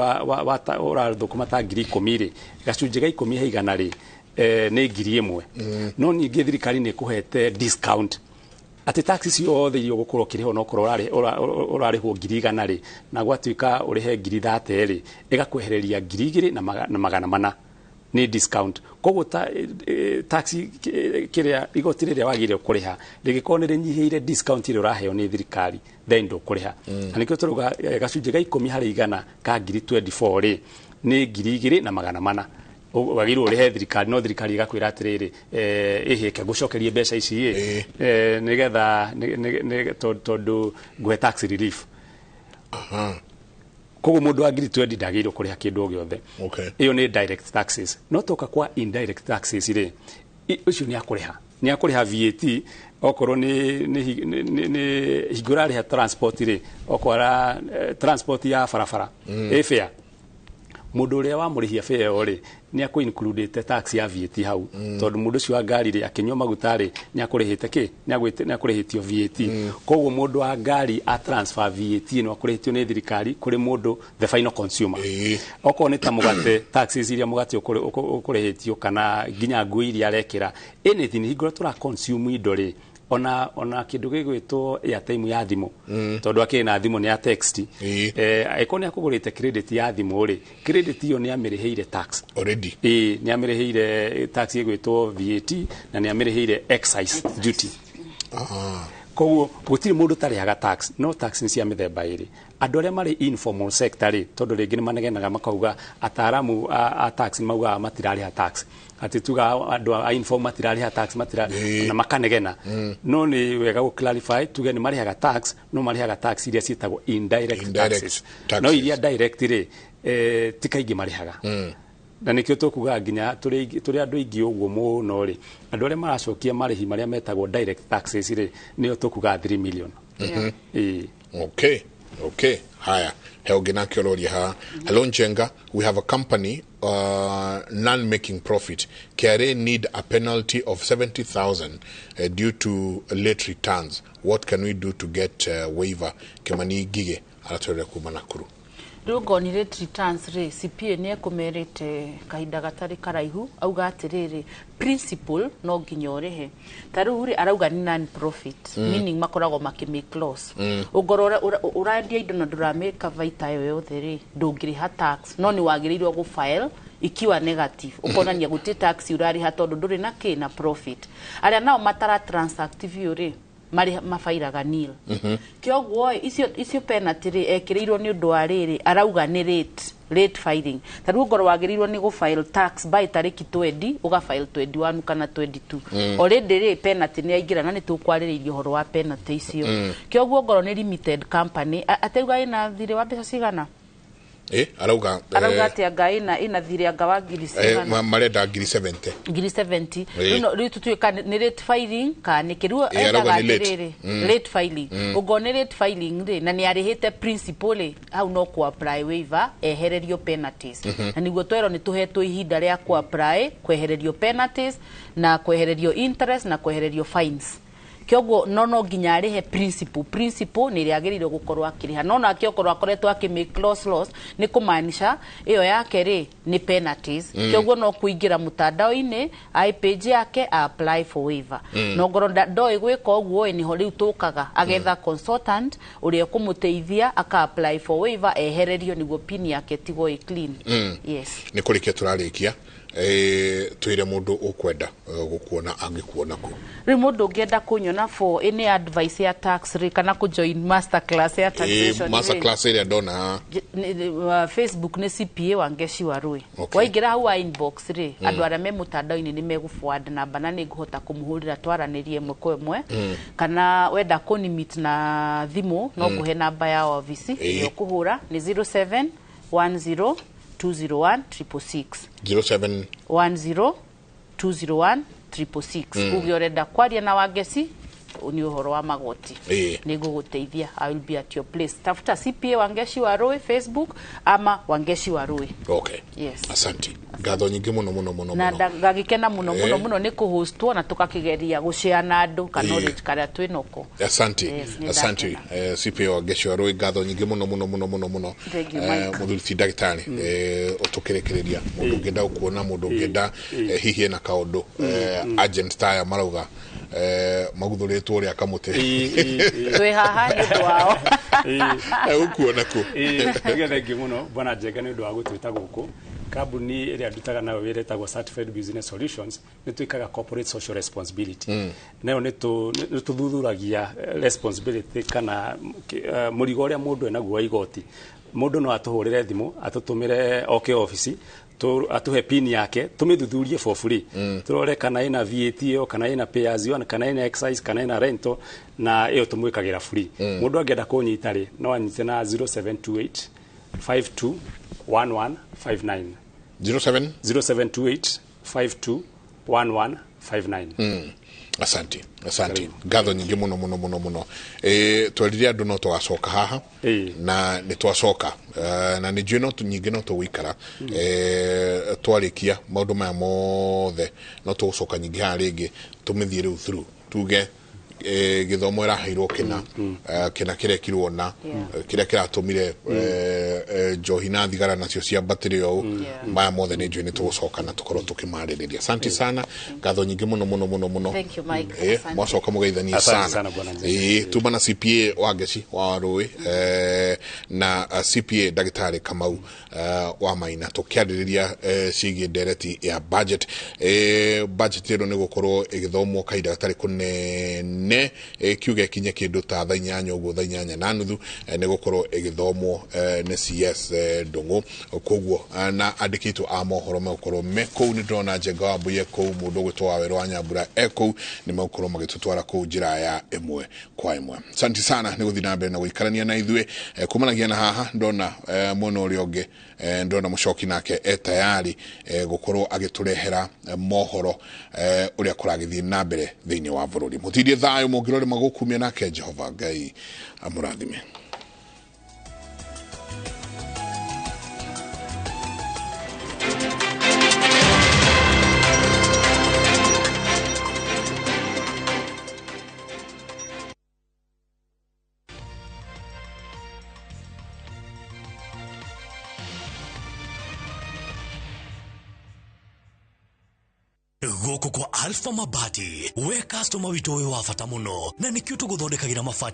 urathukuma ta 10,000 ri gacunje ga 10 harĩ 100 ri ni 1,000 no ningi thirikari ni kuhete discount ati tax ciothe irio gukorwo kiriho no korwo urarihwo 100 ri na gwatuika urihe 30 ri igakwehereria 2,000 na magana mana ni discount koguo tax kiria igoti riria wagire kuriha rigikorwo ni rinyihire discount iri uraheo ni thirikari then ndo kuriha na nikio turuga gacunje ga 10 harĩ 100 ka 2024 ri ni 2,000 na magana mana wagirwo urihe thirikari no thirikari igakwira atiriri ihike gucokerie mbeca ici nigetha tondu gwe tax relief koguo mundu wa ngiri 20 ndagĩrĩirwo kũrĩha kĩndũ o gĩothe. Iyo nĩ direct taxes. No toka kwa indirect taxes rĩ, ucio nĩ akũrĩha VAT okorwo ni hingũra rĩha transport rĩ, okwara transport ya barabara fare. Mundu ũrĩa wamũrĩhia fare ĩyo rĩ, nĩ includete tax ya VAT hau, tondũ mundu ũcio wa ngari rĩ akĩnyua maguta rĩ nĩ akũrĩhĩte nĩ akũrĩhĩtio VAT. Koguo mundu wa ngari a transfer VAT nĩ akũrĩhĩtio nĩ thirikari kũrĩ mundu the final consumer. Okorwo nĩ ta mũgate, taxes iria mũgate ũkũrĩhĩtio kana nginya nguo iria arekĩra, anything hingũra tũra consume indo rĩ, ona kindu gĩgwĩtwo airtime ya thimũ, tondũ akĩrĩ na thimũ nĩ ya text, eko nĩ akũgũrĩte credit ya thimũ rĩ, credit iyo nĩ amĩrĩhĩire tax already. Nĩ amĩrĩhĩire tax ĩgwĩtwo VAT na nĩ amĩrĩhĩire excise duty. Koguo gũtirĩ mũndũ tarĩhaga tax, no tax nĩ cia mĩthemba ĩrĩ. Andũ arĩa marĩ informal sector rĩ, tondũ rĩngĩ nĩ manegenaga makauga ataaramu a tax mauga matirarĩha tax, ati tuga andũ a informal matirarĩha tax na makanegena. No nĩ wega gũ clarify tuge nĩ marĩhaga tax, no marĩhaga tax iria ciĩtagwo indirect taxes. No iria direct rĩ ti kaingĩ marĩhaga. Na nikio tukuga nginya turi andu ingi uguo muno ri, andu aria maracokia marihi maria metagwo direct taxes ri nio tukuga 3 million. Okay. Haya, heogena kioloria ha. Hello Njenga, we have a company non-making profit. KRA need a penalty of 70,000 due to late returns. What can we do to get waiver? Kemani gige aratwere kumanakuru. Rugo ni rate returns re CPA ni ekumerete kahinda gatari karaihu auga atiriri principle no nginyorehe taru ri arauga ni non profit meaning makorago makimake loss ugorora uraendia indo na durameka vaita yo yothe ri ndungiriha tax no ni wagirirwo go file ikiwa negative ukonania guti tax urari hatondu nduri na kina profit aria nao matara transactive ri mari mafairaga nil kyoguo icio penalty ri ekirirwo ni undu wa riri arauga ni late filing taru ngoro wagirirwo ni go file tax by tariki 20 uga file 21 kana 22 already ri penalty ni aingira na ni tukwaririe horo wa penalty icio kyoguo ngoro ni limited company ateuga ina thire wa mbeca cigana arauga ati anga ina thire anga wa ngiri cigana marenda ngiri 70 no ritutuika ni late filing ka ni kiru endaga riri late filing ugo ni late filing ri na ni arihite principle au no ku apply waiver ehererio penalties na niguo twero ni tuhetwo ihinda ria ku apply kwehererio penalties na kwehererio interest na kwehererio fines. Kyogo no nginya arihe principle ni riagiririo gukorwa akiriha no na akiokorwa akoretwo akimake loss ni kumaanisha iyo yake ri ni penalties. Kyogo no kuingira mutandao-ini ai page yake apply for waiver no ngoro ndoi gwika oguo ni ho riu tukaga agetha consultant uria kumuteithia aka apply for waiver ehererio niguo pin yake tigo clean. Yes ni kurikia turarikia twire mundu ukwenda gukuona angikuona ku ri mundu ngienda kunyona for any advice ya tax ri kana ku join master class ya taxation master class ile ndona Facebook ni CPA Wangeshi Warui waingira hau inbox ri andu aria me mutandao-ini ni megufuad namba na ni nguhota kumuhurira twaranirie mwe kwa mwe kana wenda kuni meet na thimu no nguhe namba ya office yo kuhura ni 0710 201 666 0710 201 666 ugiorenda kwaria na Wangeci ni uhoro wa magoti ni guguteithia. I will be at your place. Tafuta CPA Wangeshi Warui Facebook ama Wangeshi Warui. Okay. Yes. Asante. Ngatho nyingi muno na ngagikena muno ni kuhostwo na tukakigeria gushare na andu kana knowledge karia twinoko. Asante. CPA Wangeshi Warui ngatho nyingi muno muthuri ndagitari utukirekereria mundu ngenda kuona mundu ngenda hihi na kaundu agent taya marauga maguthuritwo ri akamute twi haha ni twao ukuona ku thengi muno bwana Njenga ni undu wa gutwita guku kambuni iria ndutaga nayo wira etagwo Certified Business Solutions ni twikaga corporate social responsibility nayo ni tuthuthuragia responsibility kana murigo uria mundu enaguo wa igoti mundu no atuhurire thimu atutumire oke office atuhe pin yake tumithuthurie for free turore kana ina VAT o kana ina payers on kana ina excise kana ina rental na iyo tumwikagira free mundu angenda kunyita ri no anyite na 0728 521159 07 0728521159. Asante gatho nyingi muno twariria andu no twacoka haha na ni twacoka na ni njui no nyingi no tugikara twarikia maundu maya mothe no tugucoka nyingi ha ringi tumithie riu through tuge githomo iraheirwo kina kirekirwo na kiria kiratumire njohi na thigara nacio cia battery o maya mothe ni njui ni tugucoka na tukorwo tukimaririria. Asante sana gatho nyingi muno. Thank you Mike. Mwacoka mugeithania sana. Tuma na CPA wageci wa Rui na CPA Dagitari Kamau wa Maina tukiaririria cigi Ndereti ya budget. Budget ino ni gukorwo igithomwo kaida gatari kunene kiuge kinye kindu ta thaa 8 uguo thaa 8 na nuthu ni gukorwo igithomwo ni CS Ndungu koguo na andikitwo a mohoro mekorwo meko ni ndona Njenga wa Mbuye ko mundu gwitwa Wero wa Nyambura eko ni mekorwo magitutwara ku njira ya imwe kwa imwe. Asante sana ni guthina mbere na guikarania na ithue kumanagia na haha ndona muno uri onge ndona mucoki nake tayari gukorwo agiturehera mohoro uria kuragithie na mbere thiini wa bururi. Mutithie thayo mugirore magukumia nake Jehova Ngai amurathime. Goko kwa Alpha Mabati we customer wito we wa fata muno na nikio tuguthondekagira mabati